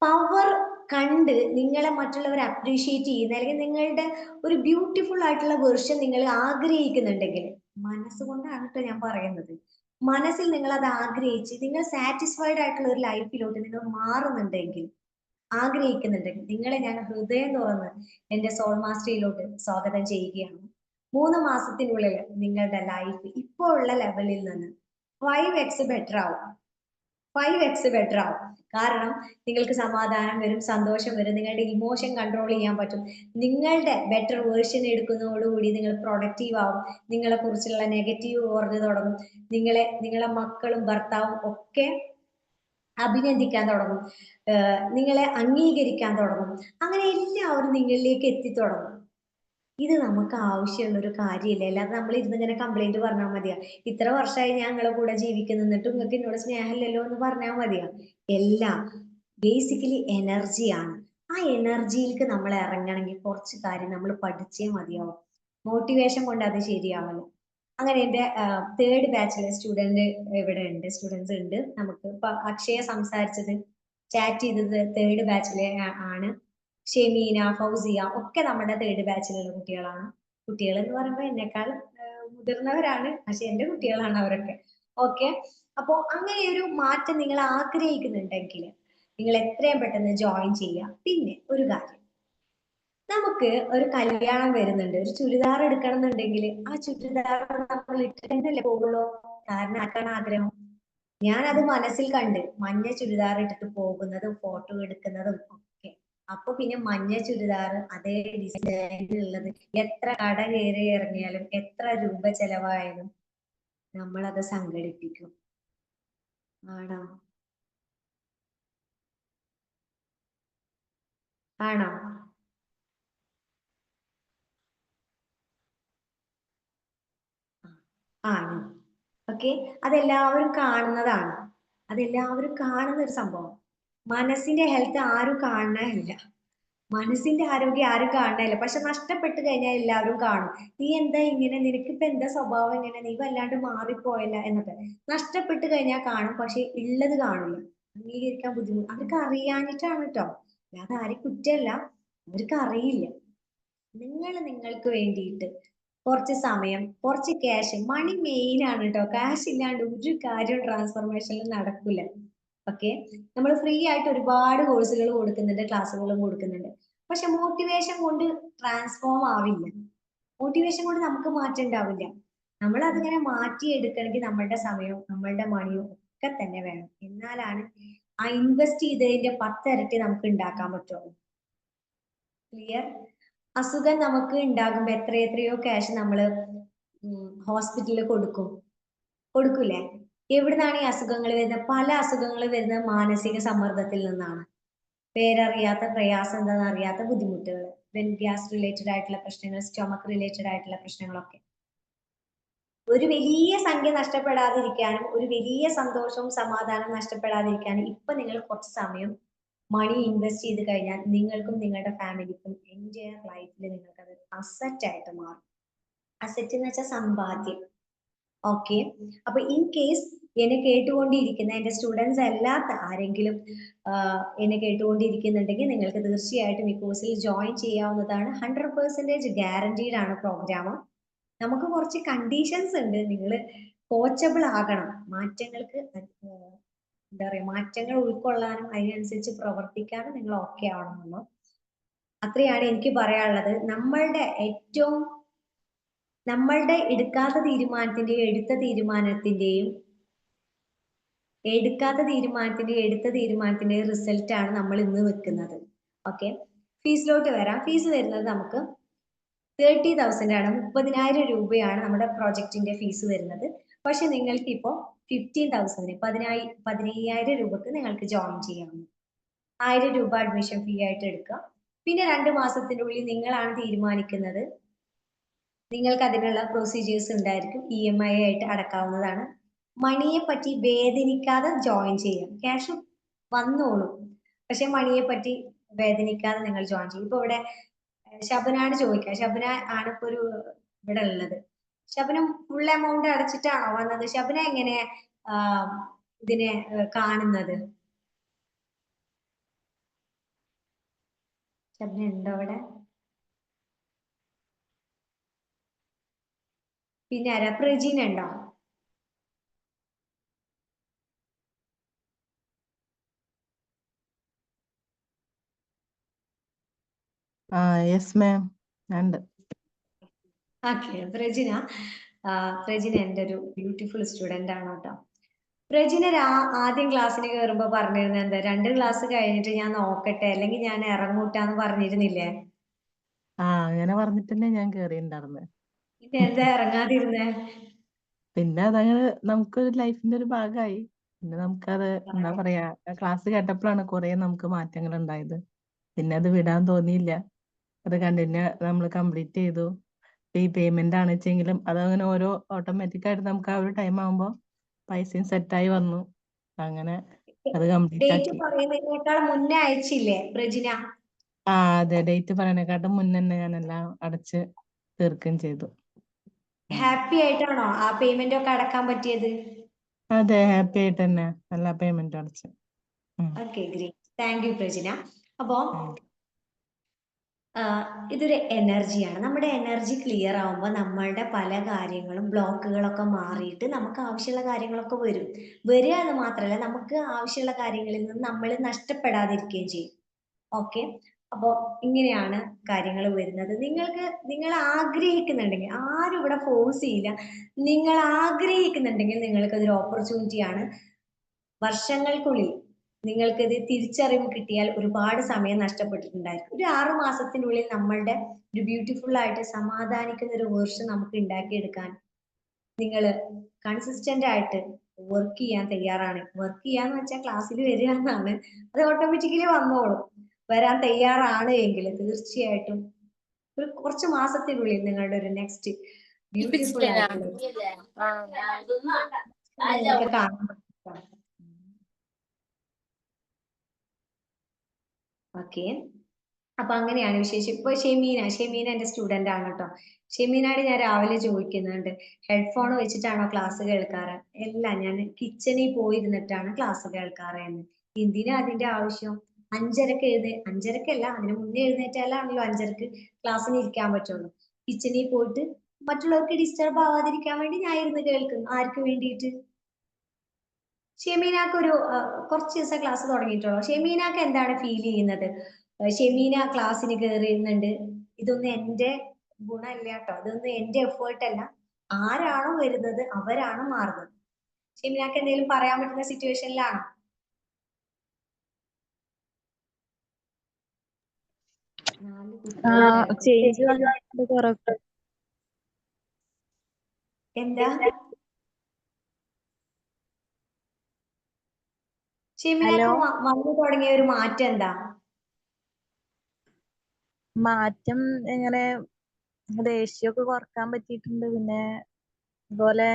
പവർ കണ്ട് നിങ്ങളെ മറ്റുള്ളവർ അപ്രീഷിയേറ്റ് ചെയ്യുന്ന, അല്ലെങ്കിൽ നിങ്ങളുടെ ഒരു ബ്യൂട്ടിഫുൾ ആയിട്ടുള്ള വെർഷൻ നിങ്ങൾ ആഗ്രഹിക്കുന്നുണ്ടെങ്കിൽ, മനസ്സുകൊണ്ടാണ് കേട്ടോ ഞാൻ പറയുന്നത്, മനസ്സിൽ നിങ്ങൾ അത് ആഗ്രഹിച്ച് നിങ്ങൾ സാറ്റിസ്ഫൈഡ് ആയിട്ടുള്ള ഒരു ലൈഫിലോട്ട് നിങ്ങൾ മാറുന്നുണ്ടെങ്കിൽ, ആഗ്രഹിക്കുന്നുണ്ടെങ്കിൽ, നിങ്ങളെ ഞാൻ ഹൃദയം തുറന്ന് എന്റെ സോൾ മാസ്റ്ററിയിലോട്ട് സ്വാഗതം ചെയ്യുകയാണ്. 3 മാസത്തിനുള്ളിൽ നിങ്ങളുടെ ലൈഫ് ഇപ്പോൾ ഉള്ള ലെവലിൽ നിന്ന് 5x ബെറ്റർ ആവും. 5x ബെറ്റർ ആവും. കാരണം നിങ്ങൾക്ക് സമാധാനം വരും, സന്തോഷം വരും, നിങ്ങളുടെ ഇമോഷൻ കൺട്രോൾ ചെയ്യാൻ പറ്റും. നിങ്ങളുടെ ബെറ്റർ വേർഷൻ എടുക്കുന്നതോടുകൂടി നിങ്ങൾ പ്രൊഡക്റ്റീവ് ആവും. നിങ്ങളെ കുറിച്ചുള്ള നെഗറ്റീവ് കുറഞ്ഞു തുടങ്ങും. നിങ്ങളെ, നിങ്ങളെ മക്കളും ഭർത്താവും ഒക്കെ അഭിനന്ദിക്കാൻ തുടങ്ങും, നിങ്ങളെ അംഗീകരിക്കാൻ തുടങ്ങും. അങ്ങനെ എല്ലാവരും നിങ്ങളിലേക്ക് എത്തിത്തുടങ്ങും. ഇത് നമുക്ക് ആവശ്യമുള്ള ഒരു കാര്യമില്ല. അല്ലാതെ നമ്മൾ ഇരുന്ന് ഇങ്ങനെ കംപ്ലൈന്റ് പറഞ്ഞാൽ മതിയാ. ഇത്ര വർഷമായി ഞാൻ നിങ്ങളെ കൂടെ ജീവിക്കുന്നു, എന്നിട്ടും നിങ്ങൾക്ക് എന്നോട് സ്നേഹമില്ലല്ലോ എന്ന് പറഞ്ഞാൽ മതിയാ. എല്ലാം ബേസിക്കലി എനർജിയാണ്. ആ എനർജിയിലേക്ക് നമ്മൾ ഇറങ്ങണമെങ്കിൽ കുറച്ച് കാര്യം നമ്മൾ പഠിച്ചേ മതിയാവും. മോട്ടിവേഷൻ കൊണ്ട് അത് ശരിയാവില്ല. അങ്ങനെ എൻ്റെ 3rd ബാച്ചിലെ ഇവിടെ ഉണ്ട്, സ്റ്റുഡൻസ് ഉണ്ട്. നമുക്ക് ഇപ്പൊ അക്ഷയ സംസാരിച്ചത്, ചാറ്റ് ചെയ്തത് 3rd ബാച്ചിലെ ആണ്. ഷെമീന, ഫൗസിയ ഒക്കെ നമ്മുടെ 3rd ബാച്ചിലുള്ള കുട്ടികളാണ്. കുട്ടികൾ എന്ന് പറയുമ്പോൾ എന്നെക്കാൾ മുതിർന്നവരാണ്, പക്ഷെ എൻ്റെ കുട്ടികളാണ് അവരൊക്കെ. ഓക്കെ, അപ്പോ അങ്ങനെ ഒരു മാറ്റം നിങ്ങൾ ആഗ്രഹിക്കുന്നുണ്ടെങ്കിൽ നിങ്ങൾ എത്രയും പെട്ടെന്ന് ജോയിൻ ചെയ്യുക. പിന്നെ ഒരു കാര്യം, നമുക്ക് ഒരു കല്യാണം വരുന്നുണ്ട്, ഒരു ചുരിദാർ എടുക്കണം എന്നുണ്ടെങ്കിൽ ആ ചുരിദാർ നമ്മൾ ഇട്ടിട്ടല്ലേ പോകുള്ളൂ. കാരണം ആർക്കാണ് ആഗ്രഹം? ഞാൻ അത് മനസ്സിൽ കണ്ട് മഞ്ഞ ചുരിദാർ ഇട്ടിട്ട് പോകുന്നതും ഫോട്ടോ എടുക്കുന്നതും ഒക്കെ. അപ്പൊ പിന്നെ മഞ്ഞ ചുരിദാർ അതേ ഡിസൈനിലുള്ളത് എത്ര കട കയറി ഇറങ്ങിയാലും എത്ര രൂപ ചെലവായാലും നമ്മളത് സംഘടിപ്പിക്കും. ആണോ? ആണോ? ആണ്. ഓക്കെ, അതെല്ലാവരും കാണുന്നതാണ്. അതെല്ലാവരും കാണുന്ന ഒരു സംഭവം. മനസ്സിന്റെ ഹെൽത്ത് ആരും കാണാനില്ല, മനസ്സിന്റെ ആരോഗ്യം ആരും കാണാനില്ല. പക്ഷെ നഷ്ടപ്പെട്ട് കഴിഞ്ഞാൽ എല്ലാവരും കാണും. നീ എന്താ ഇങ്ങനെ, നിനക്കിപ്പോ എന്താ സ്വഭാവം ഇങ്ങനെ, നീ വല്ലാണ്ട് മാറിപ്പോയല്ല എന്നൊക്കെ. നഷ്ടപ്പെട്ട് കഴിഞ്ഞാൽ കാണും, പക്ഷെ ഉള്ളത് കാണില്ല. അംഗീകരിക്കാൻ ബുദ്ധിമുട്ട്. അവർക്ക് അറിയാനിട്ടാണ് കേട്ടോ, അല്ലാതെ ആരും കുറ്റമല്ല, അവർക്ക് അറിയില്ല. നിങ്ങൾ നിങ്ങൾക്ക് വേണ്ടിയിട്ട് കുറച്ച് സമയം, കുറച്ച് ക്യാഷ്, മണി മെയിൻ ആണ് കേട്ടോ. കാശ് ഇല്ലാണ്ട് ഒരു കാര്യം ട്രാൻസ്ഫർമേഷനിൽ നടക്കില്ല. ഓക്കെ, നമ്മൾ ഫ്രീ ആയിട്ട് ഒരുപാട് കോഴ്സുകൾ കൊടുക്കുന്നുണ്ട്, ക്ലാസ്സുകളും കൊടുക്കുന്നുണ്ട്. പക്ഷെ മോട്ടിവേഷൻ കൊണ്ട് ട്രാൻസ്ഫോം ആവില്ല. മോട്ടിവേഷൻ കൊണ്ട് നമുക്ക് മാറ്റം ഉണ്ടാവില്ല. നമ്മൾ അതിങ്ങനെ മാറ്റിയെടുക്കണമെങ്കിൽ നമ്മളുടെ സമയവും നമ്മളുടെ മണിയും ഒക്കെ തന്നെ വേണം. എന്നാലാണ് ആ ഇൻവെസ്റ്റ് ചെയ്തതിന്റെ 10 ഇരട്ടി നമുക്ക് ഉണ്ടാക്കാൻ പറ്റുള്ളൂ. ക്ലിയർ? അസുഖം നമുക്ക് ഉണ്ടാകുമ്പോ എത്രയോ ക്യാഷ് നമ്മൾ ഹോസ്പിറ്റലിൽ കൊടുക്കൂലേ? എവിടുന്നാണ് ഈ അസുഖങ്ങൾ വരുന്നത്? പല അസുഖങ്ങൾ വരുന്നത് മാനസിക സമ്മർദ്ദത്തിൽ നിന്നാണ്. പേരറിയാത്ത പ്രയാസം, എന്താണെന്ന് അറിയാത്ത ബുദ്ധിമുട്ടുകൾ, ഗ്യാസ് റിലേറ്റഡ് ആയിട്ടുള്ള പ്രശ്നങ്ങൾ, സ്റ്റൊമക്ക് റിലേറ്റഡ് ആയിട്ടുള്ള പ്രശ്നങ്ങളൊക്കെ. ഒരു വലിയ സംഖ്യ നഷ്ടപ്പെടാതിരിക്കാനും ഒരു വലിയ സന്തോഷവും സമാധാനവും നഷ്ടപ്പെടാതിരിക്കാനും ഇപ്പൊ നിങ്ങൾ കുറച്ച് സമയം മണി ഇൻവെസ്റ്റ് ചെയ്ത് കഴിഞ്ഞാൽ നിങ്ങൾക്കും നിങ്ങളുടെ ഫാമിലിക്കും എൻജോയ് ലൈഫിൽ നിങ്ങൾക്ക് അത് അസറ്റ് ആയിട്ട് മാറും. അസറ്റ് എന്ന് വെച്ചാൽ സമ്പാദ്യം. ഓക്കെ, അപ്പൊ ഇൻ കേസ് എന്നെ കേട്ടുകൊണ്ടിരിക്കുന്ന എന്റെ സ്റ്റുഡൻസ് അല്ലാത്ത ആരെങ്കിലും എന്നെ കേട്ടുകൊണ്ടിരിക്കുന്നുണ്ടെങ്കിൽ നിങ്ങൾക്ക് തീർച്ചയായിട്ടും ഈ കോഴ്സിൽ ജോയിൻ ചെയ്യാവുന്നതാണ്. 100% ഗ്യാരണ്ടീഡ് ആണ് പ്രോഗ്രാം. നമുക്ക് കുറച്ച് കണ്ടീഷൻസ് ഉണ്ട്. നിങ്ങൾ കോച്ചബിൾ ആകണം. മാറ്റങ്ങൾക്ക് എന്താ പറയാ, മാറ്റങ്ങൾ ഉൾക്കൊള്ളാനും അതിനനുസരിച്ച് പ്രവർത്തിക്കാനും നിങ്ങൾ ഓക്കെ ആവണമെന്നോ. അത്രയാണ് എനിക്ക് പറയാനുള്ളത്. നമ്മളുടെ എടുക്കാത്ത തീരുമാനത്തിന്റെയും എടുത്ത തീരുമാനത്തിന്റെയും റിസൾട്ട് ആണ് നമ്മൾ ഇന്ന് വെക്കുന്നത്. ഓക്കെ, ഫീസിലോട്ട് വരാം. ഫീസ് വരുന്നത് നമുക്ക് 30,000 ആണ്, 30,000 രൂപയാണ് നമ്മുടെ പ്രോജക്റ്റിന്റെ ഫീസ് വരുന്നത്. പക്ഷെ നിങ്ങൾക്ക് ഇപ്പോൾ 15,000 15,000 രൂപക്ക് നിങ്ങൾക്ക് ജോയിൻ ചെയ്യാവുന്നു. 1000 രൂപ അഡ്മിഷൻ ഫീ ആയിട്ട് എടുക്കുക. പിന്നെ 2 മാസത്തിനുള്ളിൽ നിങ്ങളാണ് തീരുമാനിക്കുന്നത്. നിങ്ങൾക്ക് അതിനുള്ള പ്രൊസീജിയേഴ്സ് ഉണ്ടായിരിക്കും. EMI ആയിട്ട് അടക്കാവുന്നതാണ്. മണിയെ പറ്റി വേദനിക്കാതെ ജോയിൻ ചെയ്യാം. ക്യാഷ് വന്നോളും, പക്ഷെ മണിയെ പറ്റി വേദനിക്കാതെ നിങ്ങൾ ജോയിൻ ചെയ്യും. ഇപ്പൊ ഇവിടെ ശബനാണ് ചോദിക്കുക. ശബന ആണ് ഇപ്പൊ ഇവിടെ ഉള്ളത്. ശബന ഫുൾ എമൗണ്ട് അടച്ചിട്ടാണോ വന്നത്? ശബന എങ്ങനെ ഇതിനെ കാണുന്നത്? ശബന ഉണ്ടോ അവിടെ? പിന്നെ ആരാ? പ്രജീന ഉണ്ടോ? യെസ് മാം, ഉണ്ട്. ഓക്കെ, പ്രജിന എൻ്റെ ഒരു ബ്യൂട്ടിഫുൾ സ്റ്റുഡന്റ് ആണ് കേട്ടോ. പ്രജിന ആദ്യം ക്ലാസ്സിന് കയറുമ്പോ പറഞ്ഞിരുന്നത് എന്താ? 2 ക്ലാസ് കഴിഞ്ഞിട്ട് ഞാൻ നോക്കട്ടെ, അല്ലെങ്കിൽ ഞാൻ ഇറങ്ങൂട്ടാന്ന് പറഞ്ഞിരുന്നില്ലേ? അങ്ങനെ പറഞ്ഞിട്ടന്നെ ഞാൻ കേറിണ്ടായിരുന്നെ. പിന്നെ എന്താ ഇറങ്ങാതിരുന്നേ? പിന്നെ അതങ്ങനെ നമുക്ക് ലൈഫിന്റെ ഒരു ഭാഗമായി. പിന്നെ നമുക്കത് എന്താ പറയാ ക്ലാസ് കേട്ടപ്പോഴാണ് കുറെ നമുക്ക് മാറ്റങ്ങൾ ഉണ്ടായത്. പിന്നെ അത് വിടാൻ തോന്നിയില്ല. അത് കണ്ടിന്യൂ നമ്മൾ കംപ്ലീറ്റ് ചെയ്തു. ഈ പേയ്മെന്റ് ആണ് വെച്ചെങ്കിലും അതങ്ങനെ ഓരോ ഓട്ടോമാറ്റിക് ആയിട്ട് നമുക്ക് ആ ഒരു ടൈം ആകുമ്പോൾ പൈസയും സെറ്റായി വന്നു. അങ്ങനെ അത് കംപ്ലീറ്റ് ഡേറ്റ് ആക്കി. പറയുന്നതിനേക്കാൾ മുന്നേ അയച്ചില്ലേ പ്രജിന? ആ അതെ, ഡേറ്റ് പറയണേക്കാട്ടും മുന്നേ തന്നെ ഞാൻ എല്ലാം അടച്ച് തീർക്കുകയും ചെയ്തു. ഹാപ്പി ആയിട്ടാണോ ആ പേയ്മെന്റ് ഒക്കെ അടക്കാൻ പറ്റിയത്? അതെ, ഹാപ്പി ആയിട്ട് തന്നെ എല്ലാ പേയ്മെന്റ് അടച്ചു. Okay, great. Thank you Prajina. അപ്പോ Thank you. ഇതൊരു എനർജിയാണ്. നമ്മുടെ എനർജി ക്ലിയർ ആവുമ്പോൾ നമ്മളുടെ പല കാര്യങ്ങളും ബ്ലോക്കുകളൊക്കെ മാറിയിട്ട് നമുക്ക് ആവശ്യമുള്ള കാര്യങ്ങളൊക്കെ വരും. വരിക എന്ന് മാത്രമല്ല, നമുക്ക് ആവശ്യമുള്ള കാര്യങ്ങളിൽ നിന്ന് നമ്മൾ നഷ്ടപ്പെടാതിരിക്കുകയും ചെയ്യും. ഓക്കെ, അപ്പോൾ ഇങ്ങനെയാണ് കാര്യങ്ങൾ വരുന്നത്. നിങ്ങൾ ആഗ്രഹിക്കുന്നുണ്ടെങ്കിൽ, ആരും ഇവിടെ ഫോഴ്സ് ചെയ്യില്ല. നിങ്ങൾ ആഗ്രഹിക്കുന്നുണ്ടെങ്കിൽ നിങ്ങൾക്ക് അതൊരു ഓപ്പർച്യൂണിറ്റിയാണ്. വർഷങ്ങൾക്കുള്ളിൽ നിങ്ങൾക്കിത് തിരിച്ചറിവ് കിട്ടിയാൽ ഒരുപാട് സമയം നഷ്ടപ്പെട്ടിട്ടുണ്ടായിരിക്കും. ഒരു 6 മാസത്തിനുള്ളിൽ നമ്മളുടെ ഒരു ബ്യൂട്ടിഫുൾ ആയിട്ട് സമാധാനിക്കുന്ന ഒരു വേർഷൻ നമുക്ക് ഉണ്ടാക്കിയെടുക്കാൻ നിങ്ങൾ കൺസിസ്റ്റന്റ് ആയിട്ട് വർക്ക് ചെയ്യാൻ തയ്യാറാണ്. വർക്ക് ചെയ്യാന്ന് വെച്ചാൽ ക്ലാസ്സിൽ വരിക എന്നാണ്. അത് ഓട്ടോമാറ്റിക്കലി വന്നോളും. വരാൻ തയ്യാറാണ് എങ്കിൽ തീർച്ചയായിട്ടും ഒരു കുറച്ച് മാസത്തിനുള്ളിൽ നിങ്ങളുടെ ഒരു നെക്സ്റ്റ് ബ്യൂട്ടിഫുൾ ആയിട്ടുള്ള നിങ്ങൾക്ക് കാണാൻ പറ്റും. ഓക്കെ, അപ്പൊ അങ്ങനെയാണ് വിശേഷം. ഇപ്പൊ ഷെമീന എന്റെ സ്റ്റുഡന്റ് ആണ് കേട്ടോ. ഷെമീനയോട് ഞാൻ രാവിലെ ചോദിക്കുന്നുണ്ട്, ഹെഡ്ഫോൺ വെച്ചിട്ടാണോ ക്ലാസ് കേൾക്കാറ്? അല്ല, ഞാൻ കിച്ചണിൽ പോയിരുന്നിട്ടാണ് ക്ലാസ് കേൾക്കാറ് എന്ന്. എന്തിനാ അതിന്റെ ആവശ്യം? 5:30 5:30 അതിന് മുന്നേ എഴുന്നേറ്റാലാണല്ലോ 5:30 ക്ലാസ്സിന് ഇരിക്കാൻ പറ്റുള്ളൂ. കിച്ചണിൽ പോയിട്ട് മറ്റുള്ളവർക്ക് ഡിസ്റ്റർബ് ആവാതിരിക്കാൻ വേണ്ടി ഞാൻ ഇരുന്ന് കേൾക്കുന്നു. ആർക്ക് വേണ്ടിയിട്ട്? ഷെമീനാക്ക് ഒരു കുറച്ച് ദിവസം ക്ലാസ് തുടങ്ങിയിട്ടുള്ളൂ. ഷെമീനാക്ക് എന്താണ് ഫീൽ ചെയ്യുന്നത്? ഷെമീന ക്ലാസ്സിന് കയറിയുന്നുണ്ട്, ഇതൊന്നും എന്റെ ഗുണമല്ല കേട്ടോ, ഇതൊന്നും എന്റെ എഫേർട്ട് അല്ല, ആരാണോ വരുന്നത് അവരാണ് മാറുന്നത്. ഷെമീനാക്ക് എന്തെങ്കിലും പറയാൻ പറ്റുന്ന സിറ്റുവേഷനിലാണോ? എന്താ ഷെമീനാക്ക് വന്നു തുടങ്ങിയ ഒരു മാറ്റം എന്താ? മാറ്റം എങ്ങനെ ദേഷ്യമൊക്കെ കുറക്കാൻ പറ്റിയിട്ടുണ്ട്. പിന്നെ അതുപോലെ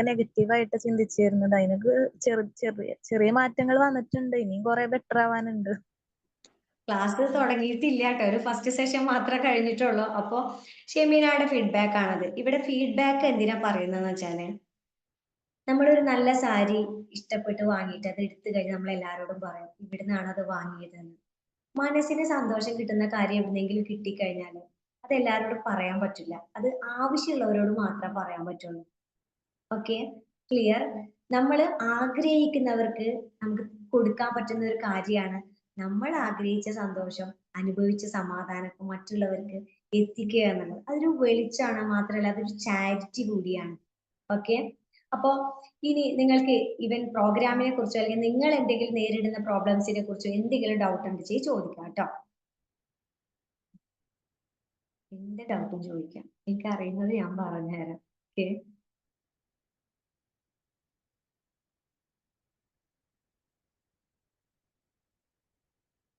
നെഗറ്റീവായിട്ട് ചിന്തിച്ചിരുന്നത്, അതിനൊക്കെ ചെറിയ മാറ്റങ്ങൾ വന്നിട്ടുണ്ട്. ഇനിയും കുറെ ബെറ്റർ ആവാനുണ്ട്. ക്ലാസ് തുടങ്ങിയിട്ടില്ല കേട്ടോ, ഒരു ഫസ്റ്റ് സെഷൻ മാത്രമേ കഴിഞ്ഞിട്ടുള്ളൂ. അപ്പൊ ഷെമീനയുടെ ഫീഡ്ബാക്ക് ആണത്. ഇവിടെ ഫീഡ്ബാക്ക് എന്തിനാ പറയുന്നതെന്ന് വെച്ചാല്, നമ്മളൊരു നല്ല സാരി ഇഷ്ടപ്പെട്ട് വാങ്ങിയിട്ട് അത് എടുത്തു കഴിഞ്ഞ് നമ്മൾ എല്ലാവരോടും പറയും ഇവിടുന്നാണ് അത് വാങ്ങിയതെന്ന്. മനസ്സിന് സന്തോഷം കിട്ടുന്ന കാര്യം എവിടെന്നെങ്കിലും കിട്ടിക്കഴിഞ്ഞാൽ അത് എല്ലാവരോടും പറയാൻ പറ്റില്ല. അത് ആവശ്യമുള്ളവരോട് മാത്രമേ പറയാൻ പറ്റുള്ളൂ. Okay, clear? നമ്മൾ ആഗ്രഹിക്കുന്നവർക്ക് നമുക്ക് കൊടുക്കാൻ പറ്റുന്ന ഒരു കാര്യമാണ് നമ്മൾ ആഗ്രഹിച്ച സന്തോഷം, അനുഭവിച്ച സമാധാനം മറ്റുള്ളവർക്ക് എത്തിക്കുക എന്നുള്ളത്. അതൊരു വെളിച്ചാണ്, മാത്രമല്ല അതൊരു ചാരിറ്റി കൂടിയാണ്. ഓക്കെ, അപ്പോ ഇനി നിങ്ങൾക്ക് ഇവൻ പ്രോഗ്രാമിനെ കുറിച്ചോ അല്ലെങ്കിൽ നിങ്ങൾ എന്തെങ്കിലും നേരിടുന്ന പ്രോബ്ലംസിനെ കുറിച്ചോ എന്തെങ്കിലും ഡൗട്ട് ഉണ്ട് ചോദിക്കാം കേട്ടോ. എന്ത് ഡൗട്ടും ചോദിക്കാം, എനിക്ക് അറിയുന്നത് ഞാൻ പറഞ്ഞുതരാം. ഓക്കെ,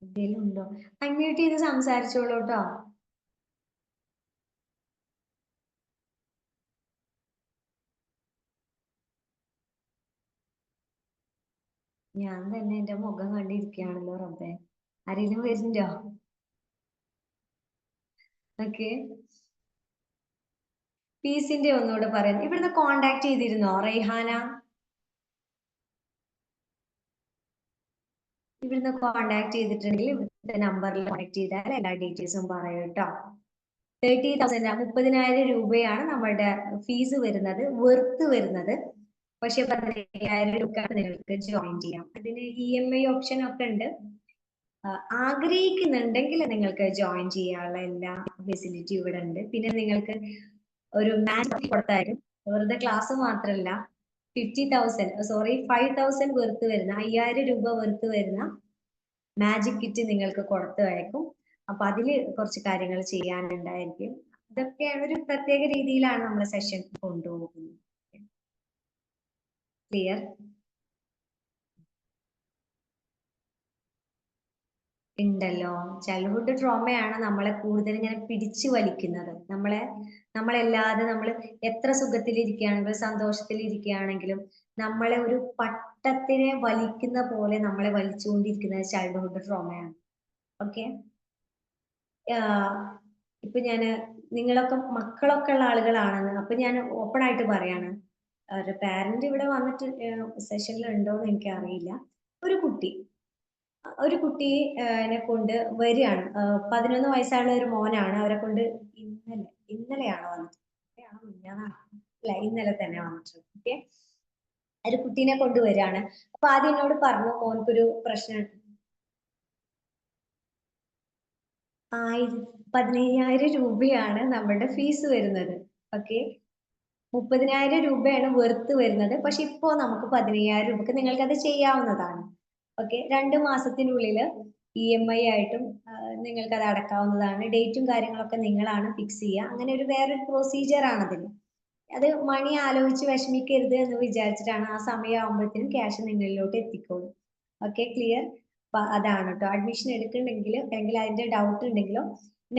എന്തെങ്കിലും ഉണ്ടോ? അൺമ്യൂട്ട് ചെയ്ത് സംസാരിച്ചോളൂ കേട്ടോ. ഞാൻ തന്നെ എന്റെ മുഖം കണ്ടിരിക്കുകയാണല്ലോ റബ്ബേ. ആരെങ്കിലും വരുന്നുണ്ടോ? ഓക്കെ, പീസിന്റെ ഒന്നുകൂടെ പറയാം. ഇവിടുന്ന് കോണ്ടാക്ട് ചെയ്തിരുന്നോ റൈഹാന? ഇവിടുന്ന് കോണ്ടാക്ട് ചെയ്തിട്ടുണ്ടെങ്കിൽ ഇവിടുത്തെ നമ്പറിൽ കോണ്ടാക്ട് ചെയ്താൽ എല്ലാ ഡീറ്റെയിൽസും പറയും കേട്ടോ. 30,000 30,000 രൂപയാണ് നമ്മളുടെ ഫീസ് വരുന്നത്, വെർത്ത് വരുന്നത്. പക്ഷെ 15,000 രൂപയ്ക്ക് നിങ്ങൾക്ക് ജോയിൻ ചെയ്യാം. ഇതിന് EMI ഓപ്ഷൻ ഒക്കെ ഉണ്ട്. ആഗ്രഹിക്കുന്നുണ്ടെങ്കിൽ നിങ്ങൾക്ക് ജോയിൻ ചെയ്യാനുള്ള എല്ലാ ഫെസിലിറ്റി ഇവിടെ ഉണ്ട്. പിന്നെ നിങ്ങൾക്ക് ഒരു മാച്ച് കൊടുത്താലും വെറുതെ ക്ലാസ് മാത്രമല്ല 5,000 വെറുത്ത് വരുന്ന 5,000 രൂപ വെറുത്ത് വരുന്ന മാജിക് കിറ്റ് നിങ്ങൾക്ക് കൊടുത്തു അയക്കും. അപ്പൊ അതില് കുറച്ച് കാര്യങ്ങൾ ചെയ്യാനുണ്ടായിരിക്കും. ഇതൊക്കെയാണ് ഒരു പ്രത്യേക രീതിയിലാണ് നമ്മൾ സെഷൻ കൊണ്ടുപോകുന്നത്. ക്ലിയർ? ഉണ്ടല്ലോ. ചൈൽഡ്ഹുഡ് ട്രോമയാണ് നമ്മളെ കൂടുതൽ ഇങ്ങനെ പിടിച്ചു വലിക്കുന്നത്. നമ്മളല്ലാതെ നമ്മൾ എത്ര സുഖത്തിലിരിക്കുകയാണെങ്കിലും സന്തോഷത്തിലിരിക്കുകയാണെങ്കിലും നമ്മളെ ഒരു പട്ടത്തിനെ വലിക്കുന്ന പോലെ നമ്മളെ വലിച്ചുകൊണ്ടിരിക്കുന്നത് ചൈൽഡ്ഹുഡ് ട്രോമയാണ്. ഓക്കെ. ഇപ്പൊ നിങ്ങളൊക്കെ മക്കളൊക്കെ ഉള്ള ആളുകളാണെന്ന് അപ്പൊ ഞാൻ ഓപ്പൺ ആയിട്ട് പറയാണ്. ഒരു പാരന്റ് ഇവിടെ വന്നിട്ട് സെഷനിൽ ഉണ്ടോന്ന് എനിക്ക് അറിയില്ല. ഒരു കുട്ടിയെ കൊണ്ട് വരികയാണ്. 11 വയസ്സുള്ള ഒരു മോനാണ്. അവരെ കൊണ്ട് ഇന്നലെയാണോ വന്നിട്ട്? അല്ല, ഇന്നലെ തന്നെ വന്നിട്ടുണ്ട്. ഓക്കെ. ഒരു കുട്ടീനെ കൊണ്ടുവരികയാണ്. അപ്പൊ ആദ്യം എന്നോട് പറഞ്ഞു മോൻക്കൊരു പ്രശ്നം. 15,000 രൂപയാണ് നമ്മുടെ ഫീസ് വരുന്നത്. ഓക്കെ. 30,000 രൂപയാണ് വെറുത്ത് വരുന്നത്. പക്ഷെ ഇപ്പോ നമുക്ക് 15,000 രൂപക്ക് നിങ്ങൾക്ക് അത് ചെയ്യാവുന്നതാണ്. ഓക്കെ. 2 മാസത്തിനുള്ളിൽ EMI ആയിട്ടും നിങ്ങൾക്ക് അത് അടക്കാവുന്നതാണ്. ഡേറ്റും കാര്യങ്ങളൊക്കെ നിങ്ങളാണ് ഫിക്സ് ചെയ്യുക. അങ്ങനെ വേറൊരു പ്രൊസീജിയർ ആണ് അതിന്. അത് മണി ആലോചിച്ച് വിഷമിക്കരുത് എന്ന് വിചാരിച്ചിട്ടാണ്. ആ സമയമാകുമ്പോഴത്തേനും ക്യാഷ് നിങ്ങളിലോട്ട് എത്തിക്കോളും. ഓക്കെ. ക്ലിയർ? അതാണ് കേട്ടോ. അഡ്മിഷൻ എടുക്കുന്നുണ്ടെങ്കിൽ അല്ലെങ്കിൽ അതിന്റെ ഡൗട്ട് ഉണ്ടെങ്കിലോ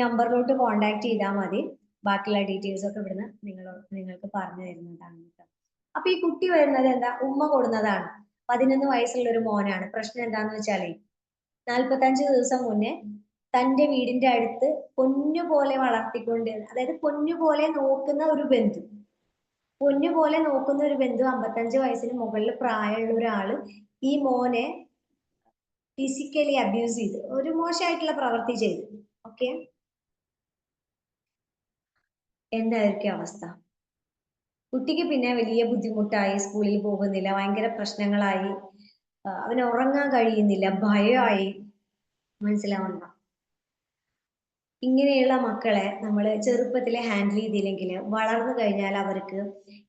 നമ്പറിലോട്ട് കോൺടാക്ട് ചെയ്താൽ മതി. ബാക്കിയുള്ള ഡീറ്റെയിൽസ് ഒക്കെ ഇവിടുന്ന് നിങ്ങൾക്ക് പറഞ്ഞു തരുന്നതാണ് കേട്ടോ. അപ്പൊ ഈ കുട്ടി വരുന്നത് എന്താ? ഉമ്മ കൊടുന്നതാണ്. 11 വയസ്സുള്ള ഒരു മോനാണ്. പ്രശ്നം എന്താന്ന് വെച്ചാലേ 45 ദിവസം മുന്നേ തന്റെ വീടിന്റെ അടുത്ത് പൊന്നുപോലെ വളർത്തിക്കൊണ്ട്, അതായത് പൊന്നുപോലെ നോക്കുന്ന ഒരു ബന്ധു 55 വയസ്സിന് മുകളിൽ പ്രായമുള്ള ഒരാള് ഈ മോനെ ഫിസിക്കലി അബ്യൂസ് ചെയ്ത് ഒരു മോശമായിട്ടുള്ള പ്രവൃത്തി ചെയ്തു. ഓക്കെ. എന്തായിരിക്കും അവസ്ഥ? കുട്ടിക്ക് പിന്നെ വലിയ ബുദ്ധിമുട്ടായി, സ്കൂളിൽ പോകുന്നില്ല, ഭയങ്കര പ്രശ്നങ്ങളായി, അവന് ഉറങ്ങാൻ കഴിയുന്നില്ല, ഭയമായി. മനസ്സിലാവുന്നുണ്ടോ? ഇങ്ങനെയുള്ള മക്കളെ നമ്മൾ ചെറുപ്പത്തിലെ ഹാൻഡിൽ ചെയ്തില്ലെങ്കിൽ വളർന്നു കഴിഞ്ഞാൽ അവർക്ക്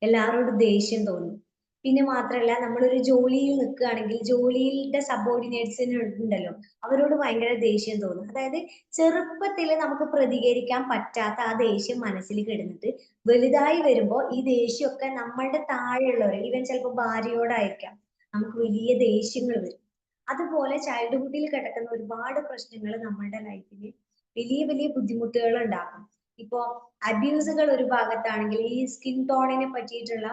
എല്ലാവരോടും ദേഷ്യം തോന്നും. പിന്നെ മാത്രമല്ല, നമ്മളൊരു ജോലിയിൽ നിൽക്കുകയാണെങ്കിൽ ജോലിയുടെ സബോർഡിനേറ്റ്സിന് ഉണ്ടല്ലോ, അവരോട് ഭയങ്കര ദേഷ്യം തോന്നും. അതായത് ചെറുപ്പത്തിൽ നമുക്ക് പ്രതികരിക്കാൻ പറ്റാത്ത ആ ദേഷ്യം മനസ്സിൽ കിടന്നിട്ട് വലുതായി വരുമ്പോൾ ഈ ദേഷ്യമൊക്കെ നമ്മളുടെ താഴെയുള്ളവർ, ഈവൻ ചിലപ്പോൾ ഭാര്യയോടായിരിക്കാം, നമുക്ക് വലിയ ദേഷ്യങ്ങൾ വരും. അതുപോലെ ചൈൽഡ്ഹുഡിൽ കിടക്കുന്ന ഒരുപാട് പ്രശ്നങ്ങൾ നമ്മളുടെ ലൈഫിൽ വലിയ വലിയ ബുദ്ധിമുട്ടുകൾ ഉണ്ടാക്കും. ഇപ്പോ അബ്യൂസുകൾ ഒരു ഭാഗത്താണെങ്കിൽ ഈ സ്കിൻ ടോണിനെ പറ്റിയിട്ടുള്ള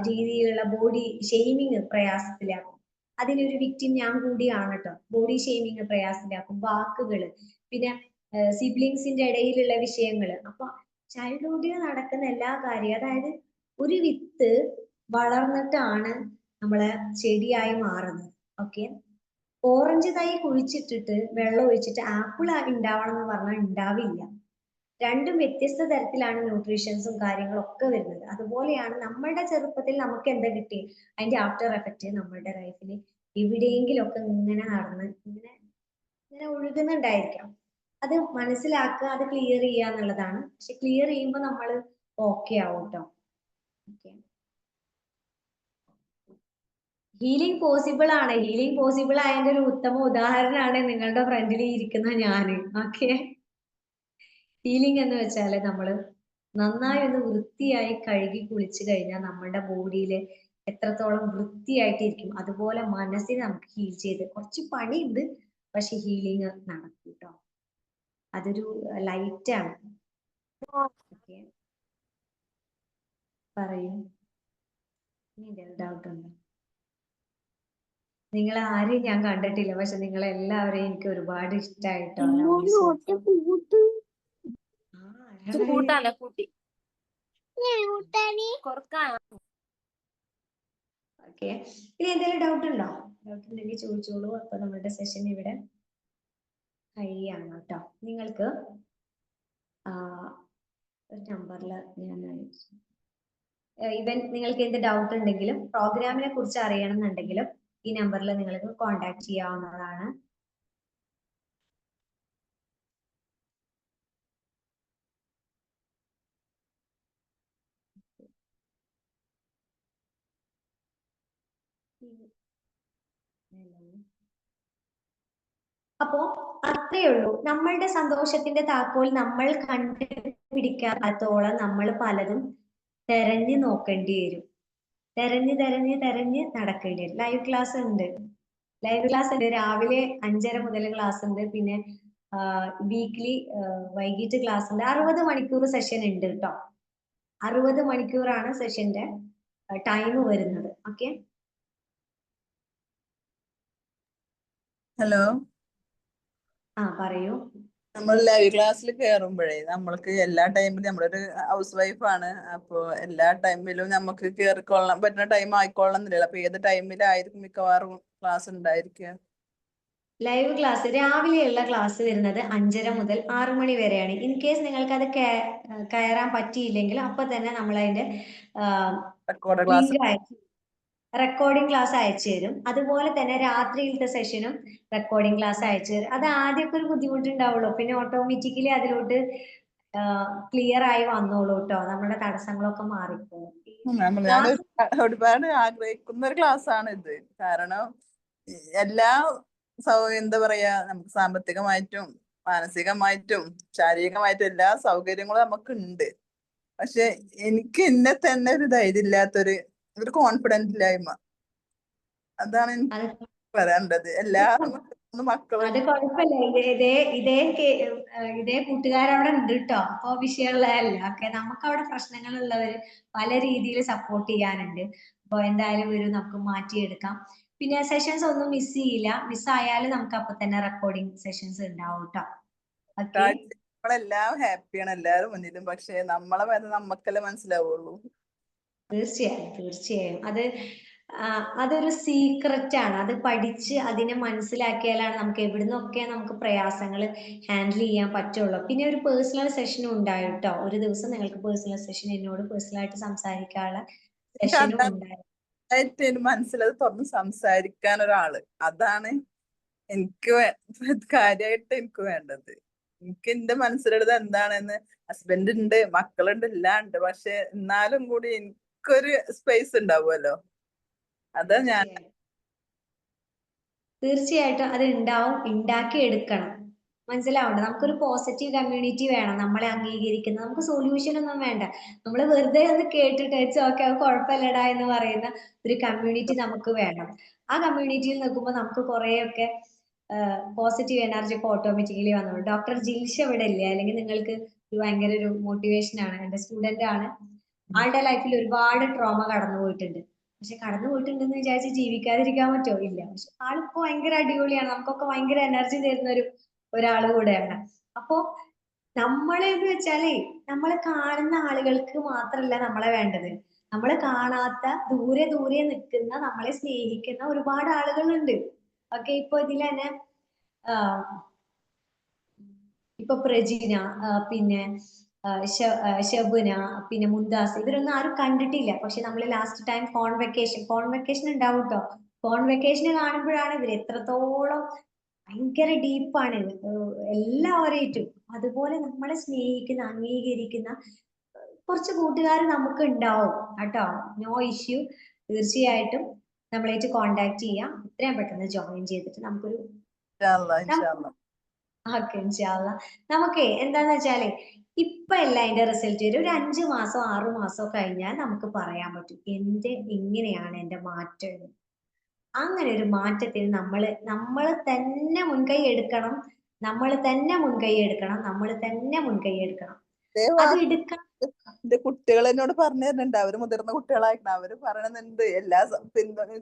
രീതിയിലുള്ള ബോഡി ഷെയ്മിങ് പ്രയാസത്തിലാക്കും. അതിനൊരു വിക്ടിം ഞാൻ കൂടിയാണ് കേട്ടോ. ബോഡി ഷെയ്മിങ് പ്രയാസത്തിലാക്കും. വാക്കുകള്, പിന്നെ സിബ്ലിങ്സിന്റെ ഇടയിലുള്ള വിഷയങ്ങള്. അപ്പൊ ചൈൽഡ്ഹുഡിൽ നടക്കുന്ന എല്ലാ കാര്യവും, അതായത് ഒരു വിത്ത് വളർന്നിട്ടാണ് നമ്മളെ ചെടിയായി മാറുന്നത്. ഓക്കെ. ഓറഞ്ച് തൈ കുഴിച്ചിട്ടിട്ട് വെള്ളം ഒഴിച്ചിട്ട് ആപ്പിൾ ഉണ്ടാവണം എന്ന് പറഞ്ഞാൽ ഉണ്ടാവില്ല. രണ്ടും വ്യത്യസ്ത തരത്തിലാണ് ന്യൂട്രീഷൻസും കാര്യങ്ങളും ഒക്കെ വരുന്നത്. അതുപോലെയാണ് നമ്മളുടെ ചെറുപ്പത്തിൽ നമുക്ക് എന്താ കിട്ടി, അതിന്റെ ആഫ്റ്റർ എഫക്റ്റ് നമ്മളുടെ ലൈഫിൽ എവിടെയെങ്കിലും ഒക്കെ ഇങ്ങനെ നടന്ന് ഇങ്ങനെ ഒഴുകുന്നുണ്ടായിരിക്കാം. അത് മനസ്സിലാക്കുക, അത് ക്ലിയർ ചെയ്യുക എന്നുള്ളതാണ്. പക്ഷെ ക്ലിയർ ചെയ്യുമ്പോൾ നമ്മൾ ഓക്കെ ആവും കേട്ടോ. ഓക്കെ. ഹീലിംഗ് പോസിബിൾ ആണ്. ഹീലിംഗ് പോസിബിൾ ആയതിന്റെ ഒരു ഉത്തമ ഉദാഹരണമാണ് നിങ്ങളുടെ ഫ്രണ്ടിൽ ഇരിക്കുന്ന ഞാന്. ഓക്കെ. ഹീലിംഗ് എന്ന് വെച്ചാല് നമ്മള് നന്നായി ഒന്ന് വൃത്തിയായി കഴുകി കുളിച്ചു കഴിഞ്ഞാൽ നമ്മുടെ ബോഡിയിൽ എത്രത്തോളം വൃത്തിയായിട്ടിരിക്കും, അതുപോലെ മനസ്സിനെ നമുക്ക് ഹീൽ ചെയ്ത്, കുറച്ച് പണിയുണ്ട് പക്ഷെ ഹീലിംഗ് നടക്കും കേട്ടോ. അതൊരു ലൈറ്റ് ആണ്. ഓക്കെ. പറയൂ. ഇനി ഡൗട്ട് ഉണ്ടോ? നിങ്ങളെ ആരെയും ഞാൻ കണ്ടിട്ടില്ല, പക്ഷെ നിങ്ങളെല്ലാവരെയും എനിക്ക് ഒരുപാട് ഇഷ്ടമായിട്ടോ. ഓക്കെ. ഇനി എന്തെങ്കിലും ഡൗട്ട് ഉണ്ടോ? ഡൗട്ട് ഉണ്ടെങ്കിൽ ചോദിച്ചോളൂ. അപ്പൊ നമ്മുടെ സെഷൻ ഇവിടെ കഴിയാണ് കേട്ടോ. നിങ്ങൾക്ക് ഒരു നമ്പറിൽ ഞാൻ ഈവൻ നിങ്ങൾക്ക് എന്ത് ഡൗട്ട് ഉണ്ടെങ്കിലും പ്രോഗ്രാമിനെ കുറിച്ച് അറിയണം എന്നുണ്ടെങ്കിലും ഈ നമ്പറിൽ നിങ്ങൾക്ക് കോൺടാക്ട് ചെയ്യാവുന്നതാണ്. അപ്പോ അത്രയേ ഉള്ളൂ. നമ്മളുടെ സന്തോഷത്തിന്റെ താക്കോൽ നമ്മൾ കണ്ടുപിടിക്കാത്തോളം നമ്മൾ പലതും തെരഞ്ഞു നോക്കേണ്ടി വരും. തെരഞ്ഞ് നടക്കേണ്ടി വരും. ലൈവ് ക്ലാസ് ഉണ്ട്. ലൈവ് ക്ലാസ് ഉണ്ട്, രാവിലെ 5:30 മുതൽ ക്ലാസ് ഉണ്ട്. പിന്നെ വീക്ക്ലി വൈകിട്ട് ക്ലാസ് ഉണ്ട്. 60 മണിക്കൂർ സെഷൻ ഉണ്ട് കേട്ടോ. 60 മണിക്കൂറാണ് സെഷന്റെ ടൈം വരുന്നത്. ഓക്കെ, ഹലോ, പറയൂ. നമ്മൾ ലൈവ് ക്ലാസ്സിൽ കയറുമ്പോഴേ നമ്മൾക്ക് എല്ലാ ടൈമിലും നമ്മളൊരു ഹൗസ് വൈഫാണ്. അപ്പോൾ എല്ലാ ടൈമിലും നമുക്ക് കയറിക്കൊള്ളാൻ പറ്റുന്ന ടൈം ആയിക്കൊള്ളണമെന്നില്ല. അപ്പൊ ഏത് ടൈമിലായിരിക്കും മിക്കവാറും ക്ലാസ് ഉണ്ടായിരിക്കുക? ലൈവ് ക്ലാസ് രാവിലെയുള്ള ക്ലാസ് വരുന്നത് 5:30 മുതൽ 6 മണി വരെയാണ്. ഇൻ കേസ് നിങ്ങൾക്ക് അത് കയറാൻ പറ്റിയില്ലെങ്കിൽ അപ്പൊ തന്നെ നമ്മൾ അതിന്റെ റെക്കോർഡ് ക്ലാസ് ലിങ്ക് അയച്ചു, റെക്കോർഡിംഗ് ക്ലാസ് അയച്ചു തരും. അതുപോലെ തന്നെ രാത്രിയിലത്തെ സെഷനും റെക്കോർഡിംഗ് ക്ലാസ് അയച്ചു തരും. അത് ആദ്യമൊക്കെ ഒരു ബുദ്ധിമുട്ടുണ്ടാവുള്ളൂ, പിന്നെ ഓട്ടോമാറ്റിക്കലി അതിലോട്ട് ക്ലിയർ ആയി വന്നോളൂ കേട്ടോ. നമ്മുടെ തടസ്സങ്ങളൊക്കെ മാറിപ്പോകും. ഞാൻ ഒരുപാട് ആഗ്രഹിക്കുന്ന ഒരു ക്ലാസ് ആണ് ഇത്. കാരണം എല്ലാ എന്താ പറയാ, നമുക്ക് സാമ്പത്തികമായിട്ടും മാനസികമായിട്ടും ശാരീരികമായിട്ടും എല്ലാ സൗകര്യങ്ങളും നമുക്ക് ഉണ്ട്. പക്ഷെ എനിക്ക് എന്നെ തന്നെ ഒരു ധൈര്യം ഇല്ലാത്തൊരു കോൺഫിഡൻസ് ഇല്ലായ്മ, അതാണ് എനിക്ക് പറയാനുള്ളത്. എല്ലാ മക്കളും അത് കുഴപ്പമില്ല, ഇതേ കൂട്ടുകാരവിടെ ഉണ്ട് കേട്ടോ. അപ്പൊ വിഷയമുള്ളതല്ല. ഓക്കെ, നമുക്ക് അവിടെ പ്രശ്നങ്ങളുള്ളവര് പല രീതിയിൽ സപ്പോർട്ട് ചെയ്യാനുണ്ട്. അപ്പൊ എന്തായാലും നമുക്ക് മാറ്റിയെടുക്കാം. പിന്നെ സെഷൻസ് ഒന്നും മിസ് ചെയ്യില്ല. മിസ്സായാലും നമുക്ക് അപ്പൊ തന്നെ റെക്കോർഡിംഗ് സെഷൻസ് ഉണ്ടാവും കേട്ടോ. ഓക്കെ, നമ്മളെല്ലാം ഹാപ്പിയാണ് എല്ലാവരും മുന്നിലും. പക്ഷെ നമ്മളെ വേദന നമുക്കല്ലേ മനസ്സിലാവുള്ളൂ. തീർച്ചയായും അതൊരു സീക്രറ്റ് ആണ്. അത് പഠിച്ച് അതിനെ മനസ്സിലാക്കിയാലാണ് നമുക്ക് എവിടുന്നൊക്കെ നമുക്ക് പ്രയാസങ്ങൾ ഹാൻഡിൽ ചെയ്യാൻ പറ്റുള്ളൂ. പിന്നെ ഒരു പേഴ്സണൽ സെഷനും ഉണ്ടായി കേട്ടോ. ഒരു ദിവസം നിങ്ങൾക്ക് പേഴ്സണൽ സെഷൻ എന്നോട് പേഴ്സണലായിട്ട് സംസാരിക്കാനുള്ള സെഷനും ഉണ്ടായി. മനസ്സിലത് തുറന്ന് സംസാരിക്കാൻ ഒരാള്, അതാണ് എനിക്ക് കാര്യമായിട്ട് എനിക്ക് വേണ്ടത്. എനിക്ക് എന്റെ മനസ്സിലുള്ളത് എന്താണെന്ന്, ഹസ്ബൻഡ് ഉണ്ട്, മക്കളുണ്ട്, എല്ലാം ഉണ്ട്. പക്ഷെ എന്നാലും കൂടി എനിക്കൊരു സ്പേസ് ഉണ്ടാവുമല്ലോ, അതാ ഞാൻ. തീർച്ചയായിട്ടും അത് ഉണ്ടാവും, ഉണ്ടാക്കി എടുക്കണം. മനസ്സിലാവണ്ട, നമുക്കൊരു പോസിറ്റീവ് കമ്മ്യൂണിറ്റി വേണം, നമ്മളെ അംഗീകരിക്കുന്ന. നമുക്ക് സൊല്യൂഷൻ ഒന്നും വേണ്ട, നമ്മൾ വെറുതെ ഒന്ന് കേട്ടിട്ട് ഓക്കെ അത് കുഴപ്പമില്ലടാ എന്ന് പറയുന്ന ഒരു കമ്മ്യൂണിറ്റി നമുക്ക് വേണം. ആ കമ്മ്യൂണിറ്റിയിൽ നിൽക്കുമ്പോൾ നമുക്ക് കുറെയൊക്കെ പോസിറ്റീവ് എനർജി ഒക്കെ ഓട്ടോമാറ്റിക്കലി വന്നോളൂ. ഡോക്ടർ ജിൽഷ ഇവിടെ ഇല്ലേ? അല്ലെങ്കിൽ നിങ്ങൾക്ക് ഭയങ്കര ഒരു മോട്ടിവേഷൻ ആണ്. എന്റെ സ്റ്റുഡന്റ് ആണ്. ആളുടെ ലൈഫിൽ ഒരുപാട് ട്രോമ കടന്നു പോയിട്ടുണ്ട്. പക്ഷെ കടന്നു പോയിട്ടുണ്ടെന്ന് വിചാരിച്ച് ജീവിക്കാതിരിക്കാൻ പറ്റുമോ? ഇല്ല. പക്ഷെ ആളിപ്പോ ഭയങ്കര അടിപൊളിയാണ്, നമുക്കൊക്കെ ഭയങ്കര എനർജി തരുന്ന ഒരാൾ കൂടെയാണ്. അപ്പോ നമ്മളെന്ന് വെച്ചാലേ, നമ്മളെ കാണുന്ന ആളുകൾക്ക് മാത്രല്ല നമ്മളെ വേണ്ടത്, നമ്മളെ കാണാത്ത ദൂരെ ദൂരെ നിൽക്കുന്ന നമ്മളെ സ്നേഹിക്കുന്ന ഒരുപാട് ആളുകളുണ്ട്. ഓക്കെ, ഇപ്പൊ ഇതിൽ തന്നെ ഇപ്പൊ പ്രജിന, പിന്നെ ഷബുന, പിന്നെ മുന്താസ്, ഇവരൊന്നും ആരും കണ്ടിട്ടില്ല. പക്ഷെ നമ്മൾ ലാസ്റ്റ് ടൈം കോൺവെക്കേഷൻ ഉണ്ടാവും കേട്ടോ. കോൺവെക്കേഷന് കാണുമ്പോഴാണ് ഇവർ എത്രത്തോളം ഭയങ്കര ഡീപ്പാണ് എല്ലാവരെയും. അതുപോലെ നമ്മളെ സ്നേഹിക്കുന്ന അംഗീകരിക്കുന്ന കുറച്ച് കൂട്ടുകാർ നമുക്ക് ഉണ്ടാവും കേട്ടോ. No issue. തീർച്ചയായിട്ടും നമ്മളായിട്ട് കോണ്ടാക്ട് ചെയ്യാം. എത്രയും പെട്ടെന്ന് ജോയിൻ ചെയ്തിട്ട് നമുക്കൊരു നമുക്ക് എന്താന്ന് വെച്ചാല് ഇപ്പൊ അല്ല അതിന്റെ റിസൾട്ട് വരും. ഒരു 5 മാസം 6 മാസം കഴിഞ്ഞാൽ നമുക്ക് പറയാൻ പറ്റും എങ്ങനെയാണ് എന്റെ മാറ്റം. അങ്ങനെ ഒരു മാറ്റത്തിന് നമ്മൾ തന്നെ മുൻകൈ എടുക്കണം. അത് എടുക്കണം. എന്റെ കുട്ടികൾ എന്നോട് പറഞ്ഞു തരുന്നുണ്ട്, അവര് മുതിർന്ന കുട്ടികളായിരുന്നു. അവര് പറയണുണ്ട് എല്ലാ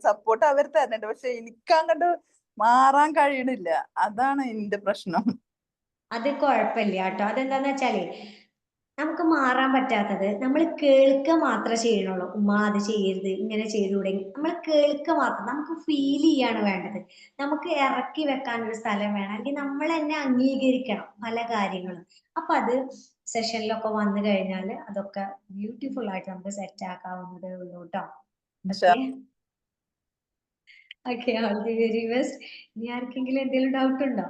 സപ്പോർട്ട് അവർ തരുന്നുണ്ട്. പക്ഷെ എനിക്ക് അങ്ങോട്ട് മാറാൻ കഴിയണില്ല, അതാണ് എന്റെ പ്രശ്നം. അത് കുഴപ്പമില്ല കേട്ടോ. അതെന്താന്ന് വെച്ചാല് നമുക്ക് മാറാൻ പറ്റാത്തത് നമ്മൾ കേൾക്കുക മാത്രമേ ചെയ്യണുള്ളൂ. ഉമ്മ അത് ചെയ്യരുത്, ഇങ്ങനെ ചെയ്തുകൂടെ, നമ്മൾ കേൾക്കുക മാത്രം. നമുക്ക് ഫീൽ ചെയ്യാണ് വേണ്ടത്. നമുക്ക് ഇറക്കി വെക്കാൻ ഒരു സ്ഥലം വേണം. അല്ലെങ്കിൽ നമ്മൾ തന്നെ അംഗീകരിക്കണം പല കാര്യങ്ങളും. അപ്പൊ അത് സെഷനിലൊക്കെ വന്നു കഴിഞ്ഞാൽ അതൊക്കെ ബ്യൂട്ടിഫുൾ ആയിട്ട് നമുക്ക് സെറ്റ് ആക്കാവുന്നതേ ഉള്ളൂ കേട്ടോ. Okay, all the very best. ഇനി ആർക്കെങ്കിലും എന്തെങ്കിലും ഡൗട്ട് ഉണ്ടോ?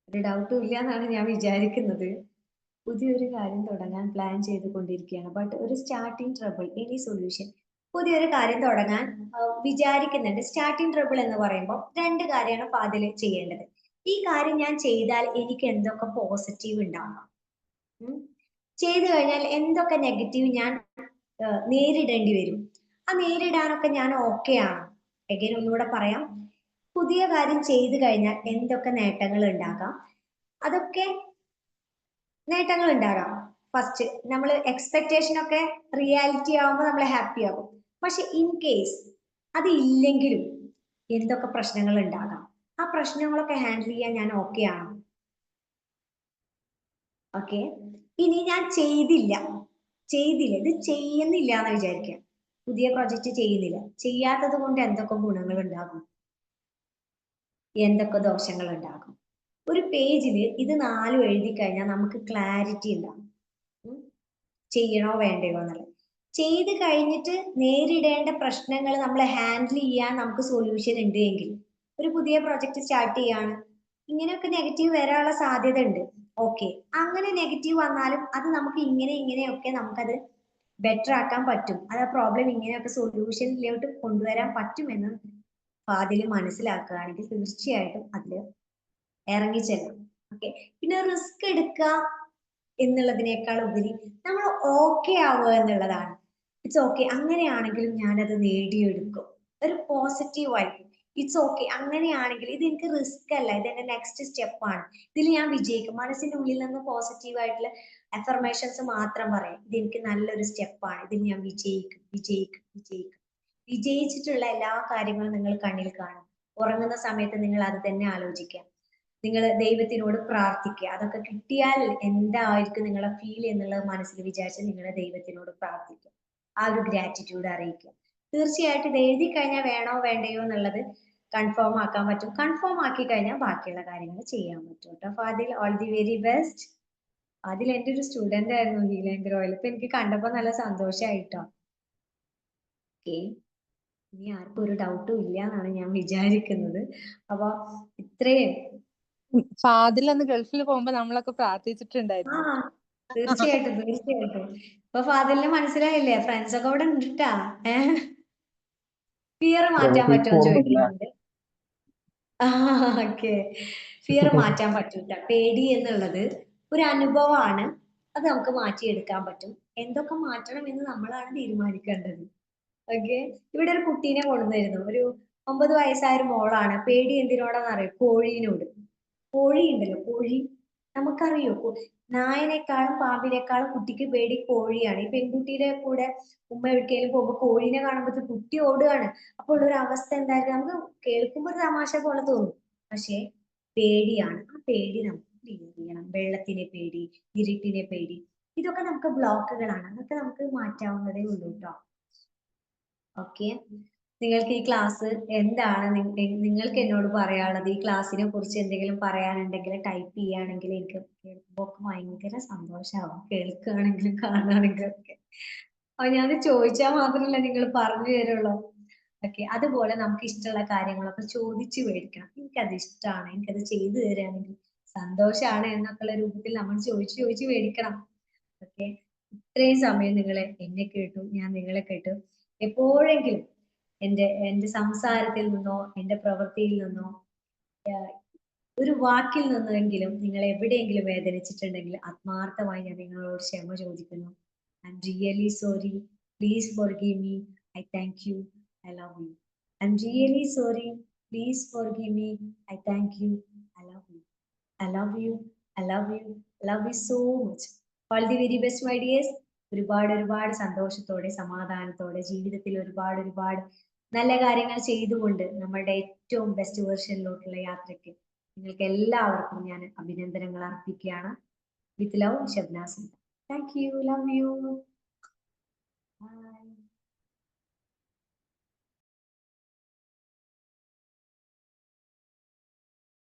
ഒരു ഡൗട്ടും ഇല്ല എന്നാണ് ഞാൻ വിചാരിക്കുന്നത്. പുതിയൊരു കാര്യം തുടങ്ങാൻ പ്ലാൻ ചെയ്തുകൊണ്ടിരിക്കുകയാണ്. ബട്ട് ഒരു സ്റ്റാർട്ടിങ് ട്രബിൾ, എനി സൊല്യൂഷൻ? പുതിയൊരു കാര്യം തുടങ്ങാൻ വിചാരിക്കുന്നുണ്ട്. സ്റ്റാർട്ടിങ് ട്രബിൾ എന്ന് പറയുമ്പോൾ 2 കാര്യമാണ് അപ്പൊ അതിൽ ചെയ്യേണ്ടത്. ഈ കാര്യം ഞാൻ ചെയ്താൽ എനിക്ക് എന്തൊക്കെ പോസിറ്റീവ് ഉണ്ടാവണം, ചെയ്തു കഴിഞ്ഞാൽ എന്തൊക്കെ നെഗറ്റീവ് ഞാൻ നേരിടേണ്ടി വരും, ആ നേരിടാനൊക്കെ ഞാൻ ഓക്കെ ആണ്. എഗൈൻ ഒന്നുകൂടെ പറയാം. പുതിയ കാര്യം ചെയ്തു കഴിഞ്ഞാൽ എന്തൊക്കെ നേട്ടങ്ങൾ ഉണ്ടാകാം, അതൊക്കെ നേട്ടങ്ങൾ ഉണ്ടാകാം. ഫസ്റ്റ് നമ്മൾ എക്സ്പെക്ടേഷൻ ഒക്കെ റിയാലിറ്റി ആവുമ്പോൾ നമ്മൾ ഹാപ്പി ആകും. പക്ഷെ ഇൻ കേസ് അത് ഇല്ലെങ്കിലും എന്തൊക്കെ പ്രശ്നങ്ങൾ ഉണ്ടാകാം, ആ പ്രശ്നങ്ങളൊക്കെ ഹാൻഡിൽ ചെയ്യാൻ ഞാൻ ഓക്കെ ആണോ? ഓക്കെ. ഇനി ഞാൻ ചെയ്തില്ല, ഇത് ചെയ്യുന്നില്ല എന്ന് വിചാരിക്കാം. പുതിയ പ്രോജക്റ്റ് ചെയ്യുന്നില്ല, ചെയ്യാത്തത് കൊണ്ട് എന്തൊക്കെ ഗുണങ്ങൾ ഉണ്ടാകും, എന്തൊക്കെ ദോഷങ്ങൾ ഉണ്ടാകും? ഒരു പേജിൽ ഇത് 4 എഴുതി കഴിഞ്ഞാൽ നമുക്ക് ക്ലാരിറ്റി ഉണ്ടാകും. ചെയ്യണോ വേണ്ടയോ എന്നുള്ളത്. ചെയ്ത് കഴിഞ്ഞിട്ട് നേരിടേണ്ട പ്രശ്നങ്ങൾ നമ്മൾ ഹാൻഡിൽ ചെയ്യാൻ നമുക്ക് സൊല്യൂഷൻ ഉണ്ട് എങ്കിൽ, ഒരു പുതിയ പ്രോജക്റ്റ് സ്റ്റാർട്ട് ചെയ്യാണ്, ഇങ്ങനെയൊക്കെ നെഗറ്റീവ് വരാനുള്ള സാധ്യത ഉണ്ട്. ഓക്കെ, അങ്ങനെ നെഗറ്റീവ് വന്നാലും അത് നമുക്ക് ഇങ്ങനെയൊക്കെ നമുക്കത് ബെറ്റർ ആക്കാൻ പറ്റും, അത് ആ പ്രോബ്ലം ഇങ്ങനെയൊക്കെ സൊല്യൂഷനിലോട്ട് കൊണ്ടുവരാൻ പറ്റുമെന്ന് അതിൽ മനസ്സിലാക്കുകയാണെങ്കിൽ തീർച്ചയായിട്ടും അതിൽ ഇറങ്ങിച്ചെല്ലാം. ഓക്കെ. പിന്നെ റിസ്ക് എടുക്കുക എന്നുള്ളതിനേക്കാൾ ഉപരി നമ്മൾ ഓക്കെ ആവുക എന്നുള്ളതാണ്. ഇറ്റ്സ് ഓക്കെ, അങ്ങനെയാണെങ്കിലും ഞാനത് നേടിയെടുക്കും, ഒരു പോസിറ്റീവ് ആയിരിക്കും. ഇറ്റ്സ് ഓക്കെ, അങ്ങനെയാണെങ്കിൽ ഇത് എനിക്ക് റിസ്ക് അല്ല, ഇത് എന്റെ നെക്സ്റ്റ് സ്റ്റെപ്പാണ്, ഇതിൽ ഞാൻ വിജയിക്കും. മനസ്സിന്റെ ഉള്ളിൽ നിന്ന് പോസിറ്റീവ് ആയിട്ടുള്ള അഫർമേഷൻസ് മാത്രം പറയാം, ഇത് എനിക്ക് നല്ലൊരു സ്റ്റെപ്പാണ്, ഇതിൽ ഞാൻ വിജയിക്കും. വിജയിച്ചിട്ടുള്ള എല്ലാ കാര്യങ്ങളും നിങ്ങൾ കണ്ണിൽ കാണും. ഉറങ്ങുന്ന സമയത്ത് നിങ്ങൾ അത് തന്നെ ആലോചിക്കുക, നിങ്ങൾ ദൈവത്തിനോട് പ്രാർത്ഥിക്കുക. അതൊക്കെ കിട്ടിയാൽ എന്തായിരിക്കും നിങ്ങളെ ഫീൽ എന്നുള്ളത് മനസ്സിൽ വിചാരിച്ച് നിങ്ങൾ ദൈവത്തിനോട് പ്രാർത്ഥിക്കുക, ആ ഒരു ഗ്രാറ്റിറ്റ്യൂഡ് അറിയിക്കുക. തീർച്ചയായിട്ടും ഇത് എഴുതി കഴിഞ്ഞാൽ വേണോ വേണ്ടയോ എന്നുള്ളത് കൺഫേം ആക്കാൻ പറ്റും. കൺഫേം ആക്കി കഴിഞ്ഞാൽ ബാക്കിയുള്ള കാര്യങ്ങൾ ചെയ്യാൻ പറ്റും കേട്ടോ. Fadil, all the very best. അതിൽ എൻ്റെ ഒരു സ്റ്റുഡന്റ് ആയിരുന്നു ഹീലിംഗ് ഗ്രോയിൽ. ഇപ്പൊ എനിക്ക് കണ്ടപ്പോ നല്ല സന്തോഷമായിട്ടോ. ഓക്കെ, ഇനി ആർക്കും ഒരു ഡൗട്ടും ഇല്ല എന്നാണ് ഞാൻ വിചാരിക്കുന്നത്. അപ്പൊ ഇത്രയും ഫാദിൽ അന്ന് ഗൾഫിൽ പോകുമ്പോ നമ്മളൊക്കെ പ്രാർത്ഥിച്ചിട്ടുണ്ടായിരുന്നു. തീർച്ചയായിട്ടും. ഇപ്പൊ ഫാദിലിന് മനസ്സിലായില്ലേ, ഫ്രണ്ട്സ് ഒക്കെ ഇവിടെ ഉണ്ടിട്ടാ. ഫിയർ മാറ്റാൻ പറ്റുമോ ചോദിക്കുന്നുണ്ട്. ഓക്കെ, ഫിയർ മാറ്റാൻ പറ്റൂല. പേടി എന്നുള്ളത് ഒരു അനുഭവമാണ്, അത് നമുക്ക് മാറ്റിയെടുക്കാൻ പറ്റും. എന്തൊക്കെ മാറ്റണം എന്ന് നമ്മളാണ് തീരുമാനിക്കേണ്ടത്. ഓക്കെ. ഇവിടെ ഒരു കുട്ടീനെ കൊണ്ടുവന്നിരുന്നു, ഒരു 9 വയസ്സായ ഒരു മോളാണ്. പേടി എന്തിനോടാന്ന് അറിയോ? കോഴീനോട്. കോഴി ഉണ്ടല്ലോ, കോഴി നമുക്കറിയോ, നായനേക്കാളും പാമ്പിനേക്കാളും കുട്ടിക്ക് പേടി കോഴിയാണ്. ഈ പെൺകുട്ടിയുടെ കൂടെ ഉമ്മ എവിടേക്കെങ്കിലും പോകുമ്പോ കോഴീനെ കാണുമ്പോൾ കുട്ടി ഓടുകയാണ്. അപ്പോൾ ഒരു അവസ്ഥ എന്തായാലും നമുക്ക് കേൾക്കുമ്പോൾ ഒരു തമാശ പോലെ തോന്നും, പക്ഷെ പേടിയാണ്. ആ പേടി നമുക്ക് ക്ലിയർ ചെയ്യണം. വെള്ളത്തിനെ പേടി, ഇരുട്ടിനെ പേടി, ഇതൊക്കെ നമുക്ക് ബ്ലോക്കുകളാണ്, അതൊക്കെ നമുക്ക് മാറ്റാവുന്നതേ ഉള്ളൂ കേട്ടോ. ഓക്കെ. നിങ്ങൾക്ക് ഈ ക്ലാസ് എന്താണ് നിങ്ങൾക്ക് എന്നോട് പറയാനുള്ളത്, ഈ ക്ലാസ്സിനെ കുറിച്ച് എന്തെങ്കിലും പറയാനുണ്ടെങ്കിൽ ടൈപ്പ് ചെയ്യുകയാണെങ്കിൽ എനിക്ക് കേൾക്കുമ്പോൾ ഭയങ്കര സന്തോഷമാവും, കേൾക്കുകയാണെങ്കിലും കാണുകയാണെങ്കിലും ഒക്കെ. അപ്പൊ ഞാൻ ചോദിച്ചാൽ മാത്രമല്ല നിങ്ങൾ പറഞ്ഞു തരുള്ളൂ. ഓക്കെ. അതുപോലെ നമുക്ക് ഇഷ്ടമുള്ള കാര്യങ്ങളൊക്കെ ചോദിച്ചു മേടിക്കണം. എനിക്കത് ഇഷ്ടമാണ്, എനിക്കത് ചെയ്തു തരികയാണെങ്കിൽ സന്തോഷമാണ് എന്നൊക്കെയുള്ള രൂപത്തിൽ നമ്മൾ ചോദിച്ചു മേടിക്കണം. ഓക്കെ. ഇത്രയും സമയം നിങ്ങൾ എന്നെ കേട്ടു, ഞാൻ നിങ്ങളെ കേട്ടു. എപ്പോഴെങ്കിലും എന്റെ സംസാരത്തിൽ നിന്നോ എന്റെ പ്രവൃത്തിയിൽ നിന്നോ ഒരു വാക്കിൽ നിന്നെങ്കിലും നിങ്ങൾ എവിടെയെങ്കിലും വേദനിച്ചിട്ടുണ്ടെങ്കിൽ ആത്മാർത്ഥമായി ഞാൻ നിങ്ങളോട് ക്ഷമ ചോദിക്കുന്നു. I am really sorry, please forgive me, I thank you, I love you. I am really sorry, please forgive me, I thank you, I love you. I love you, I love you, I love you so much. All the very best, my dears. ഒരുപാട് സന്തോഷത്തോടെ സമാധാനത്തോടെ ജീവിതത്തിൽ ഒരുപാട് നല്ല കാര്യങ്ങൾ ചെയ്തുകൊണ്ട് നമ്മളുടെ ഏറ്റവും ബെസ്റ്റ് വേർഷനിലോട്ടുള്ള യാത്രയ്ക്ക് നിങ്ങൾക്ക് എല്ലാവർക്കും ഞാൻ അഭിനന്ദനങ്ങൾ അർപ്പിക്കുകയാണ്. With love, Shabnas. Thank you, love you, by.